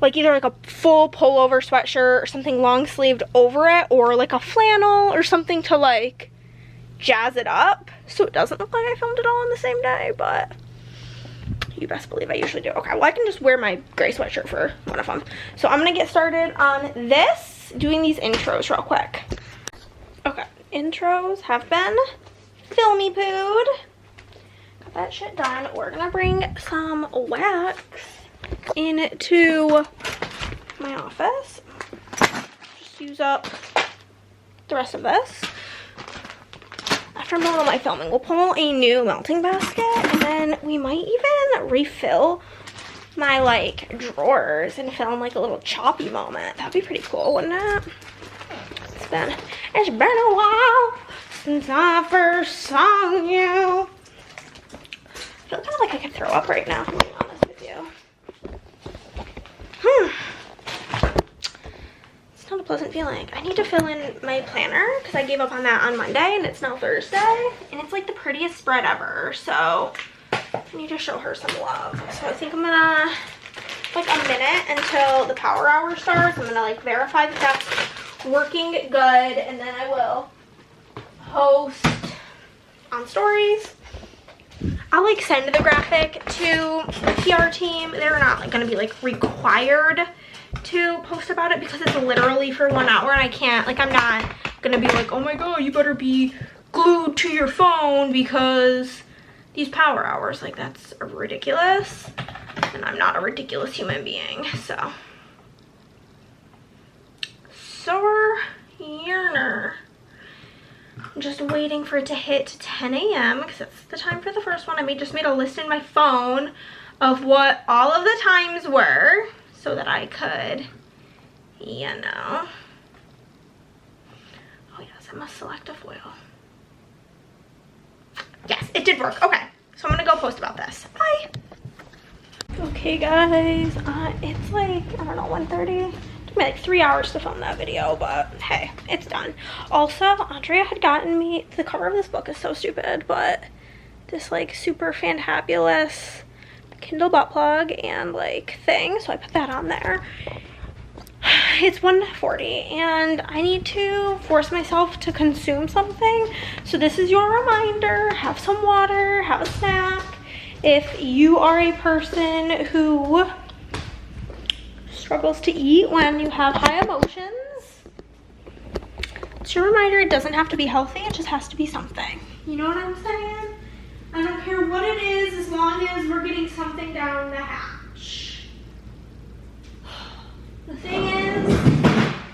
either like a full pullover sweatshirt or something long sleeved over it or like a flannel or something to like jazz it up so it doesn't look like I filmed it all on the same day, but you best believe I usually do. Okay, well I can just wear my gray sweatshirt for one of them. So I'm gonna get started on this, doing these intros real quick. Okay, intros have been filmy pooed. Got that shit done. We're gonna bring some wax into my office. Just use up the rest of this. After I'm done with my filming, we'll pull a new melting basket and then we might even refill my like drawers and film like a little choppy moment. That'd be pretty cool, wouldn't it? It's been a while since I first saw you. I feel kind of like I could throw up right now, if I'm being honest with you. It's not a pleasant feeling. I need to fill in my planner because I gave up on that on Monday and it's now Thursday. And it's like the prettiest spread ever. So I need to show her some love. So I think I'm gonna, like a minute until the power hour starts. I'm gonna like verify that that's working good. And then I will post on stories. I'll like send the graphic to the PR team. They're not like gonna be like required to post about it because it's literally for 1 hour and I can't, like I'm not gonna be like, oh my god, you better be glued to your phone because these power hours, like that's ridiculous. And I'm not a ridiculous human being, so. Sour Yearner. I'm just waiting for it to hit 10 a.m. because that's the time for the first one. I just made a list in my phone of what all of the times were so that I could, you know. Oh yes, I must select a foil. Yes, it did work. Okay, so I'm gonna go post about this. Bye. Okay guys, it's like, I don't know, 1:30. Took me like 3 hours to film that video, but hey, it's done. Also, Andrea had gotten me, the cover of this book is so stupid, but this like super fantabulous Kindle butt plug and like thing, so I put that on there. It's 1:40 and I need to force myself to consume something, so this is your reminder. Have some water, have a snack. If you are a person who struggles to eat when you have high emotions, it's your reminder. It doesn't have to be healthy, it just has to be something. You know what I'm saying? I don't care what it is as long as we're getting something down the hatch. The thing is,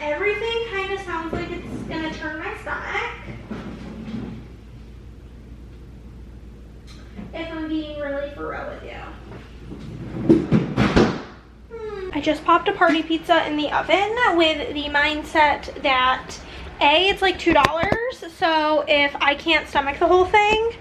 everything kind of sounds like it's gonna turn my stomach. If I'm being really for real with you. I just popped a party pizza in the oven with the mindset that A, it's like $2, so if I can't stomach the whole thing,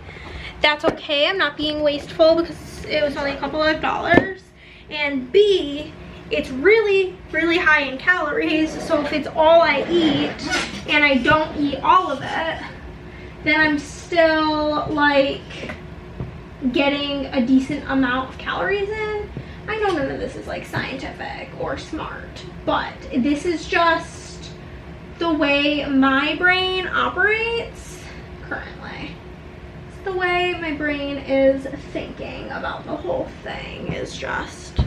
that's okay. I'm not being wasteful because it was only a couple of dollars. And B, it's really, really high in calories, so if it's all I eat and I don't eat all of it, then I'm still like getting a decent amount of calories in. I know none of this is like scientific or smart, but this is just the way my brain operates currently. It's the way my brain is thinking about the whole thing, is just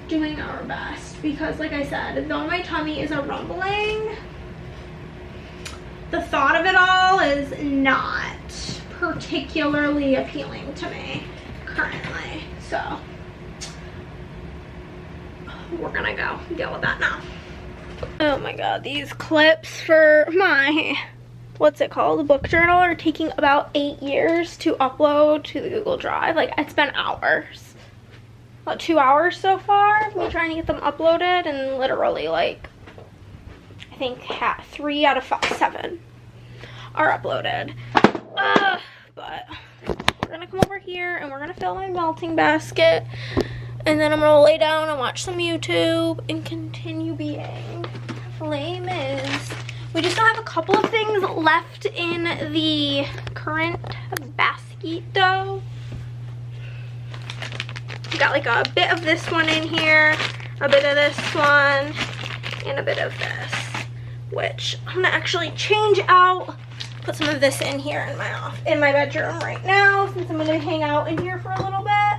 doing our best. Because like I said, though my tummy is a rumbling, the thought of it all is not particularly appealing to me currently, so we're gonna go deal with that now. Oh my god, these clips for my, what's it called, the book journal are taking about 8 years to upload to the Google Drive. Like, it's been hours, about 2 hours so far of me trying to get them uploaded, and literally like I think 3 out of 7 are uploaded. But we're gonna come over here and we're gonna fill my melting basket, and then I'm gonna lay down and watch some YouTube and continue being Les Mis. We just still have a couple of things left in the current basket though. We got like a bit of this one in here, a bit of this one, and a bit of this, which I'm gonna actually change out. Put some of this in here in my bedroom right now, since I'm gonna hang out in here for a little bit.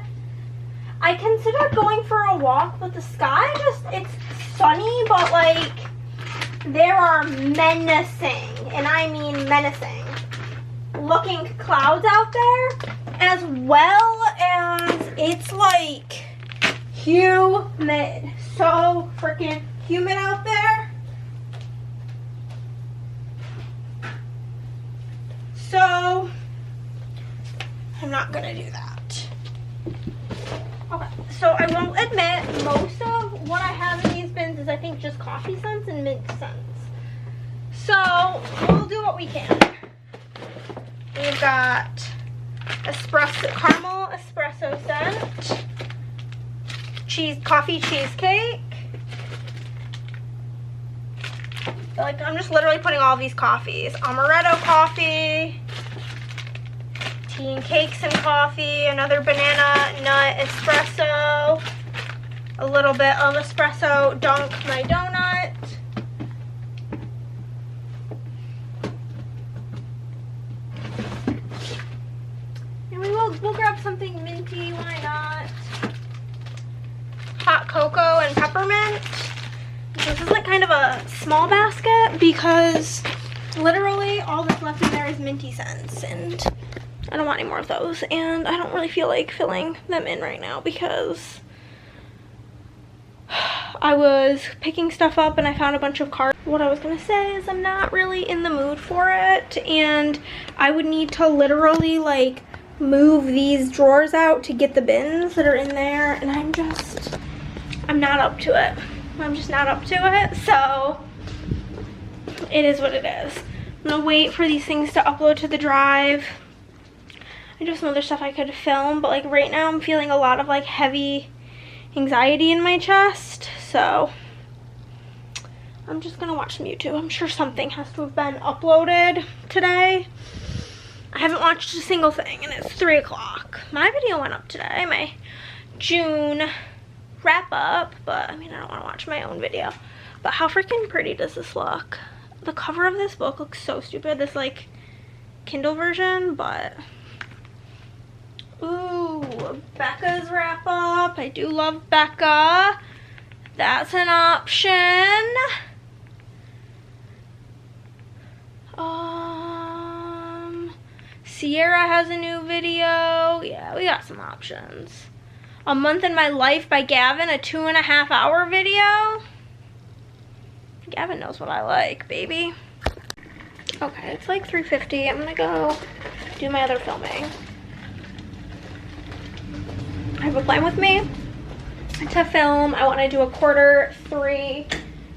I considered going for a walk, but the sky it's sunny, but like there are menacing, and I mean menacing, looking clouds out there, as well as it's like humid, so freaking humid out there. So I'm not gonna do that. Okay, So I will admit, most of what I have in these bins is I think just coffee scents and mint scents. So we'll do what we can. We've got caramel espresso scent, coffee cheesecake. Like, I'm just literally putting all these coffees. Amaretto coffee, tea and cakes and coffee, another banana nut espresso, a little bit of espresso dunk my donut. And we'll grab something minty, why not? Hot cocoa and peppermint. This is like kind of a small basket because literally all that's left in there is minty scents, and I don't want any more of those, and I don't really feel like filling them in right now because I was picking stuff up and I found a bunch of cards. What I was gonna say is I'm not really in the mood for it, and I would need to literally like move these drawers out to get the bins that are in there, and I'm not up to it. I'm just not up to it, so it is what it is. I'm gonna wait for these things to upload to the drive. I do have some other stuff I could film, but like right now I'm feeling a lot of like heavy anxiety in my chest, so I'm just gonna watch some YouTube. I'm sure something has to have been uploaded today. I haven't watched a single thing, and it's 3 o'clock. My video went up today, my June wrap up, but I mean, I don't want to watch my own video. But how freaking pretty does this look? The cover of this book looks so stupid, this like Kindle version, but ooh, Becca's wrap up. I do love Becca. That's an option. Sierra has a new video. Yeah, we got some options. A Month in My Life by Gavin, a 2.5-hour video. Gavin knows what I like, baby. Okay, it's like 3:50. I'm gonna go do my other filming. I have a plan with me to film. I want to do a Q3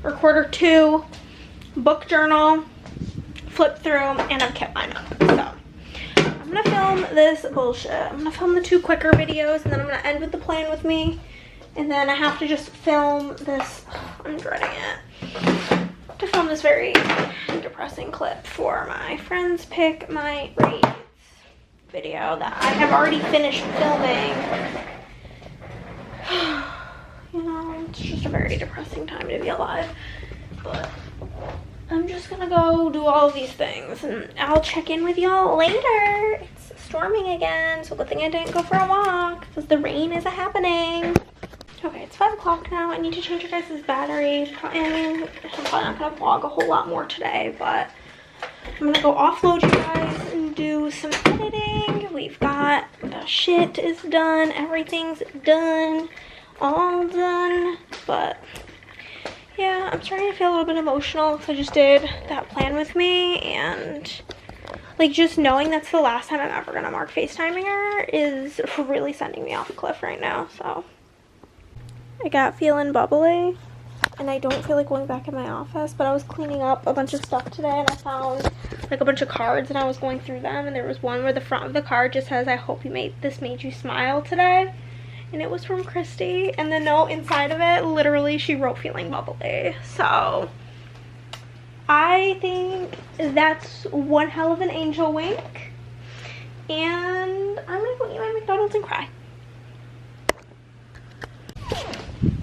or Q2 book journal, flip through, and I've kept mine up. So I'm gonna film this bullshit. I'm gonna film the 2 quicker videos, and then I'm gonna end with the plan with me, and then I have to just film this. I'm dreading it. To film this very depressing clip for my friends pick my rates video that I have already finished filming. You know, it's just a very depressing time to be alive, but I'm just gonna go do all of these things, and I'll check in with y'all later. It's storming again, so good thing I didn't go for a walk because the rain is happening. Okay, it's 5 o'clock now. I need to change your guys' battery. I mean, I'm probably not gonna vlog a whole lot more today, but I'm gonna go offload you guys and do some editing. We've got the shit is done, everything's done, all done, but yeah, I'm starting to feel a little bit emotional because I just did that plan with me, and like just knowing that's the last time I'm ever gonna mark FaceTiming her is really sending me off a cliff right now. So I got feeling bubbly, and I don't feel like going back in my office, but I was cleaning up a bunch of stuff today, and I found like a bunch of cards, and I was going through them, and there was one where the front of the card just says, "I hope this made you smile today." And it was from Christi, and the note inside of it, literally, she wrote feeling bubbly. So I think that's one hell of an angel wink, and I'm gonna go eat my McDonald's and cry.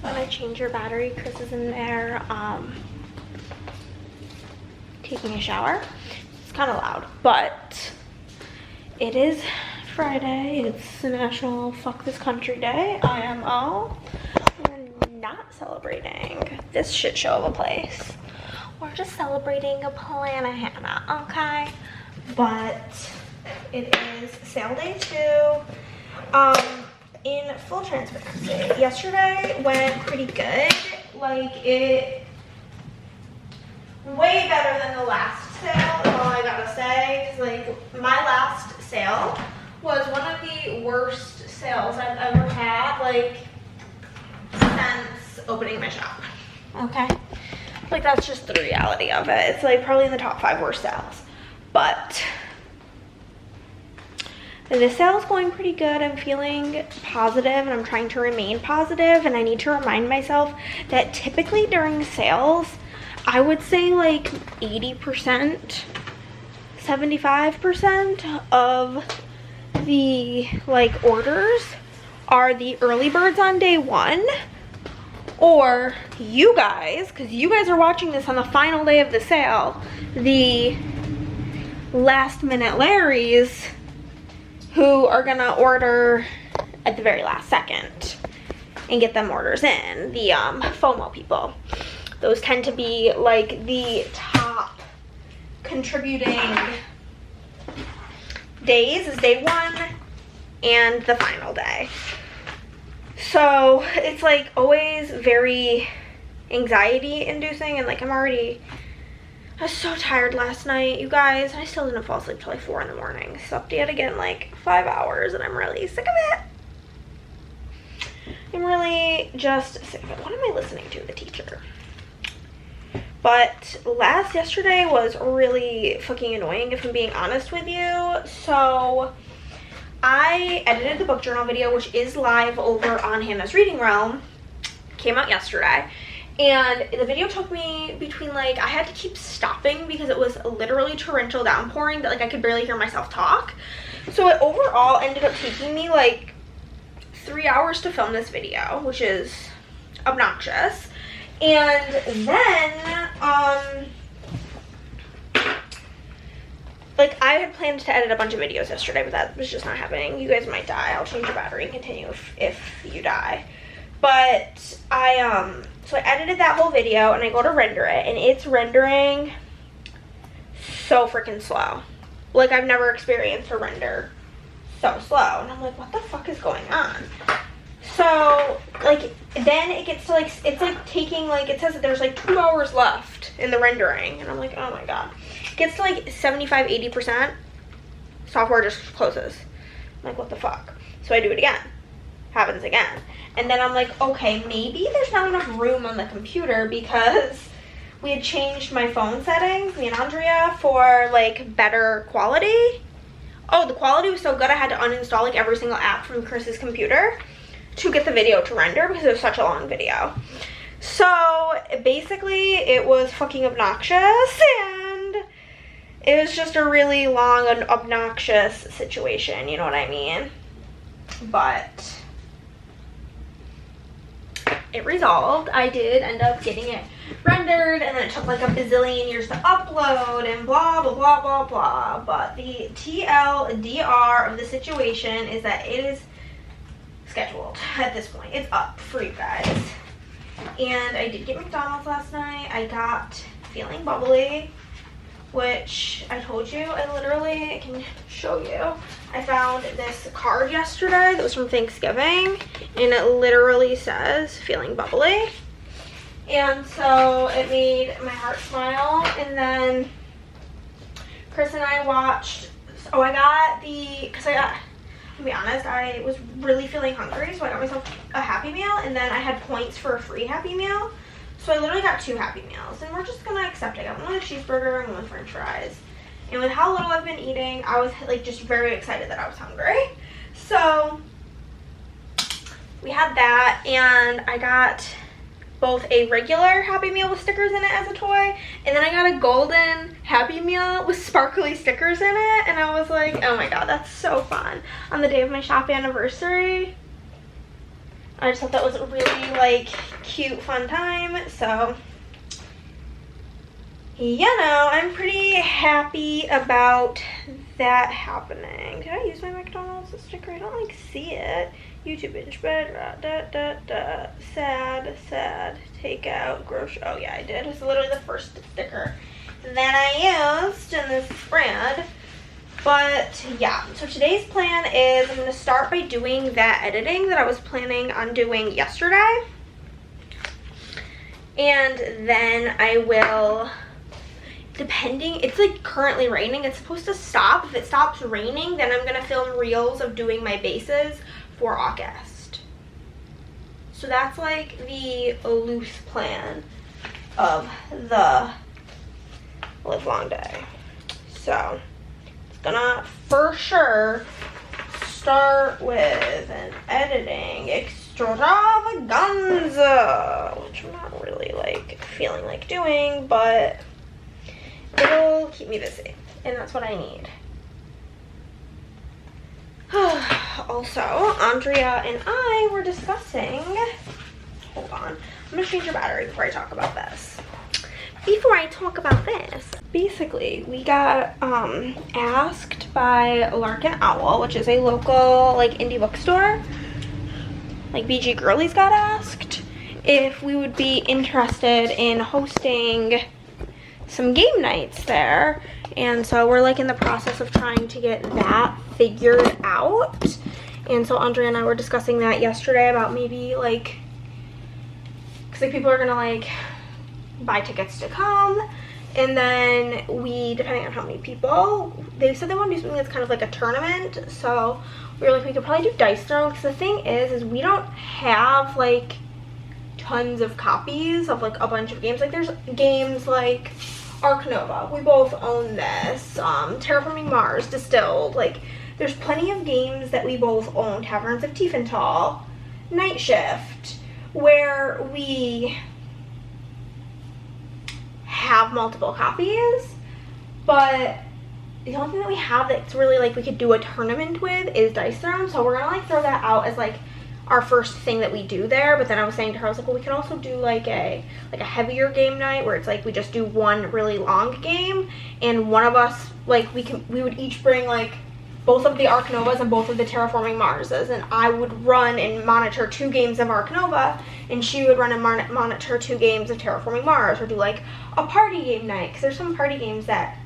When I change your battery, Chris is in there taking a shower. It's kind of loud, but it is Friday. It's National Fuck This Country Day, IMO. We're not celebrating this shit show of a place. We're just celebrating a Planahana, okay? But it is sale day 2. In full transparency, yesterday went pretty good. Like, it way better than the last sale, is all I gotta say. 'Cause like, my last sale was one of the worst sales I've ever had. Like, opening my shop. Okay? Like, that's just the reality of it. It's like probably in the top 5 worst sales. But this sale is going pretty good. I'm feeling positive and I'm trying to remain positive, and I need to remind myself that typically during sales, I would say like 80%, 75% of the like orders are the early birds on day 1, or you guys, because you guys are watching this on the final day of the sale, the last minute Larrys who are gonna order at the very last second and get them orders in, the FOMO people. Those tend to be like the top contributing days is day 1 and the final day. So it's like always very anxiety inducing, and like I was so tired last night, you guys. I still didn't fall asleep till like 4 in the morning. Slept yet again like 5 hours, and I'm really sick of it. I'm really just sick of it. What am I listening to? The teacher. But yesterday was really fucking annoying, if I'm being honest with you. So I edited the book journal video, which is live over on Hannah's Reading Realm. Came out yesterday. And the video took me between like, I had to keep stopping because it was literally torrential downpouring that like I could barely hear myself talk. So it overall ended up taking me like 3 hours to film this video, which is obnoxious. And then, like I had planned to edit a bunch of videos yesterday, but that was just not happening. You guys might die. I'll change your battery and continue if you die. But so I edited that whole video and I go to render it, and it's rendering so freaking slow. Like I've never experienced a render so slow. And I'm like, what the fuck is going on? So like then it gets to like, it's like taking like, it says that there's like 2 hours left in the rendering, and I'm like, oh my god. It gets to like 75-80%, software just closes. I'm like, what the fuck? So I do it again. Happens again. And then I'm like, okay, maybe there's not enough room on the computer, because we had changed my phone settings, me and Andrea, for like better quality. Oh, the quality was so good I had to uninstall like every single app from Chris's computer to get the video to render, because it was such a long video. So basically it was fucking obnoxious, and it was just a really long and obnoxious situation, you know what I mean? But it resolved. I did end up getting it rendered, and then it took like a bazillion years to upload and blah blah blah blah blah. But the TLDR of the situation is that it is scheduled at this point. It's up for you guys. And I did get McDonald's last night. I got Feeling Bubbly, which I told you, I can show you. I found this card yesterday that was from Thanksgiving, and it literally says Feeling Bubbly. And so it made my heart smile. And then Chris and I watched, to be honest, I was really feeling hungry, so I got myself a Happy Meal, and then I had points for a free Happy Meal. So I literally got 2 Happy Meals, and we're just gonna accept it. I got one with a cheeseburger and one with french fries. And with how little I've been eating, I was like just very excited that I was hungry. So we had that, and I got both a regular Happy Meal with stickers in it as a toy, and then I got a golden Happy Meal with sparkly stickers in it, and I was like, oh my god, that's so fun. On the day of my shop anniversary, I just thought that was a really like cute, fun time. So you know, I'm pretty happy about that happening. Did I use my McDonald's sticker? I don't like see it. YouTube binge bed, sad, takeout, grocery. Oh yeah, I did. It's literally the first sticker that I used in this spread. But yeah, so today's plan is I'm gonna start by doing that editing that I was planning on doing yesterday. And then I will, depending, it's like currently raining. It's supposed to stop. If it stops raining, then I'm gonna film reels of doing my bases for August. So that's like the loose plan of the live long day. So it's gonna for sure start with an editing extravaganza, which I'm not really like feeling like doing, but it'll keep me busy, and that's what I need. Also, Andrea and I were discussing, hold on, I'm gonna change your battery before I talk about this. Basically, we got asked by Larkin Owl, which is a local like indie bookstore, like BG Girlies got asked if we would be interested in hosting some game nights there. And so we're like in the process of trying to get that figured out. And so Andrea and I were discussing that yesterday about maybe like, because like people are gonna like buy tickets to come, and then we, depending on how many people, they said they want to do something that's kind of like a tournament. So we were like, we could probably do dice throwing, because the thing is we don't have like tons of copies of like a bunch of games. Like there's games like Ark Nova, we both own this, Terraforming Mars, Distilled, like there's plenty of games that we both own, Taverns of Tiefenthal, Night Shift, where we have multiple copies, but the only thing that we have that's really like we could do a tournament with is dice throwing. So we're gonna like throw that out as like our first thing that we do there. But then I was saying to her, I was like, well, we can also do like a heavier game night where it's like we just do one really long game, and one of us like we would each bring like both of the Ark Novas and both of the Terraforming Marses, and I would run and monitor 2 games of Ark Nova, and she would run and monitor 2 games of Terraforming Mars, or do like a party game night, because there's some party games that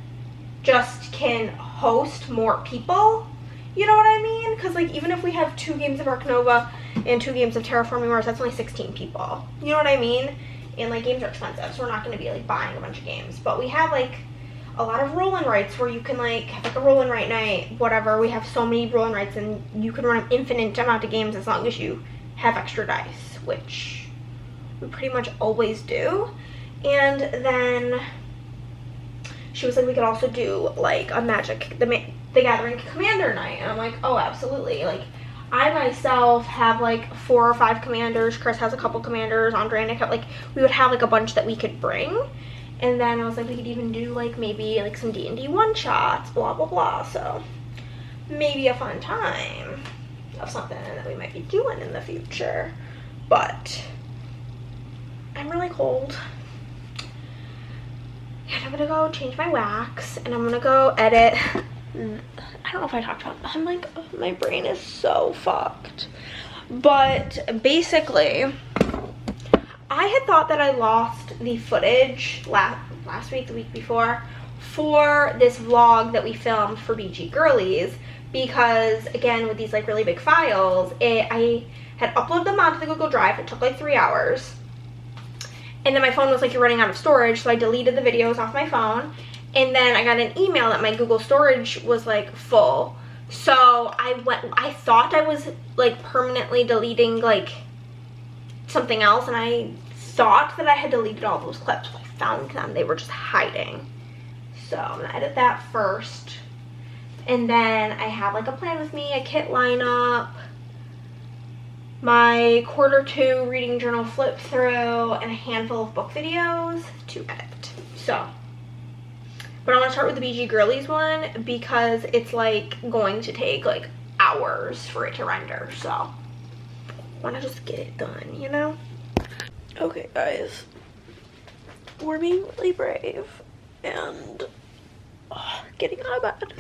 just can host more people, you know what I mean? Because like even if we have 2 games of Ark Nova and 2 games of Terraforming Mars, that's only 16 people, you know what I mean? And like games are expensive, so we're not going to be like buying a bunch of games, but we have like a lot of roll and writes where you can like have like a roll and write night, whatever. We have so many roll and writes, and you can run an infinite amount of games as long as you have extra dice, which we pretty much always do. And then she was like, we could also do like a Magic the Gathering Commander night, and I'm like, oh, absolutely. Like I myself have like 4 or 5 commanders, Chris has a couple commanders, Andre and Nick have, like we would have like a bunch that we could bring. And then I was like, we could even do like maybe like some D&D one-shots, blah blah blah. So maybe a fun time of something that we might be doing in the future. But I'm really cold, and I'm gonna go change my wax, and I'm gonna go edit. I don't know if I talked about that. I'm like, oh, my brain is so fucked. But basically, I had thought that I lost the footage last week, the week before, for this vlog that we filmed for BG Girlies, because again, with these like really big files, I had uploaded them onto the Google Drive. It took like 3 hours, and then my phone was like, you're running out of storage, so I deleted the videos off my phone, and then I got an email that my Google storage was like full. So I thought I was like permanently deleting like something else, and I thought that I had deleted all those clips, but I found them. They were just hiding. So I'm gonna edit that first, and then I have like a plan with me, a kit lineup, my Q2 reading journal flip through, and a handful of book videos to edit. So, but I want to start with the BG Girlies one because it's like going to take like hours for it to render. So I want to just get it done, you know? Okay guys, we're being really brave and getting out of bed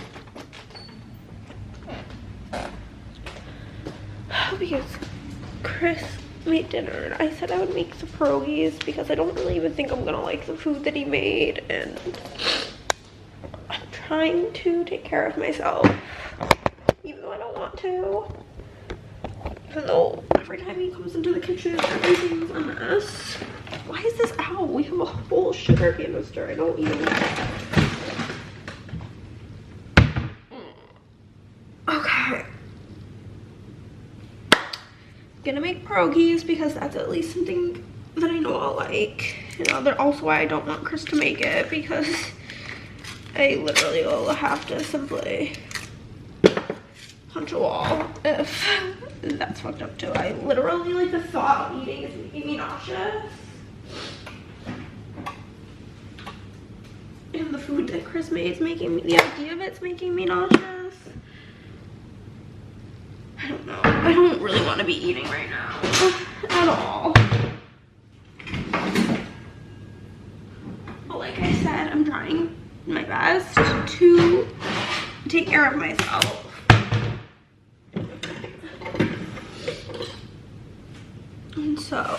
because Chris made dinner, and I said I would make some pierogies because I don't really even think I'm gonna like the food that he made, and I'm trying to take care of myself even though I don't want to. Even though every time he comes into the kitchen, everything's a mess. Why is this out? We have a whole sugar canister. I don't even... Okay. gonna make pierogies because that's at least something that I know I'll like. You know, that also why I don't want Chris to make it, because I literally will have to simply punch a wall if that's fucked up too. I literally, like, the thought of eating is making me nauseous. And the food that Chris made is making me, the idea of it's making me nauseous. I don't know. I don't really want to be eating right now at all. But like I said, I'm trying my best to take care of myself. And so,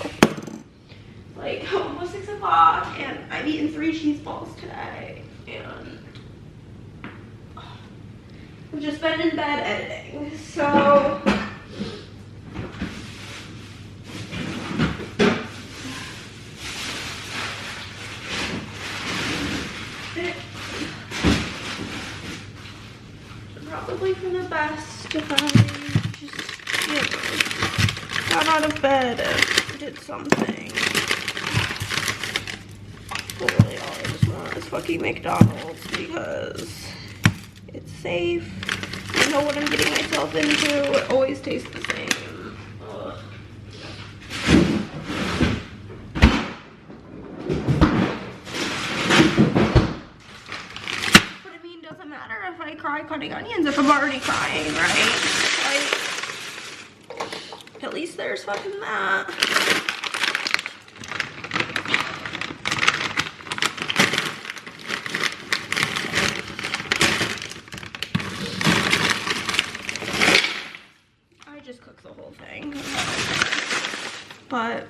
like, almost 6 o'clock, and I've eaten 3 cheese balls today, and I've just been in bed editing, so it's probably for the best if I just, you know, got out of bed and did something. Literally all I just want is fucking McDonald's because it's safe. I know what I'm getting myself into. It always tastes the same. Ugh. But I mean, doesn't matter if I cry cutting onions if I'm already crying, right? Like, at least there's fucking that. But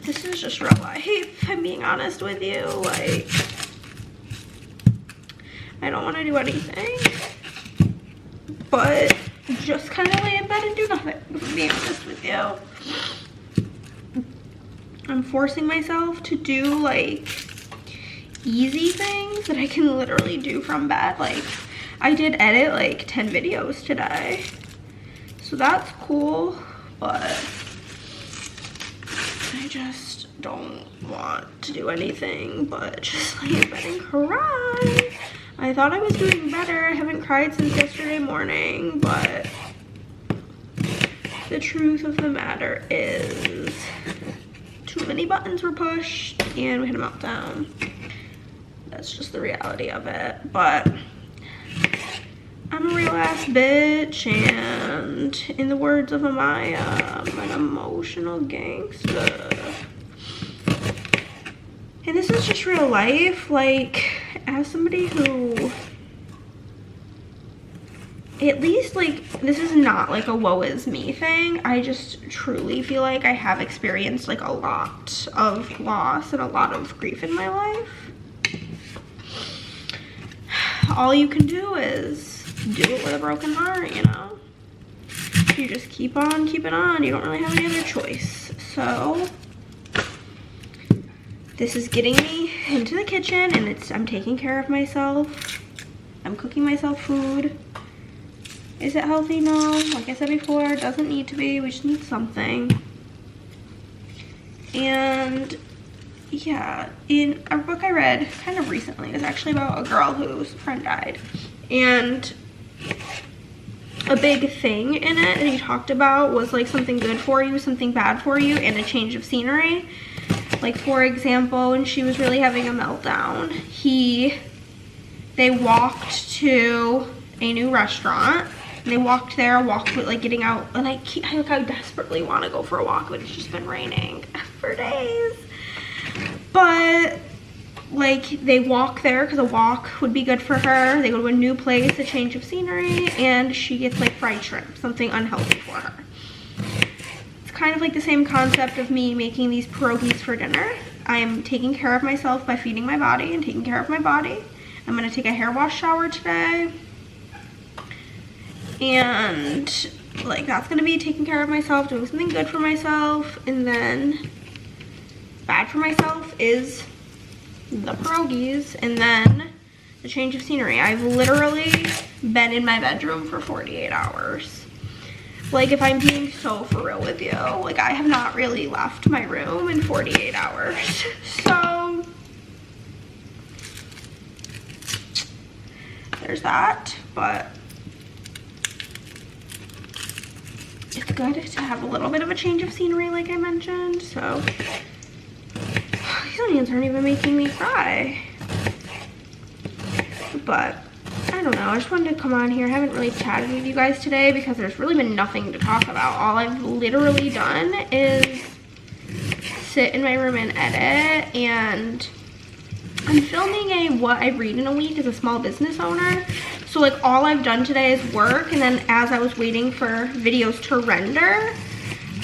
this is just real life, if I'm being honest with you. Like, I don't want to do anything but just kind of lay in bed and do nothing, if I'm being honest with you. I'm forcing myself to do, like, easy things that I can literally do from bed. Like, I did edit like 10 videos today, so that's cool, but I just don't want to do anything but just lay in bed and cry. I thought I was doing better. I haven't cried since yesterday morning, but the truth of the matter is too many buttons were pushed and we had a meltdown. That's just the reality of it. But I'm a real ass bitch, and in the words of Amaya, I'm an emotional gangster. And this is just real life. Like, as somebody who, at least, like, this is not like a woe is me thing. I just truly feel like I have experienced like a lot of loss and a lot of grief in my life. All you can do is do it with a broken heart, you know? You just keep on keeping on. You don't really have any other choice. So this is getting me into the kitchen, and I'm taking care of myself. I'm cooking myself food. Is it healthy? No. Like I said before, it doesn't need to be. We just need something. And yeah, in a book I read kind of recently, it was actually about a girl whose friend died. And a big thing in it that he talked about was like something good for you, something bad for you, and a change of scenery. Like, for example, when she was really having a meltdown, they walked to a new restaurant. And they walked there, walked with like getting out, and I desperately want to go for a walk, but it's just been raining for days. But like, they walk there because a walk would be good for her. They go to a new place, a change of scenery, and she gets like fried shrimp, something unhealthy for her. It's kind of like the same concept of me making these pierogies for dinner. I am taking care of myself by feeding my body and taking care of my body. I'm gonna take a hair wash shower today. And like, that's gonna be taking care of myself, doing something good for myself. And then bad for myself is the pierogies, and then the change of scenery. I've literally been in my bedroom for 48 hours. Like, if I'm being so for real with you, like, I have not really left my room in 48 hours. So, there's that, but it's good to have a little bit of a change of scenery, like I mentioned. So, these onions aren't even making me cry. But I don't know, I just wanted to come on here. I haven't really chatted with you guys today because there's really been nothing to talk about. All I've literally done is sit in my room and edit, and I'm filming a what I read in a week as a small business owner. So like all I've done today is work, and then as I was waiting for videos to render,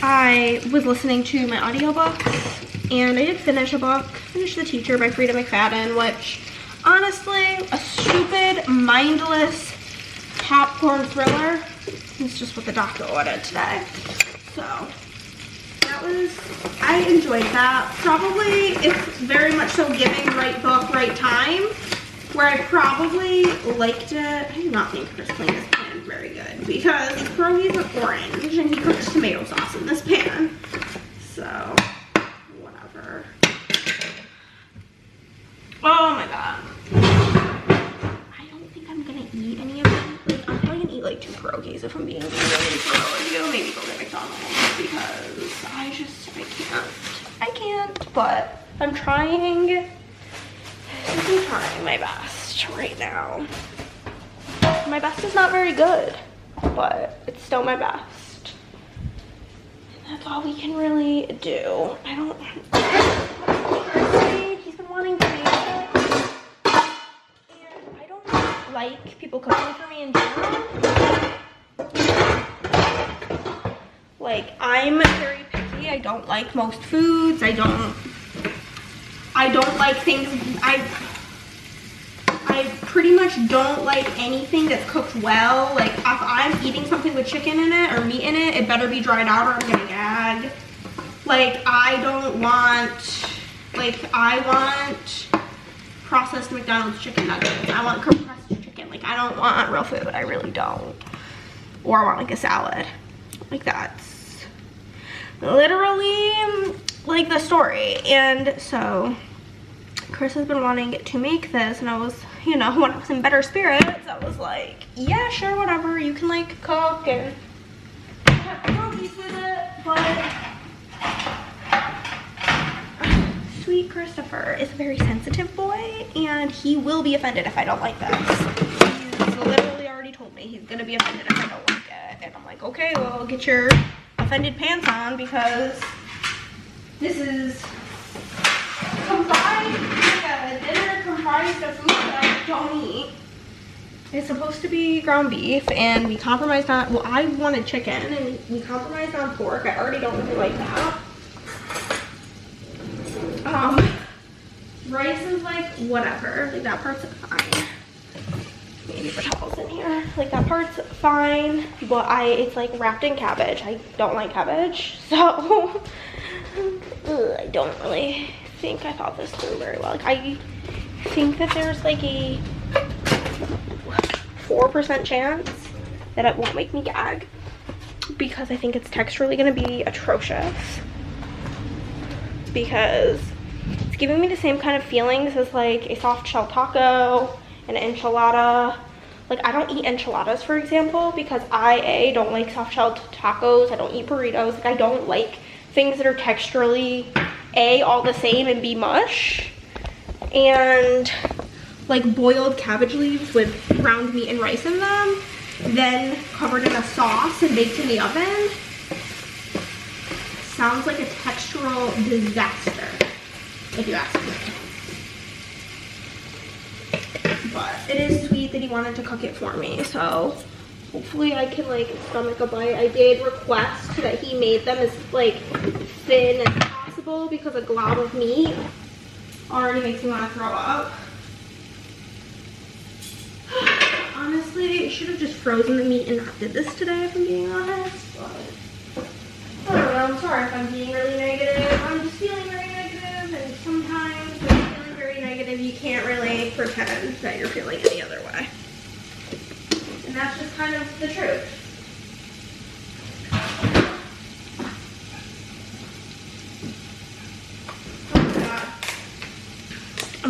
I was listening to my audiobooks, and I did finish a book, Finish the Teacher by Frida McFadden, which honestly, a stupid, mindless popcorn thriller. It's just what the doctor ordered today. So, that was, I enjoyed that. Probably, it's very much so giving right book, right time, where I probably liked it. I do not think Chris cleaned this pan very good because his pierogies are orange and he cooks tomato sauce in this pan. So, whatever. Oh my god. I don't think I'm gonna eat any of them. Like, I'm probably gonna eat like 2 pierogies if I'm being really real with you. Maybe go to McDonald's because I can't. But I'm trying my best right now. My best is not very good, but it's still my best. And that's all we can really do. He's been wanting to make it, and I don't like people cooking for me in general. Like, I'm very picky. I don't like most foods. I don't like things. I pretty much don't like anything that's cooked well. Like, if I'm eating something with chicken in it or meat in it, it better be dried out or I'm gonna gag. Like, I want processed McDonald's chicken nuggets. I want compressed chicken. Like, I don't want real food. I really don't. Or I want like a salad. Like, that's literally like the story. And so Chris has been wanting to make this, and I was, you know, when I was in better spirits, I was like, yeah, sure, whatever, you can like cook and have pierogies with it, but sweet Christopher is a very sensitive boy, and he will be offended if I don't like this. He's literally already told me he's gonna be offended if I don't like it, and I'm like, okay, well, get your offended pants on, because this is a dinner comprised of food that I don't eat. It's supposed to be ground beef, and we compromised on, well, I wanted chicken, and we compromised on pork. I already don't really like that. Rice is like, whatever. Like, that part's fine. Maybe put towels in here. Like, that part's fine, but it's like wrapped in cabbage. I don't like cabbage, so I don't really think I thought this through very well. Like, I think that there's like a 4% chance that it won't make me gag, because I think it's texturally gonna be atrocious, because it's giving me the same kind of feelings as like a soft shell taco, an enchilada. Like, I don't eat enchiladas, for example, because I don't like soft shell tacos. I don't eat burritos. Like, I don't like things that are texturally all the same and be mush. And like boiled cabbage leaves with ground meat and rice in them, then covered in a sauce and baked in the oven, sounds like a textural disaster, if you ask me. But it is sweet that he wanted to cook it for me, so hopefully I can like stomach a bite. I did request that he made them as like thin as possible, because a glob of meat already makes me want to throw up. Honestly, I should have just frozen the meat and not did this today, if I'm being honest. But I don't know, I'm sorry if I'm being really negative. I'm just feeling very negative, and sometimes when you're feeling very negative, you can't really pretend that you're feeling any other way. And that's just kind of the truth.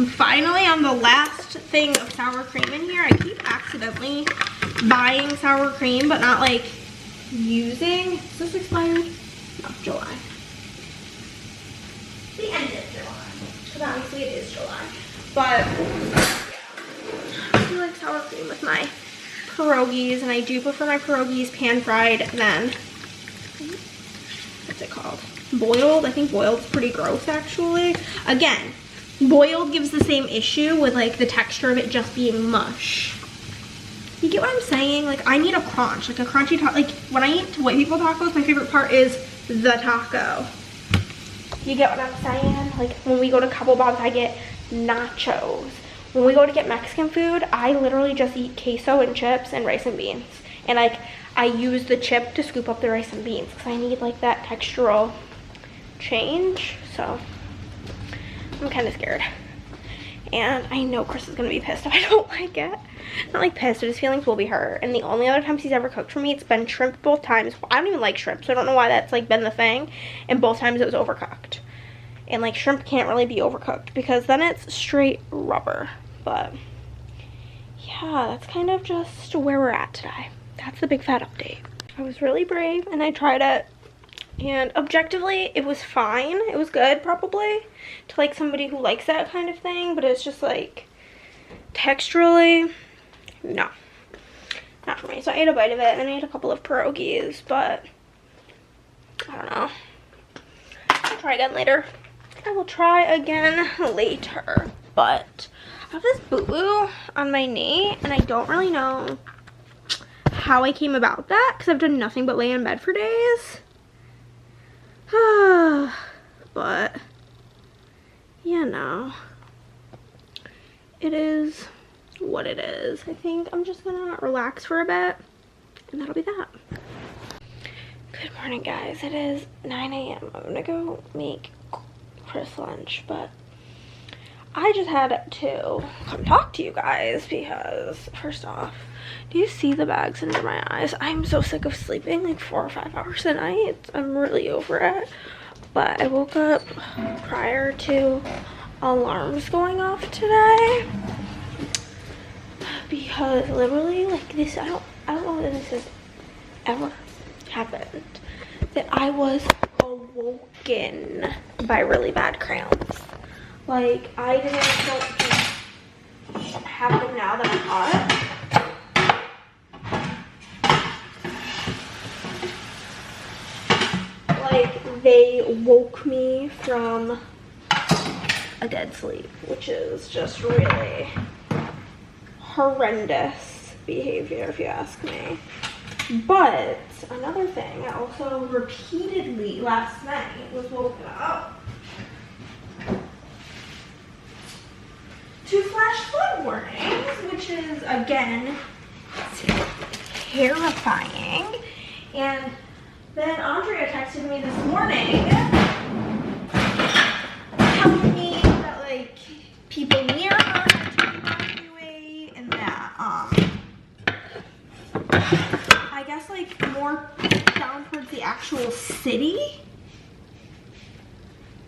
I'm finally on the last thing of sour cream in here. I keep accidentally buying sour cream, but not like using. Is this expired? No, July. The end of July. Because obviously it is July. But I do like sour cream with my pierogies, and I do prefer my pierogies pan-fried than, what's it called? Boiled. I think boiled's pretty gross actually. Again, boiled gives the same issue with like the texture of it just being mush. You get what I'm saying? Like I need a crunch, like a crunchy taco. Like when I eat white people tacos, my favorite part is the taco. You get what I'm saying? Like when we go to Couple Bob's, I get nachos. When we go to get Mexican food, I literally just eat queso and chips and rice and beans. And like I use the chip to scoop up the rice and beans because I need like that textural change. So I'm kind of scared. And I know Chris is gonna be pissed if I don't like it. Not like pissed, but his feelings will be hurt. And the only other times he's ever cooked for me, it's been shrimp both times. I don't even like shrimp, so I don't know why that's like been the thing. And both times it was overcooked. And like shrimp can't really be overcooked because then it's straight rubber. But yeah, that's kind of just where we're at today. That's the big fat update. I was really brave and I tried it. And objectively, it was fine. It was good, probably, to like somebody who likes that kind of thing. But it's just like, texturally, no, not for me. So I ate a bite of it, and then I ate a couple of pierogies. But I don't know. I'll try again later. I will try again later. But I have this boo-boo on my knee, and I don't really know how I came about that because I've done nothing but lay in bed for days. But you know, it is what it is. I think I'm just gonna relax for a bit and that'll be that. Good morning, guys. It is 9 a.m. I'm gonna go make Chris lunch, but I just had to come talk to you guys because first off, do you see the bags under my eyes? I'm so sick of sleeping like 4 or 5 hours a night. I'm really over it. But I woke up prior to alarms going off today because literally like this, I don't know that this has ever happened, that I was awoken by really bad cramps. Like I didn't have them now that I'm hot. Like they woke me from a dead sleep, which is just really horrendous behavior if you ask me. But another thing, I also repeatedly last night was woken up to flash flood warnings, which is again terrifying. And then Andrea texted me this morning telling me that like people near her had to evacuate and that I guess like more down towards the actual city,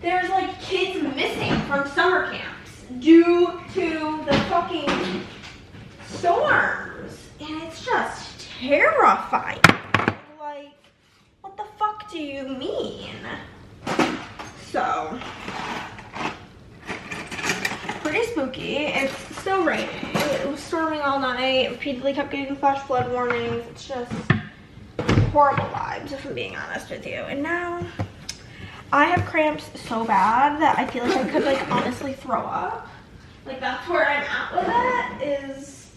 there's like kids missing from summer camps due to the fucking storms, and it's just terrifying. Like, what the fuck do you mean? So, pretty spooky. It's still raining. It was storming all night. Repeatedly kept getting flash flood warnings. It's just horrible vibes, if I'm being honest with you. And now I have cramps so bad that I feel like I could like honestly throw up. Like that's where I'm at with it, is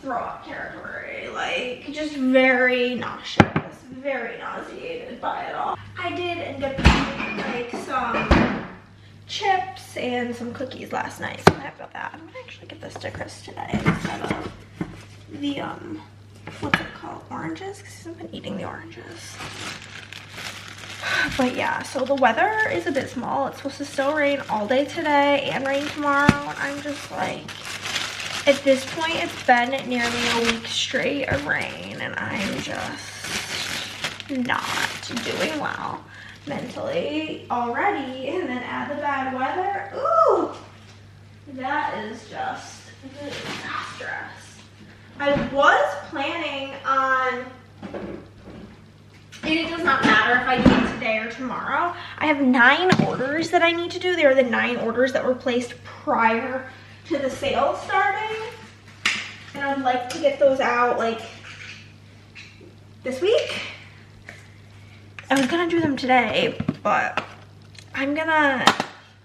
throw up territory. Like just very nauseous, very nauseated by it all. I did end up eating like some chips and some cookies last night, so I'm happy about that. I'm gonna actually get this to Chris today instead of the what's it called, oranges, because he's been eating the oranges. But yeah, so the weather is abysmal. It's supposed to still rain all day today and rain tomorrow, and I'm just like, at this point it's been nearly a week straight of rain and I'm just not doing well mentally already, and then add the bad weather. Ooh, that is just disastrous. I was planning on, and it does not matter if I do it today or tomorrow. I have 9 orders that I need to do. They are the 9 orders that were placed prior to the sale starting. And I'd like to get those out like this week. I was gonna do them today, but I'm gonna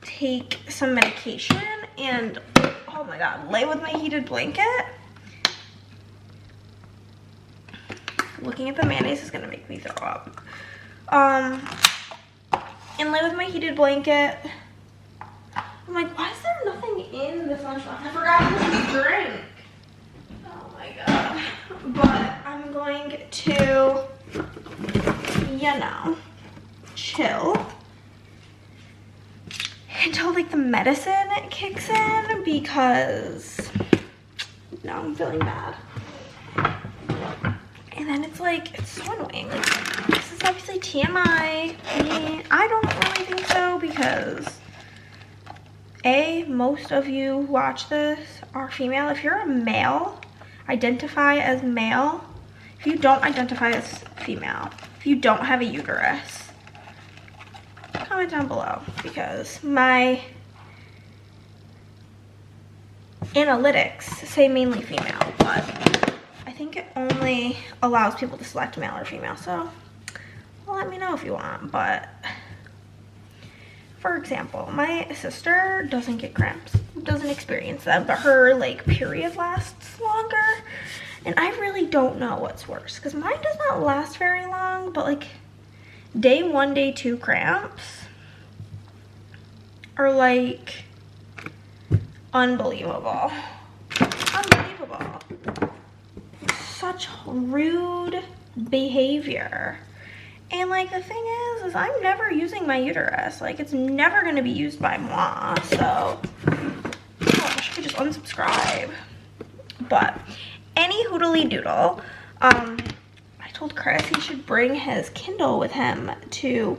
take some medication and, oh my god, lay with my heated blanket. Looking at the mayonnaise is gonna make me throw up. And lay with my heated blanket. I'm like, why is there nothing in this lunchbox? I forgot this is a drink. Oh my god. But I'm going to, you know, chill until like the medicine kicks in, because now I'm feeling bad. And then it's like, it's so annoying. Like, this is obviously TMI. I don't really think so, because A, most of you who watch this are female. If you're a male, identify as male. If you don't identify as female, if you don't have a uterus, comment down below, because my analytics say mainly female, but I think it only allows people to select male or female, so let me know if you want. But for example, my sister doesn't get cramps, doesn't experience them, but her like period lasts longer, and I really don't know what's worse, because mine does not last very long, but like day 1, day 2 cramps are like unbelievable. Unbelievable. Such rude behavior. And like the thing is I'm never using my uterus. Like, it's never gonna be used by moi, so I should just unsubscribe. But any hoodly doodle, I told Chris he should bring his Kindle with him to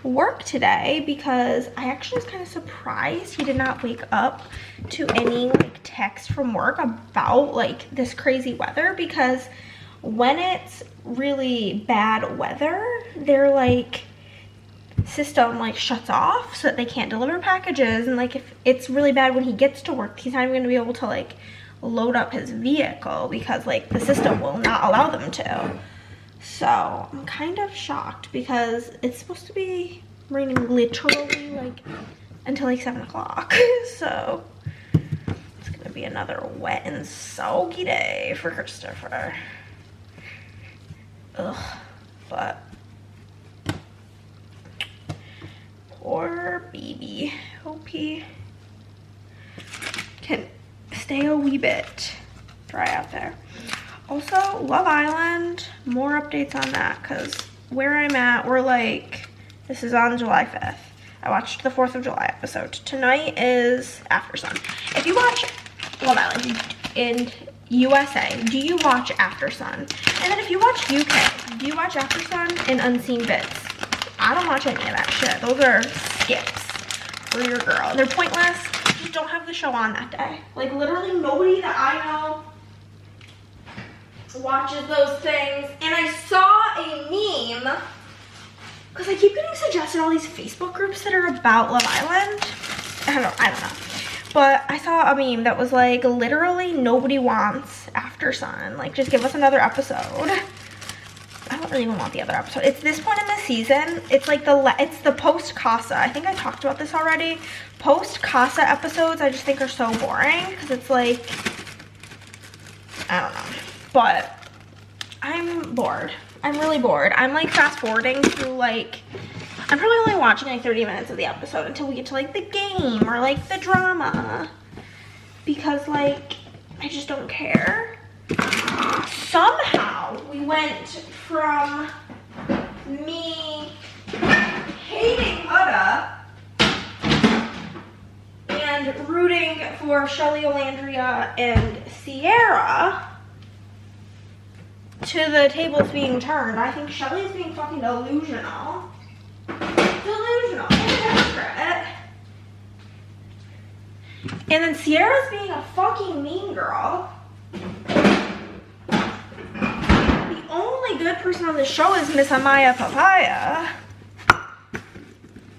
work today, because I actually was kind of surprised he did not wake up to any like text from work about like this crazy weather, because when it's really bad weather, their like system like shuts off so that they can't deliver packages, and like if it's really bad when he gets to work, he's not even going to be able to like load up his vehicle, because like the system will not allow them to. So I'm kind of shocked, because it's supposed to be raining literally like until like 7 o'clock. So it's gonna be another wet and soggy day for Christopher. Ugh, but poor baby. Hope he can stay a wee bit dry out there. Also, Love Island, more updates on that, because where I'm at, we're like, this is on July 5th. I watched the 4th of July episode. Tonight is After Sun. If you watch Love Island in USA, do you watch After Sun? And then if you watch UK, do you watch After Sun and Unseen Bits? I don't watch any of that shit. Those are skips for your girl. They're pointless. Just don't have the show on that day. Like, literally nobody that I know watches those things. And I saw a meme, because I keep getting suggested all these Facebook groups that are about Love Island. I don't know. But I saw a meme that was like, literally nobody wants After Sun. Like, just give us another episode. I don't really even want the other episode. It's this point in the season. It's like it's the post-Casa. I think I talked about this already. Post-Casa episodes I just think are so boring, because it's like, I don't know. But I'm bored. I'm really bored. I'm like fast forwarding through like, I'm probably only watching like 30 minutes of the episode until we get to like the game or like the drama, because like I just don't care. Somehow we went from me hating Udda and rooting for Shelly Olandria and Sierra to the tables being turned. I think Shelly's being fucking delusional. Delusional. Hypocrite. And then Sierra's being a fucking mean girl. The only good person on the show is Miss Amaya Papaya.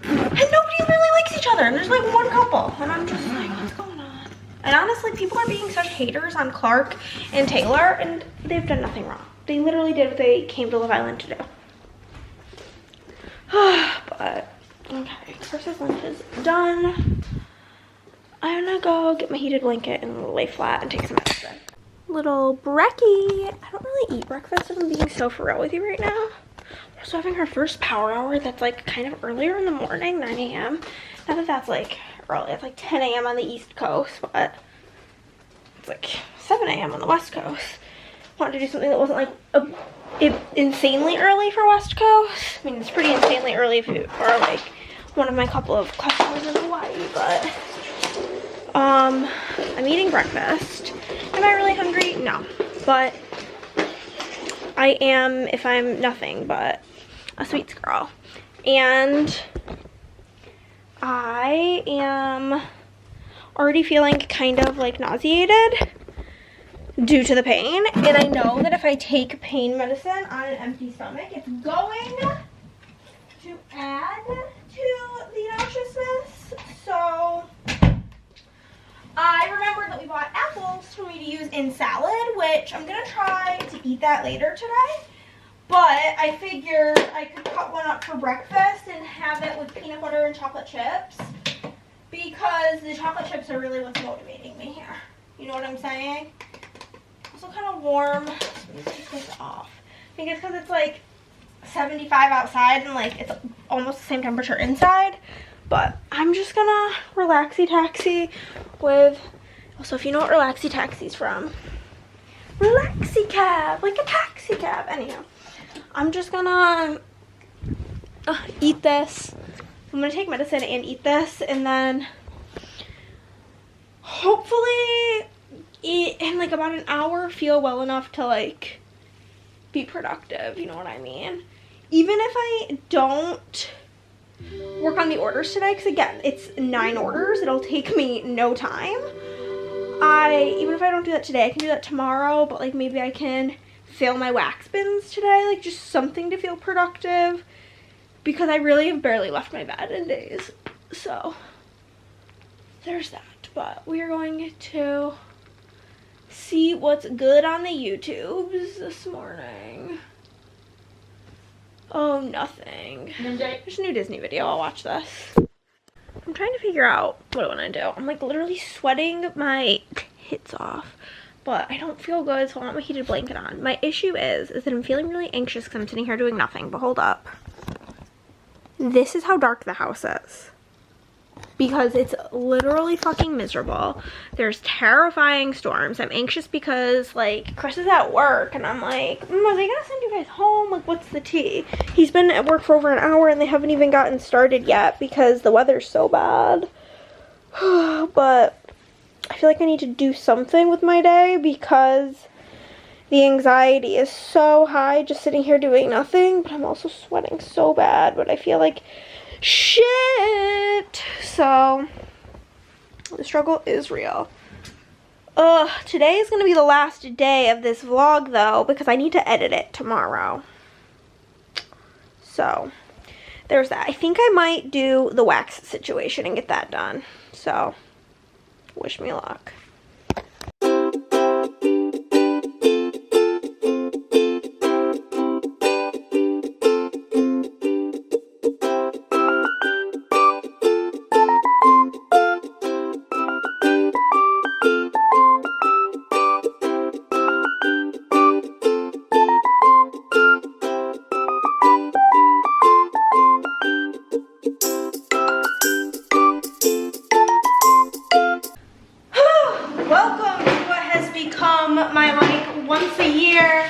And nobody really likes each other. And there's like one couple. And I'm just like, what's going on? And honestly, people are being such haters on Clark and Taylor. And they've done nothing wrong. They literally did what they came to Love Island to do. But, okay. Chris's lunch is done. I'm gonna go get my heated blanket and lay flat and take some medicine. Little Brecky. I don't really eat breakfast if I'm being so for real with you right now. We're also having our first power hour that's like kind of earlier in the morning, 9 a.m. Not that that's like early, it's like 10 a.m. on the East Coast, but it's like 7 a.m. on the West Coast. Wanted to do something that wasn't like insanely early for West Coast. I mean, it's pretty insanely early if you are like one of my couple of customers in Hawaii, but I'm eating breakfast. Am I really hungry? No, but I am if I'm nothing but a sweets girl. And I am already feeling kind of like nauseated due to the pain. And I know that if I take pain medicine on an empty stomach, it's going to add to the nauseousness. So I remembered that we bought apples for me to use in salad, which I'm gonna try to eat that later today. But I figured I could cut one up for breakfast and have it with peanut butter and chocolate chips, because the chocolate chips are really what's motivating me here. You know what I'm saying? Also kind of warm. Let me take this off. I think it's because it's like 75 outside and like it's almost the same temperature inside. But I'm just gonna relaxy taxi with, also if you know what relaxy taxi's from, relaxy cab, like a taxi cab. Anyhow, I'm just gonna eat this. I'm gonna take medicine and eat this, and then hopefully in like about an hour feel well enough to like be productive, you know what I mean? Even if I don't work on the orders today, because again, it's 9 orders, it'll take me no time. Even if I don't do that today, I can do that tomorrow, but like maybe I can fill my wax bins today, like just something to feel productive, because I really have barely left my bed in days. So there's that. But we are going to see what's good on the YouTubes this morning. Oh, nothing. There's a new Disney video. I'll watch this. I'm trying to figure out what I want to do. I'm like literally sweating my tits off, but I don't feel good, so I want my heated blanket on. My issue is that I'm feeling really anxious because I'm sitting here doing nothing. But hold up. This is how dark the house is, because it's literally fucking miserable. There's terrifying storms. I'm anxious because like Chris is at work and I'm like, are they gonna send you guys home? Like, what's the tea? He's been at work for over an hour and they haven't even gotten started yet because the weather's so bad. But I feel like I need to do something with my day because the anxiety is so high just sitting here doing nothing. But I'm also sweating so bad, but I feel like shit. So the struggle is real. Today is gonna be the last day of this vlog though, because I need to edit it tomorrow. So there's that. I think I might do the wax situation and get that done. So wish me luck. Welcome to what has become my like once a year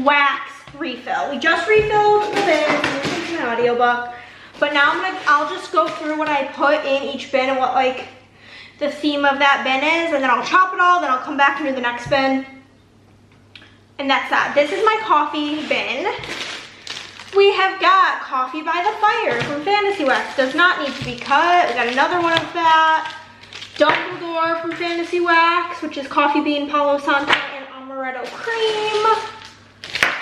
wax refill. We just refilled the bin, this is my audiobook, but now I'll just go through what I put in each bin and what like the theme of that bin is, and then I'll chop it all, then I'll come back and do the next bin. And that's that. This is my coffee bin. We have got Coffee by the Fire from Fantasy Wax. Does not need to be cut. We got another one of that. Dumbledore from Fantasy Wax, which is coffee bean, Palo Santo, and amaretto cream.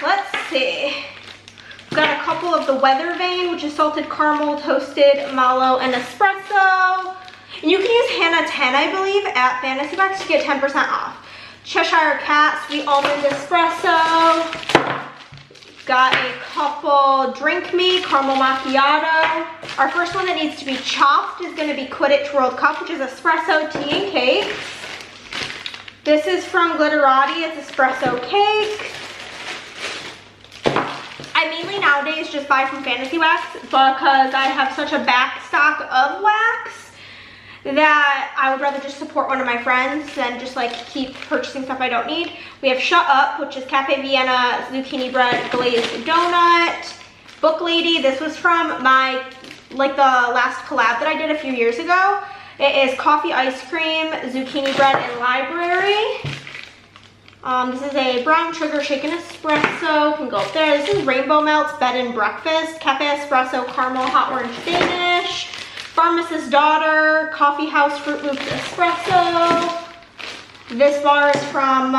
Let's see. We've got a couple of the Weather Vane, which is salted caramel, toasted mallow, and espresso. And you can use Hannah 10, I believe, at Fantasy Wax to get 10% off. Cheshire Cat, sweet almond espresso. Got a couple Drink Me, caramel macchiato. Our first one that needs to be chopped is going to be Quidditch World Cup, which is espresso, tea, and cake. This is from Glitterati. It's espresso cake. I mainly nowadays just buy from Fantasy Wax because I have such a back stock of wax that I would rather just support one of my friends than just like keep purchasing stuff I don't need. We have Shut Up, which is Cafe Vienna zucchini bread glazed donut. Book Lady, this was from my, like the last collab that I did a few years ago. It is coffee ice cream, zucchini bread, and library. This is a brown sugar shaken espresso, can go up there. This is Rainbow Melts Bed and Breakfast, Cafe Espresso, caramel, hot orange Danish. Pharmacist's Daughter, Coffee House Fruit Loops Espresso. This bar is from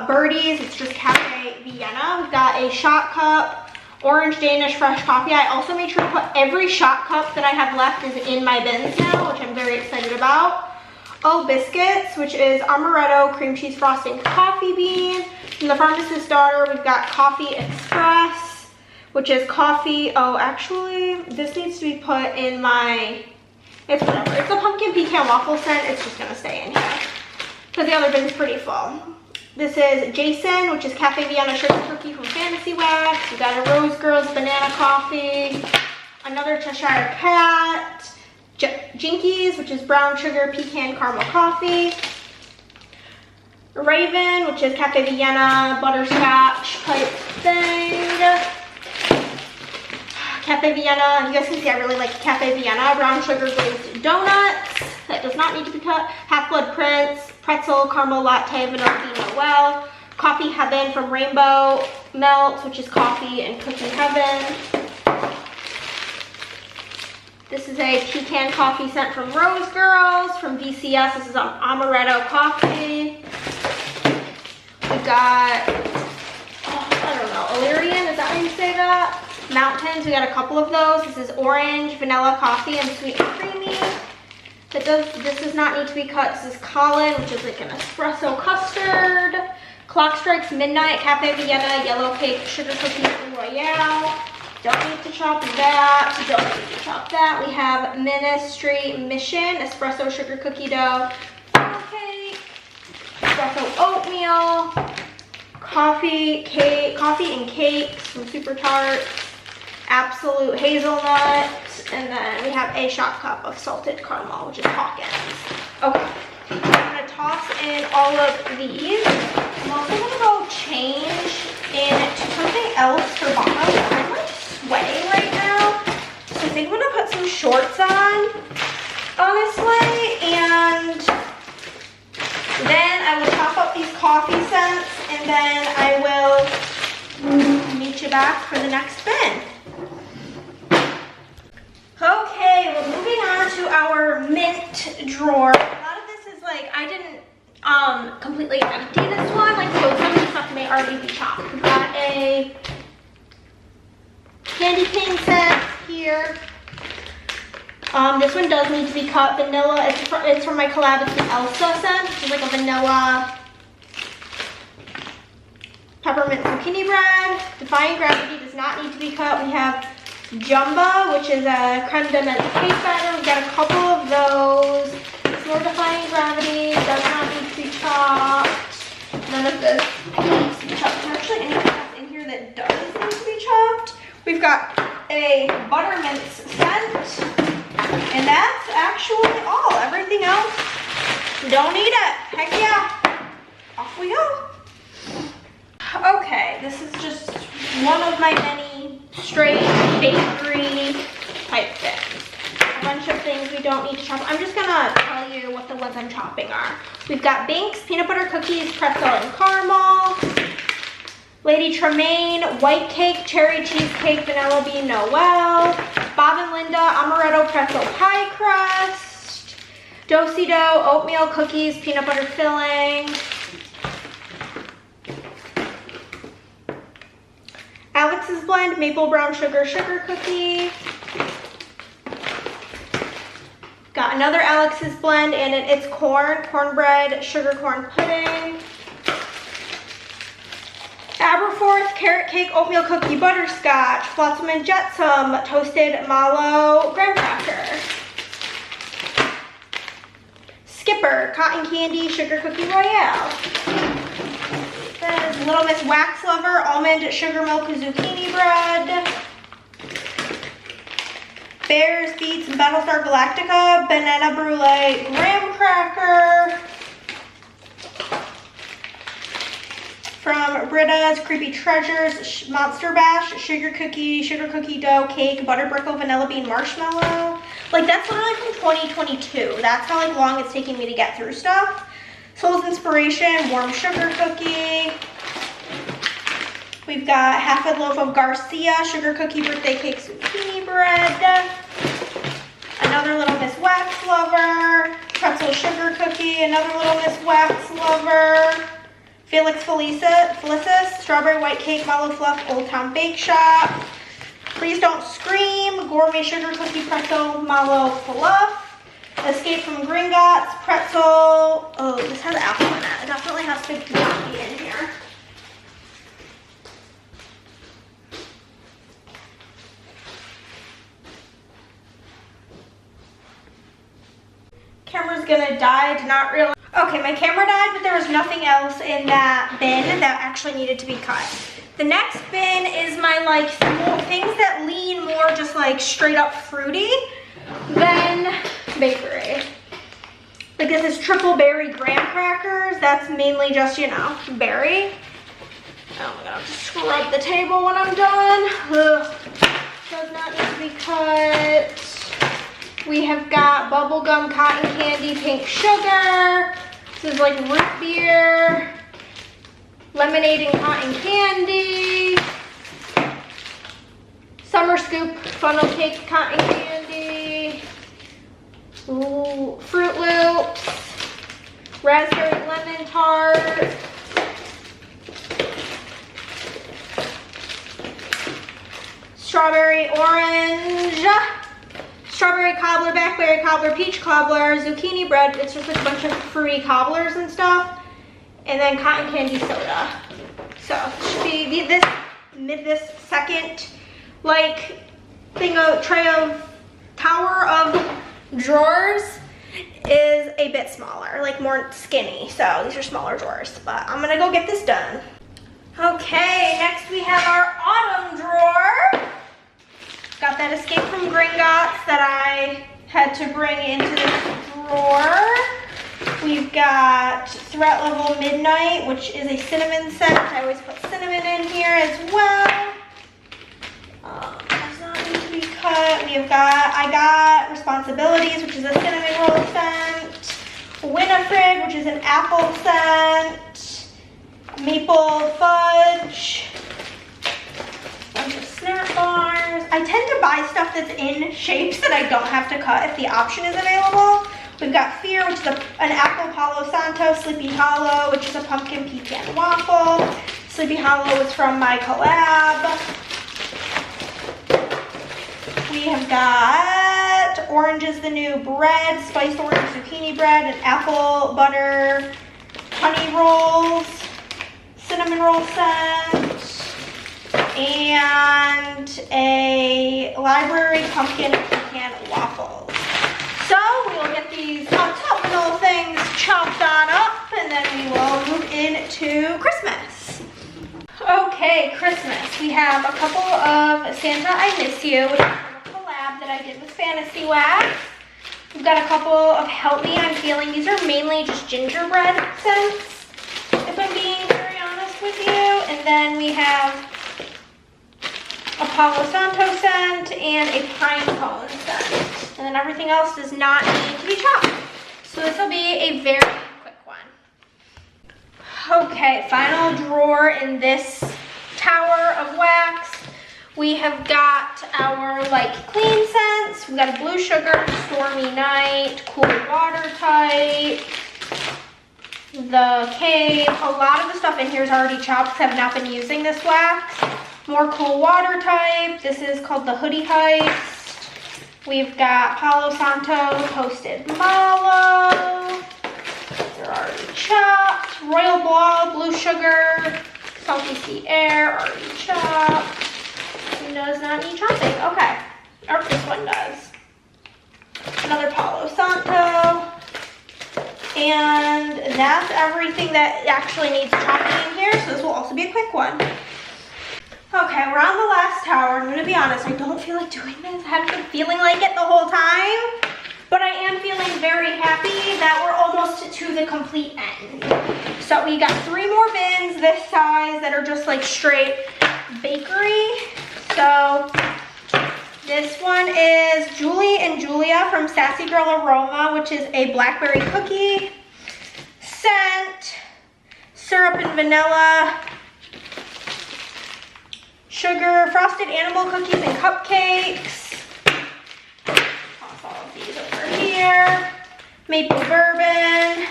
Birdie's. It's just Cafe Vienna. We've got a shot cup, orange Danish fresh coffee. I also made sure to put every shot cup that I have left is in my bins now, which I'm very excited about. Oh Biscuits, which is amaretto, cream cheese frosting, coffee bean. From the Pharmacist's Daughter, we've got Coffee Express, which is coffee. Oh, actually, this needs to be put in my, it's whatever. It's a pumpkin pecan waffle scent. It's just gonna stay in here because the other bin's pretty full. This is Jason, which is Cafe Vienna sugar cookie from Fantasy Wax. We got a Rose Girls banana coffee, another Cheshire Cat, Jinkies, which is brown sugar pecan caramel coffee, Raven, which is Cafe Vienna butterscotch type thing. Cafe Vienna, you guys can see I really like Cafe Vienna, brown sugar glazed donuts. That does not need to be cut. Half-Blood Prince, pretzel, caramel latte, vanilla bean Noel. Coffee Heaven from Rainbow Melts, which is coffee and cookie heaven. This is a pecan coffee scent from Rose Girls. From VCS, this is amaretto coffee. We got, I don't know, Illyrian, is that how you say that? Mountains, we got a couple of those. This is orange, vanilla coffee, and sweet and creamy. This does not need to be cut. This is Colin, which is like an espresso custard. Clock Strikes Midnight, Cafe Vienna, yellow cake, sugar cookies, and Royale. Don't need to chop that. Don't need to chop that. We have Ministry Mission, espresso sugar cookie dough, funnel cake, espresso oatmeal, coffee and cakes from Super Tart, Absolute Hazelnut, and then we have a shot cup of salted caramel, which is Hawkins. Okay, I'm gonna toss in all of these. I'm also gonna go change into something else for bottom. I'm like sweating right now, so I think I'm gonna put some shorts on, honestly, and then I will top up these coffee scents, and then I will meet you back for the next bin. Okay, we're moving on to our mint drawer. A lot of this is like, I didn't completely empty this one, like so some of the stuff may already be chopped. We've got a candy cane set here. This one does need to be cut. Vanilla, it's from my collab, it's the Elsa scent, which is like a vanilla peppermint zucchini bread. Defying Gravity does not need to be cut. We have Jumba, which is a creme de menthe cake batter. We've got a couple of those. It's more Defying Gravity, does not need to be chopped. None of this needs to be chopped. There's actually anything else in here that does need to be chopped. We've got a buttermint scent, and that's actually all. Everything else, don't need it. Heck yeah. Off we go. Okay, this is just one of my many straight bakery type things. A bunch of things we don't need to chop. I'm just gonna tell you what the ones I'm chopping are. We've got Binks, peanut butter cookies, pretzel and caramel. Lady Tremaine, white cake, cherry cheesecake, vanilla bean Noel. Bob and Linda, amaretto pretzel pie crust. Do-si dough, oatmeal cookies, peanut butter filling. Alex's Blend, maple brown sugar cookie. Got another Alex's Blend, and it's cornbread, sugar corn pudding. Aberforth, carrot cake, oatmeal cookie, butterscotch, flotsam and jetsam, toasted mallow, graham cracker. Skipper, cotton candy, sugar cookie royale. There's Little Miss Wax Lover, almond sugar milk zucchini bread. Bears, Beets, and Battlestar Galactica, banana brulee, graham cracker. From Britta's Creepy Treasures, Monster Bash, sugar cookie dough, cake, butter brickle, vanilla bean, marshmallow. Like, that's literally from 2022. That's how like long it's taking me to get through stuff. Soul's Inspiration, warm sugar cookie. We've got half a loaf of Garcia, sugar cookie, birthday cake, zucchini bread. Another Little Miss Wax Lover, pretzel sugar cookie, another Little Miss Wax Lover. Felix Felicis, strawberry white cake, mallow fluff, Old Town Bake Shop. Please Don't Scream, gourmet sugar cookie, pretzel, mallow fluff. Escape from Gringotts, pretzel. Oh, this has apple in it. It definitely has to be in here. Camera's gonna die. I did not realize. Okay, my camera died, but there was nothing else in that bin that actually needed to be cut. The next bin is my like things that lean more just like straight up fruity than bakery. Like this is triple berry graham crackers. That's mainly just, you know, berry. Oh my god, I'll just scrub the table when I'm done. Ugh. Does not need to be cut. We have got bubblegum, cotton candy, pink sugar. This is like root beer, lemonade and cotton candy. Summer Scoop, funnel cake, cotton candy. Ooh, Fruit Loops, raspberry lemon tart. Strawberry orange. Strawberry cobbler, blackberry cobbler, peach cobbler, zucchini bread. It's just like a bunch of fruity cobblers and stuff. And then cotton candy soda. So should be this second like tray of tower of drawers is a bit smaller, like more skinny. So these are smaller drawers, but I'm gonna go get this done. Okay, next we have our autumn drawer. Got that Escape from Gringotts that I had to bring into this drawer. We've got Threat Level Midnight, which is a cinnamon scent. I always put cinnamon in here as well. Does not need to be cut. I got Responsibilities, which is a cinnamon roll scent. Winifred, which is an apple scent. Maple Fudge. Bunch of snack bars. I tend to buy stuff that's in shapes that I don't have to cut if the option is available. We've got Fear, which is an apple Palo Santo. Sleepy Hollow, which is a pumpkin pecan waffle. Sleepy Hollow is from my collab. We have got Orange is the New Bread, spiced orange zucchini bread, and apple butter honey rolls, cinnamon roll scent, and a library pumpkin pecan waffles. So we will get these top little things chopped on up, and then we will move into Christmas. Okay, Christmas. We have a couple of Santa I Miss You, which is a collab that I did with Fantasy Wax. We've got a couple of Help Me, I'm Feeling. These are mainly just gingerbread scents, if I'm being very honest with you. And then we have a Palo Santo scent and a pine cone scent. And then everything else does not need to be chopped. So this will be a very quick one. Okay, final drawer in this tower of wax. We have got our like clean scents. scents. We got a blue sugar, stormy night, cool water type, the cave. A lot of the stuff in here is already chopped because I've not been using this wax. More cool water type. This is called the hoodie heist. We've got Palo Santo, toasted mallow. They're already chopped. Royal Ball, blue sugar, salty sea air, already chopped. It does not need chopping. Okay. Or this one does. Another Palo Santo. And that's everything that actually needs chopping in here. So this will also be a quick one. Okay, we're on the last tower. I'm gonna be honest, I don't feel like doing this. I haven't been feeling like it the whole time. But I am feeling very happy that we're almost to the complete end. So we got 3 more bins this size that are just like straight bakery. So this one is Julie and Julia from Sassy Girl Aroma, which is a blackberry cookie scent, syrup and vanilla, sugar, frosted animal cookies and cupcakes. Toss all of these over here. Maple bourbon,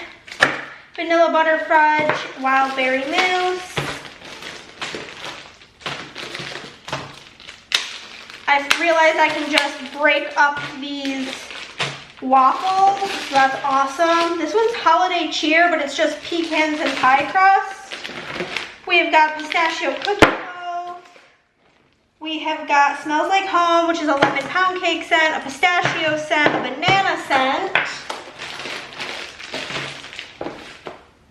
vanilla butter fudge, wild berry mousse. I realized I can just break up these waffles. So that's awesome. This one's holiday cheer, but it's just pecans and pie crust. We've got pistachio cookie dough. We have got Smells Like Home, which is a lemon pound cake scent, a pistachio scent, a banana scent.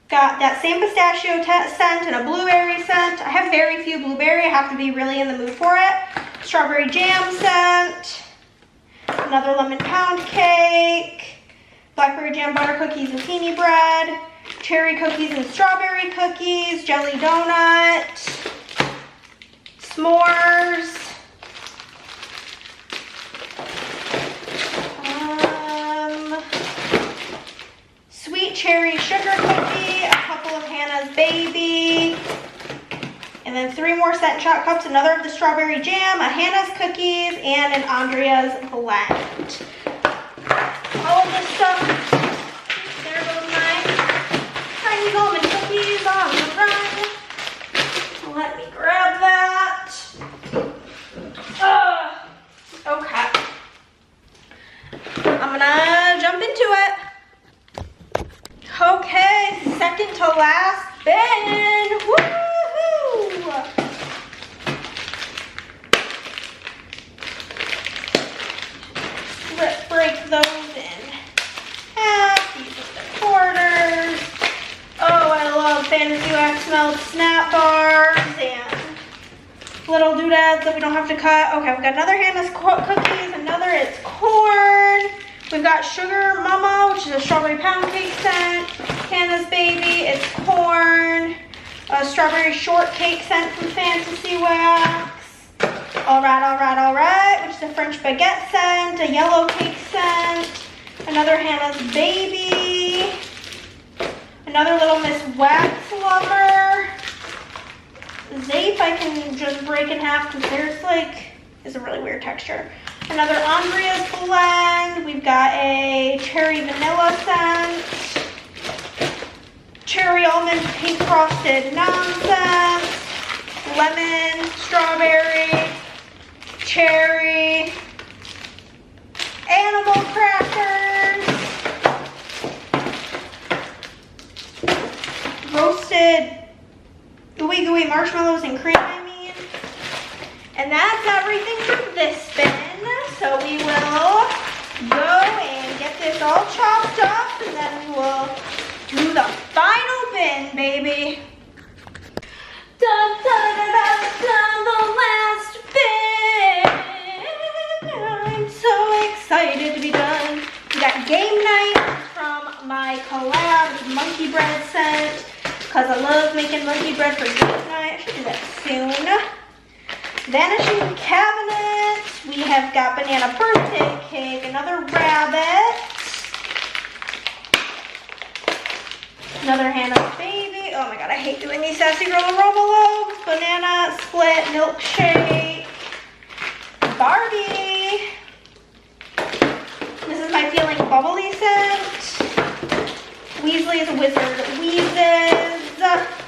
Got that same pistachio scent and a blueberry scent. I have very few blueberry. I have to be really in the mood for it. Strawberry jam scent. Another lemon pound cake. Blackberry jam butter cookies, zucchini bread. Cherry cookies and strawberry cookies. Jelly donut. S'mores. Sweet cherry sugar cookie. A couple of Hannah's Baby. And then 3 more scent shot cups, another of the strawberry jam, a Hannah's cookies, and an Andrea's blend. All of this stuff, there goes my tiny almond cookies on the run. Let me grab that. Okay. I'm gonna jump into it. Okay, second to last bin. Woo! Let's break those in half. These are the quarters. Oh, I love Fantasy Wax Melt Snap Bars and little doodads that we don't have to cut. Okay, we've got another Hannah's cookies. Another is corn. We've got Sugar Mama, which is a strawberry pound cake scent. Hannah's Baby, it's corn. A strawberry shortcake scent from Fantasy Wax. Alright, which is a French baguette scent, a yellow cake scent, another Hannah's Baby, another Little Miss Wax Lover. Zape I can just break in half because there's like, it's a really weird texture. Another Andrea's blend. We've got a cherry vanilla scent. Cherry almond pink frosted nonsense, lemon, strawberry, cherry, animal crackers, roasted gooey gooey marshmallows and cream, I mean. And that's everything from this bin. So we will go and get this all chopped up and then we will do the final bin, baby. Dun, dun, dun, dun, dun, the last bin. I'm so excited to be done. We got Game Night from my collab monkey bread scent because I love making monkey bread for game night. I should do that soon. Vanishing Cabinet. We have got Banana Birthday Cake, another rabbit. Another Hannah's Baby. Oh my god, I hate doing these Sassy Girl Aroma. Banana Split Milkshake. Barbie. My Feeling Bubbly scent. Weasley's Wizard Wheezes.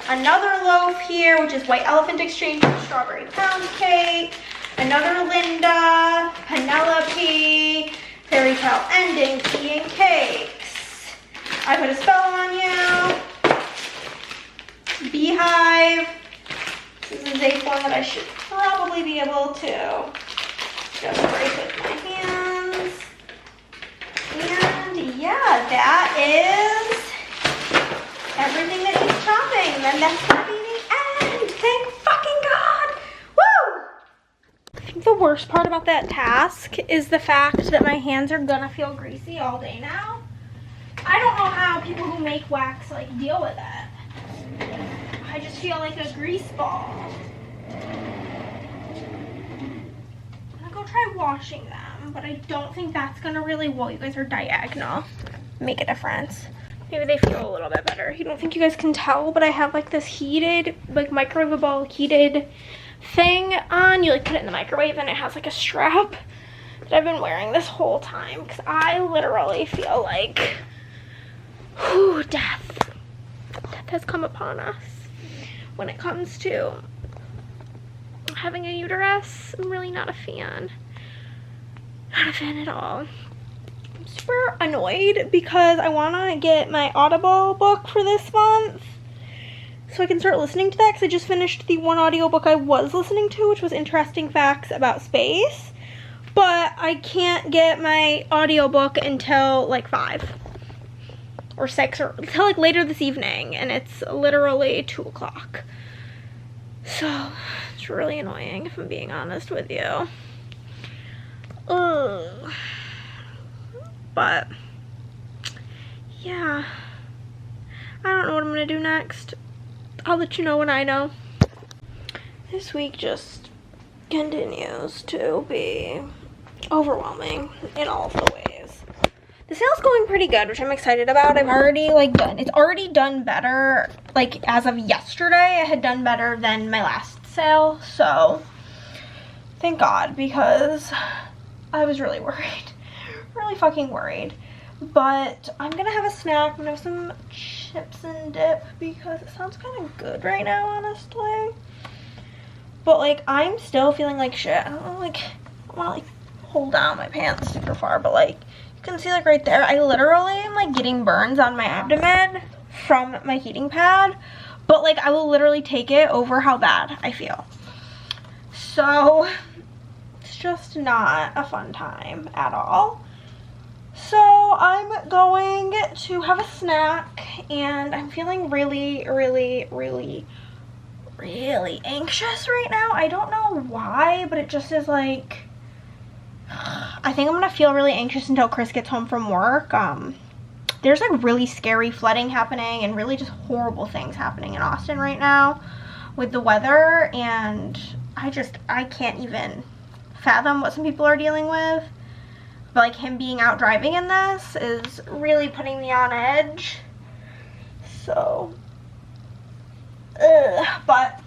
Another loaf here, which is White Elephant Exchange with Strawberry Pound Cake. Another Linda. Penelope. Fairy Tale Ending Tea and Cakes. I Put a Spell on You. Beehive. This is a one that I should probably be able to just break with my hands. And yeah, that is everything that he's chopping. Then that's gonna be the end. Thank fucking God. Woo! I think the worst part about that task is the fact that my hands are gonna feel greasy all day now. I don't know how people who make wax like deal with it. I just feel like a grease ball. I'm gonna go try washing them, but I don't think that's gonna really, well, you guys are diagonal, make a difference. Maybe they feel a little bit better. I don't think you guys can tell, but I have like this heated, like microwavable heated thing on. You like put it in the microwave and it has like a strap that I've been wearing this whole time because I literally feel like, whew, death has come upon us. When it comes to having a uterus, I'm really not a fan. Not a fan at all. I'm super annoyed because I want to get my Audible book for this month so I can start listening to that because I just finished the one audiobook I was listening to, which was Interesting Facts About Space. But I can't get my audiobook until like 5 or 6 or until like later this evening, and it's literally 2 o'clock. So it's really annoying if I'm being honest with you. Ugh. But yeah, I don't know what I'm gonna do next. I'll let you know when I know. This week just continues to be overwhelming in all of the ways. The sale's going pretty good, which I'm excited about. I've already it's already done better. Like as of yesterday, it had done better than my last sale. So thank God, because I was really worried. Really fucking worried. But I'm gonna have a snack. I'm gonna have some chips and dip because it sounds kind of good right now, honestly. But like I'm still feeling like shit. I don't know, like I wanna like hold down my pants super far, but like you can see like right there, I literally am like getting burns on my abdomen from my heating pad, but like I will literally take it over how bad I feel. So it's just not a fun time at all. So I'm going to have a snack and I'm feeling really anxious right now. I don't know why, but it just is like, I think I'm gonna feel really anxious until Chris gets home from work. There's like really scary flooding happening and really just horrible things happening in Austin right now with the weather, and I can't even fathom what some people are dealing with. But like him being out driving in this is really putting me on edge. So, but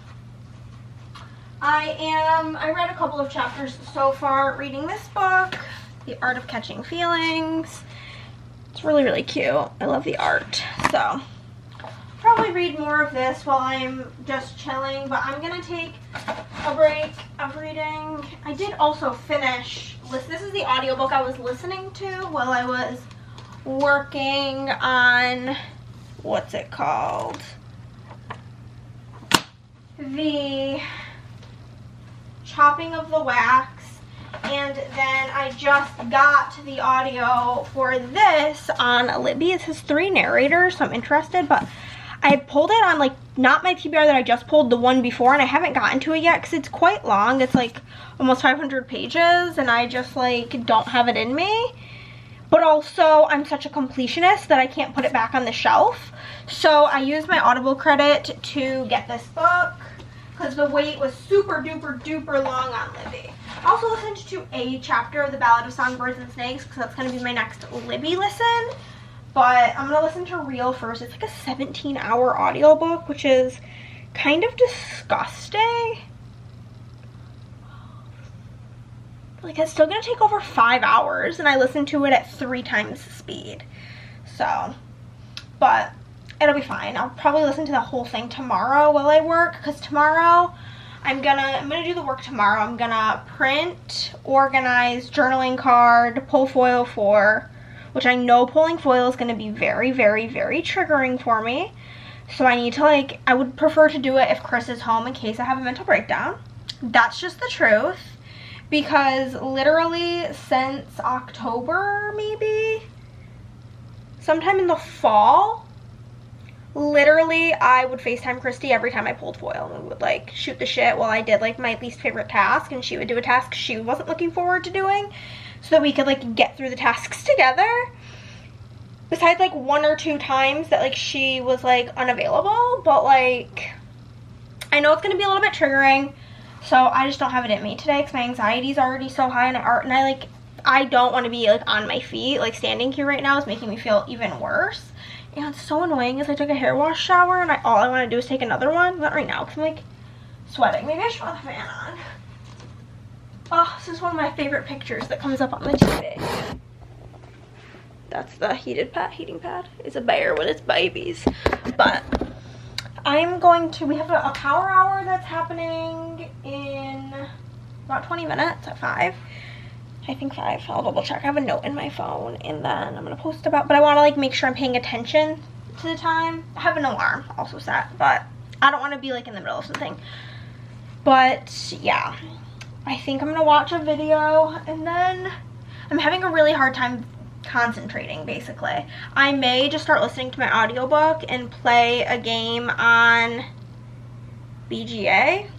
I read a couple of chapters so far reading this book, The Art of Catching Feelings. It's really cute. I love the art. So probably read more of this while I'm just chilling, but I'm gonna take a break of reading. I did also finish, this is the audiobook I was listening to while I was working on, what's it called? The chopping of the wax. And then I just got the audio for this on Libby. It has 3 narrators, so I'm interested, but I pulled it on like not my TBR that I just pulled, the one before, and I haven't gotten to it yet because it's quite long. It's like almost 500 pages and I just like don't have it in me. But also I'm such a completionist that I can't put it back on the shelf. So I used my Audible credit to get this book because the wait was super duper long on Libby. I also listened to a chapter of The Ballad of Songbirds and Snakes because that's going to be my next Libby listen. But I'm going to listen to Real first. It's like a 17-hour audiobook, which is kind of disgusting. Like, it's still gonna take over 5 hours, and I listened to it at 3 times the speed. So, but it'll be fine. I'll probably listen to the whole thing tomorrow while I work, because tomorrow I'm gonna do the work tomorrow. I'm gonna print, organize, journaling card, pull foil for, which I know pulling foil is gonna be very, very, very triggering for me. So I need to, like, I would prefer to do it if Chris is home in case I have a mental breakdown. That's just the truth. Because literally since October, maybe, sometime in the fall, literally I would FaceTime Christi every time I pulled foil, and we would like shoot the shit while I did like my least favorite task, and she would do a task she wasn't looking forward to doing, so that we could like get through the tasks together. Besides like 1 or 2 times that like she was like unavailable, but like I know it's gonna be a little bit triggering, so I just don't have it in me today because my anxiety is already so high, and I don't want to be like on my feet. Like standing here right now is making me feel even worse. And it's so annoying is I took a hair wash shower and all I want to do is take another one. Not right now because I'm like sweating. Maybe I should put the fan on. Oh, this is one of my favorite pictures that comes up on the TV. That's the heating pad. It's a bear with its babies. But I'm going to, we have a power hour that's happening in about 20 minutes at 5. I think 5. I'll double check. I have a note in my phone, and then I'm going to post about, but I want to like make sure I'm paying attention to the time. I have an alarm also set, but I don't want to be like in the middle of something. But yeah, I think I'm going to watch a video, and then I'm having a really hard time concentrating basically. I may just start listening to my audiobook and play a game on BGA.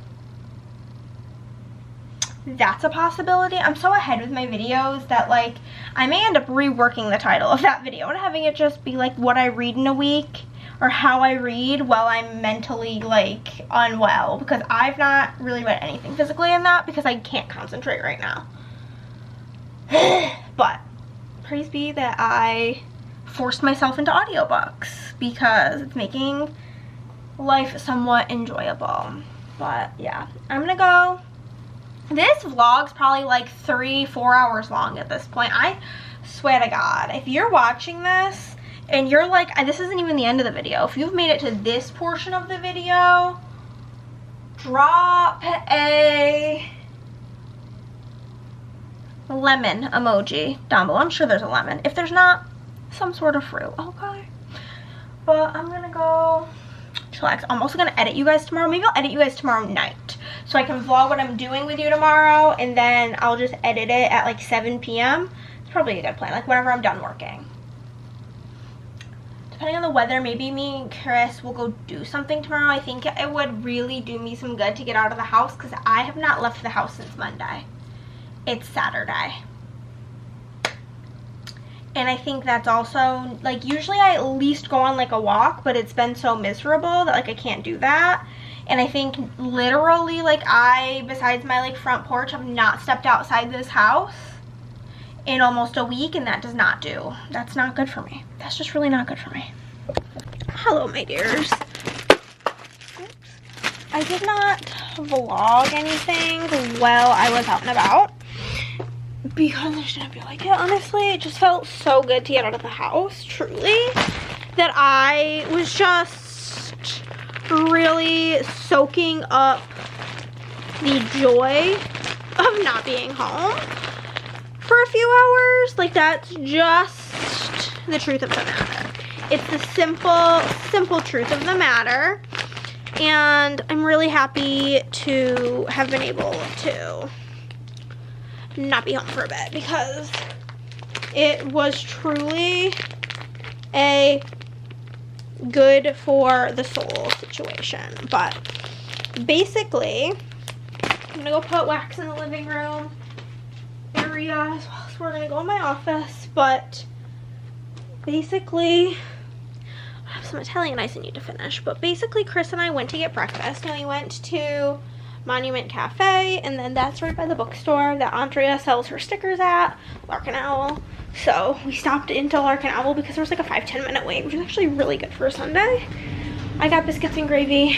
That's a possibility. I'm so ahead with my videos that like I may end up reworking the title of that video and having it just be like what I read in a week or how I read while I'm mentally like unwell, because I've not really read anything physically in that because I can't concentrate right now. But praise be that I forced myself into audiobooks because it's making life somewhat enjoyable. But yeah, I'm gonna go. This vlog's probably like 3-4 hours long at this point. I swear to God, if you're watching this and you're like, this isn't even the end of the video, if you've made it to this portion of the video, drop a lemon emoji down below. I'm sure there's a lemon. If there's not, some sort of fruit. Okay. But I'm gonna go chillax. I'm also gonna edit you guys tomorrow. Maybe I'll edit you guys tomorrow night so I can vlog what I'm doing with you tomorrow, and then I'll just edit it at like 7 p.m. It's probably a good plan, like whenever I'm done working. Depending on the weather, maybe me and Chris will go do something tomorrow. I think it would really do me some good to get out of the house because I have not left the house since Monday. It's Saturday. And I think that's also, like, usually I at least go on like a walk, but it's been so miserable that like I can't do that. And I think literally like besides my like front porch, have not stepped outside this house in almost a week, and that's not good for me. That's just really not good for me. Hello, my dears. Oops. I did not vlog anything while I was out and about because I just didn't feel like it. Honestly, it just felt so good to get out of the house, truly, that I was just really soaking up the joy of not being home for a few hours. Like, that's just the truth of the matter. It's the simple truth of the matter. And I'm really happy to have been able to not be home for a bit because it was truly a good for the soul situation. But basically, I'm gonna go put wax in the living room area as well as we're gonna go in my office. But basically, I have some Italian ice I need to finish. But basically, Chris and I went to get breakfast, and we went to Monument Cafe, and then that's right by the bookstore that Andrea sells her stickers at, Lark and Owl. So we stopped into Lark and Owl because there was like a 5-10 minute wait, which is actually really good for a Sunday. I got biscuits and gravy,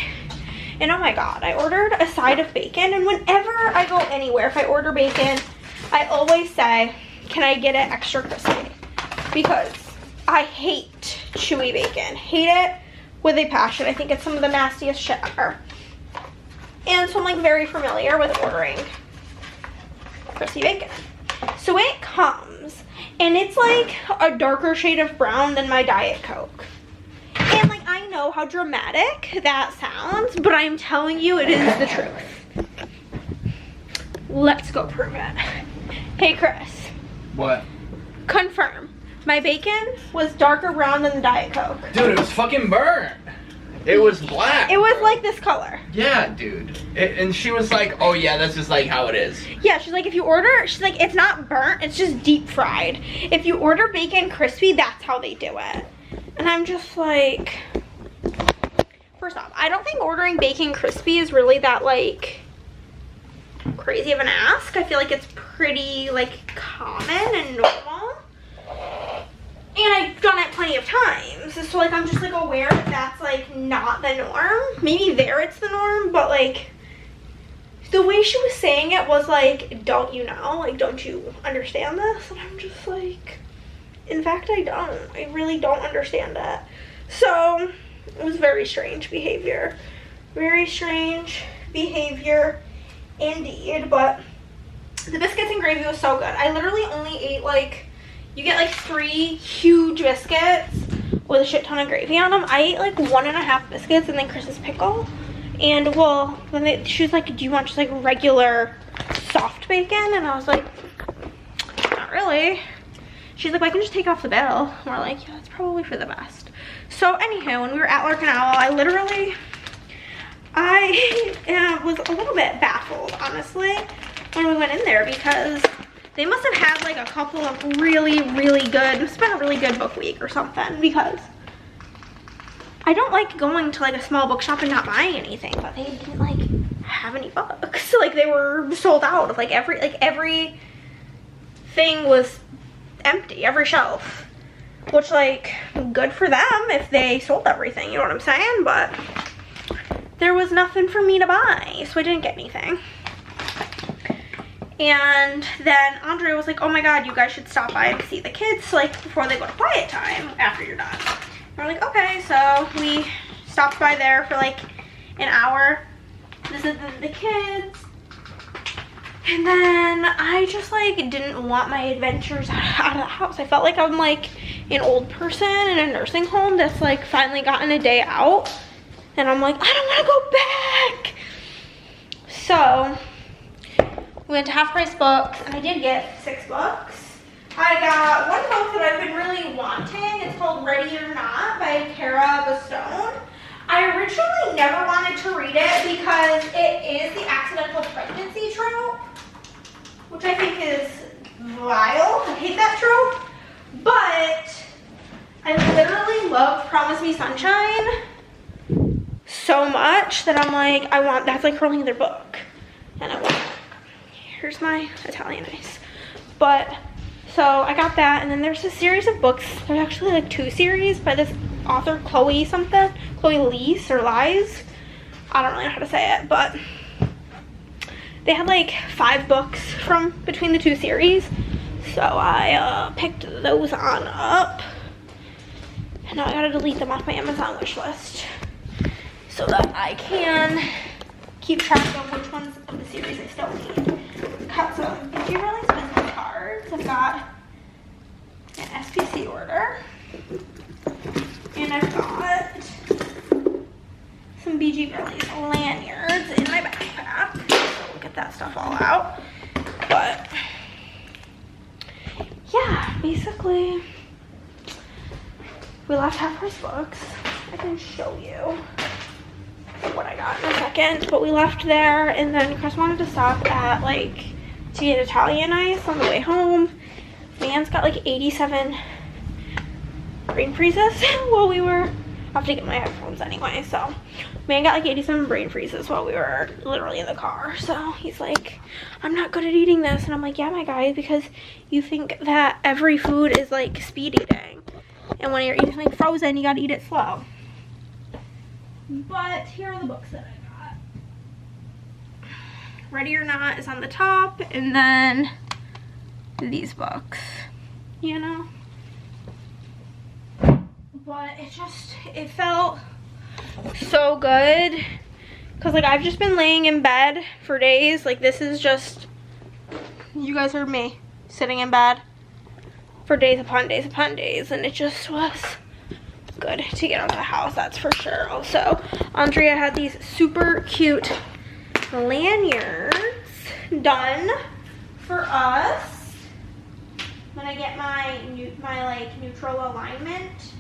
and oh my God, I ordered a side of bacon, and whenever I go anywhere, if I order bacon, I always say, can I get it extra crispy? Because I hate chewy bacon. Hate it with a passion. I think it's some of the nastiest shit ever. And so I'm like very familiar with ordering crispy bacon. So it comes and it's like a darker shade of brown than my Diet Coke. And like I know how dramatic that sounds, but I'm telling you it is the truth. Let's go prove it. Hey Chris. What? Confirm. My bacon was darker brown than the Diet Coke. Dude, it was fucking burnt. It was black. It was like this color. Yeah, dude. And she was like, oh yeah, that's just like how it is. Yeah, she's like, if you order, she's like, it's not burnt, it's just deep fried. If you order bacon crispy, that's how they do it. And I'm just like, first off, I don't think ordering bacon crispy is really that like crazy of an ask. I feel like it's pretty like common and normal. And I've done it plenty of times. So like I'm just like aware that that's like not the norm. Maybe there it's the norm, but like the way she was saying it was like, don't you know? Like, don't you understand this? And I'm just like, in fact, I don't. I really don't understand it. So it was very strange behavior. Very strange behavior indeed. But the biscuits and gravy was so good. I literally only ate like, you get like 3 huge biscuits with a shit ton of gravy on them. I ate like 1.5 biscuits and then Chris's pickle. And well, then she was like, do you want just like regular soft bacon? And I was like, not really. She's like, well, I can just take off the bill. And we're like, yeah, that's probably for the best. So anyhow, when we were at Lark and Owl, I was a little bit baffled, honestly, when we went in there because they must have had like a couple of really, really good, it's been a really good book week or something, because I don't like going to like a small bookshop and not buying anything, but they didn't like have any books. Like they were sold out of like every thing was empty, every shelf, which like good for them if they sold everything, you know what I'm saying? But there was nothing for me to buy, so I didn't get anything. And then Andre was like, oh my god, you guys should stop by and see the kids like before they go to quiet time after you're done. And we're like, okay, so we stopped by there for like an hour, visited the kids, and then I just like didn't want my adventures out of the house. I felt like I'm like an old person in a nursing home that's like finally gotten a day out, and I'm like, I don't want to go back. So we went to Half Price Books, and I did get 6 books. I got one book that I've been really wanting. It's called Ready or Not by Kara Bastone. I originally never wanted to read it because it is the accidental pregnancy trope, which I think is vile. I hate that trope. But I literally love Promise Me Sunshine so much that I'm like, that's like her only other book. And I want it. Here's my Italian ice. But so I got that, and then there's a series of books. There's actually like 2 series by this author, Chloe Lees or Lies. I don't really know how to say it, but they had like 5 books from between the 2 series. So I picked those on up, and now I gotta delete them off my Amazon wish list so that I can keep track of which ones of the series I still need. Got some BG Release business cards. I've got an SPC order. And I've got some BG Release lanyards in my backpack. So we'll get that stuff all out. But yeah, basically we left Half Price Books. I can show you what I got in a second, but we left there, and then Chris wanted to stop at like to get Italian ice on the way home. Man's got like 87 brain freezes while we were, I have to get my headphones anyway, so man got like 87 brain freezes while we were literally in the car. So he's like, I'm not good at eating this, and I'm like, yeah, my guy, because you think that every food is like speed eating, and when you're eating something frozen, you gotta eat it slow. But here are the books that I got. Ready or Not is on the top, and then these books, you know? But it felt so good. Cause like I've just been laying in bed for days. Like this is just, you guys heard me, sitting in bed for days upon days upon days. And it just was good to get out of the house, that's for sure. Also, Andrea had these super cute lanyards done for us. When I get my like neutral alignment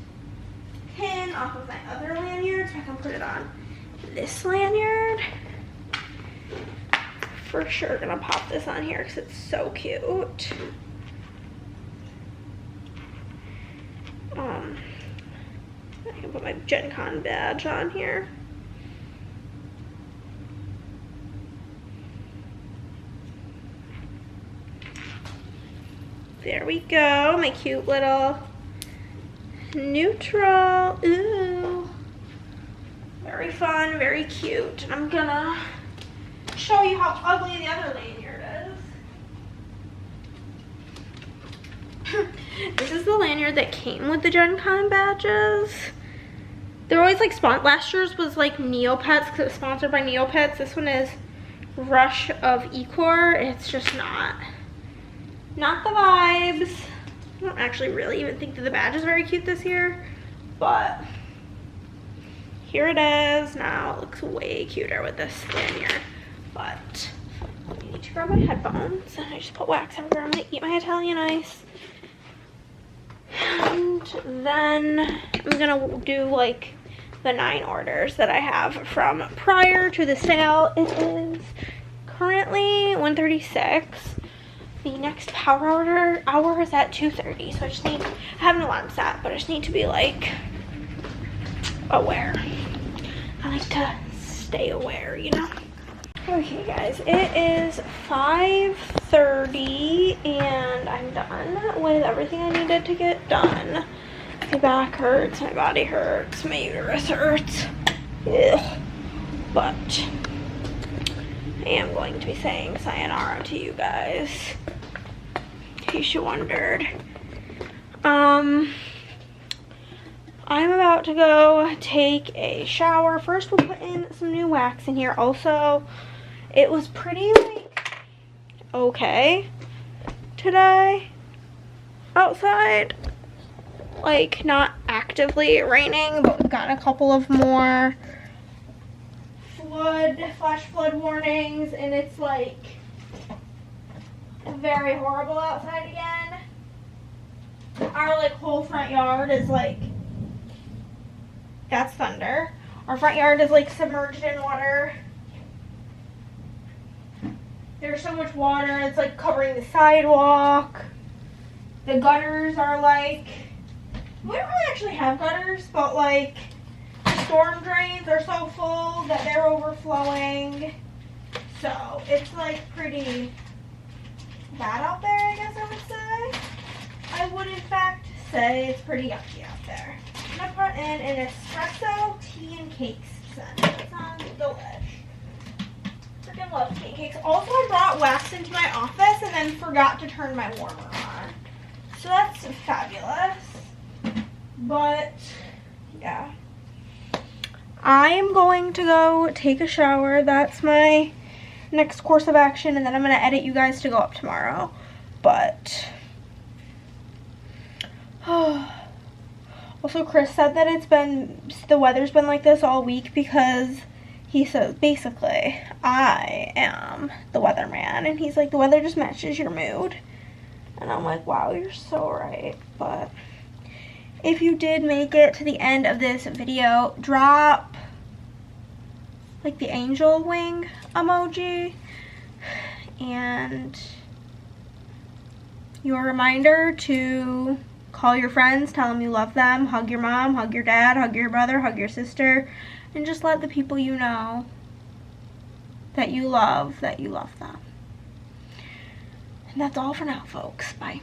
pin off of my other lanyard, so I can put it on this lanyard. For sure gonna pop this on here because it's so cute. I can put my Gen Con badge on here. There we go, my cute little neutral. Ooh, very fun, very cute. And I'm gonna show you how ugly the other lanyard is. This is the lanyard that came with the Gen Con badges. They're always like last year's was like Neopets because it was sponsored by Neopets. This one is Rush of Ecor. It's just not the vibes. I don't actually really even think that the badge is very cute this year, but here it is. Now it looks way cuter with this lanyard, but I need to grab my headphones and I just put wax everywhere. I'm gonna eat my Italian ice. And then I'm gonna do like the 9 orders that I have from prior to the sale. It is currently 1:36. The next power hour is at 2:30, so I have an alarm set, but I just need to be like aware. I like to stay aware, you know? Okay guys, it is 5:30 and I'm done with everything I needed to get done. My back hurts, my body hurts, my uterus hurts. Ugh. But I am going to be saying sayonara to you guys, in case you wondered. I'm about to go take a shower. First, we'll put in some new wax in here. Also, it was pretty, like, okay today outside. Like, not actively raining, but we've gotten a couple of more flash flood warnings, and it's, like, very horrible outside again. Our, like, whole front yard is, like, that's thunder. Our front yard is, like, submerged in water. There's so much water, it's, like, covering the sidewalk. The gutters are, like, we don't really actually have gutters, but, like, the storm drains are so full that they're overflowing. So, it's, like, pretty bad out there, I guess I would say. I would, in fact, say it's pretty yucky out there. I'm gonna put in an espresso tea and cakes scent. It sounds delish. Freaking love tea and cakes. Also, I brought wax into my office and then forgot to turn my warmer on. So that's fabulous. But, yeah. I am going to go take a shower. That's my next course of action. And then I'm going to edit you guys to go up tomorrow. But, also Chris said that the weather's been like this all week because he says, basically, I am the weatherman. And he's like, the weather just matches your mood. And I'm like, wow, you're so right. But if you did make it to the end of this video, drop like the angel wing emoji and your reminder to call your friends, tell them you love them, hug your mom, hug your dad, hug your brother, hug your sister, and just let the people you know that you love them. And that's all for now, folks. Bye.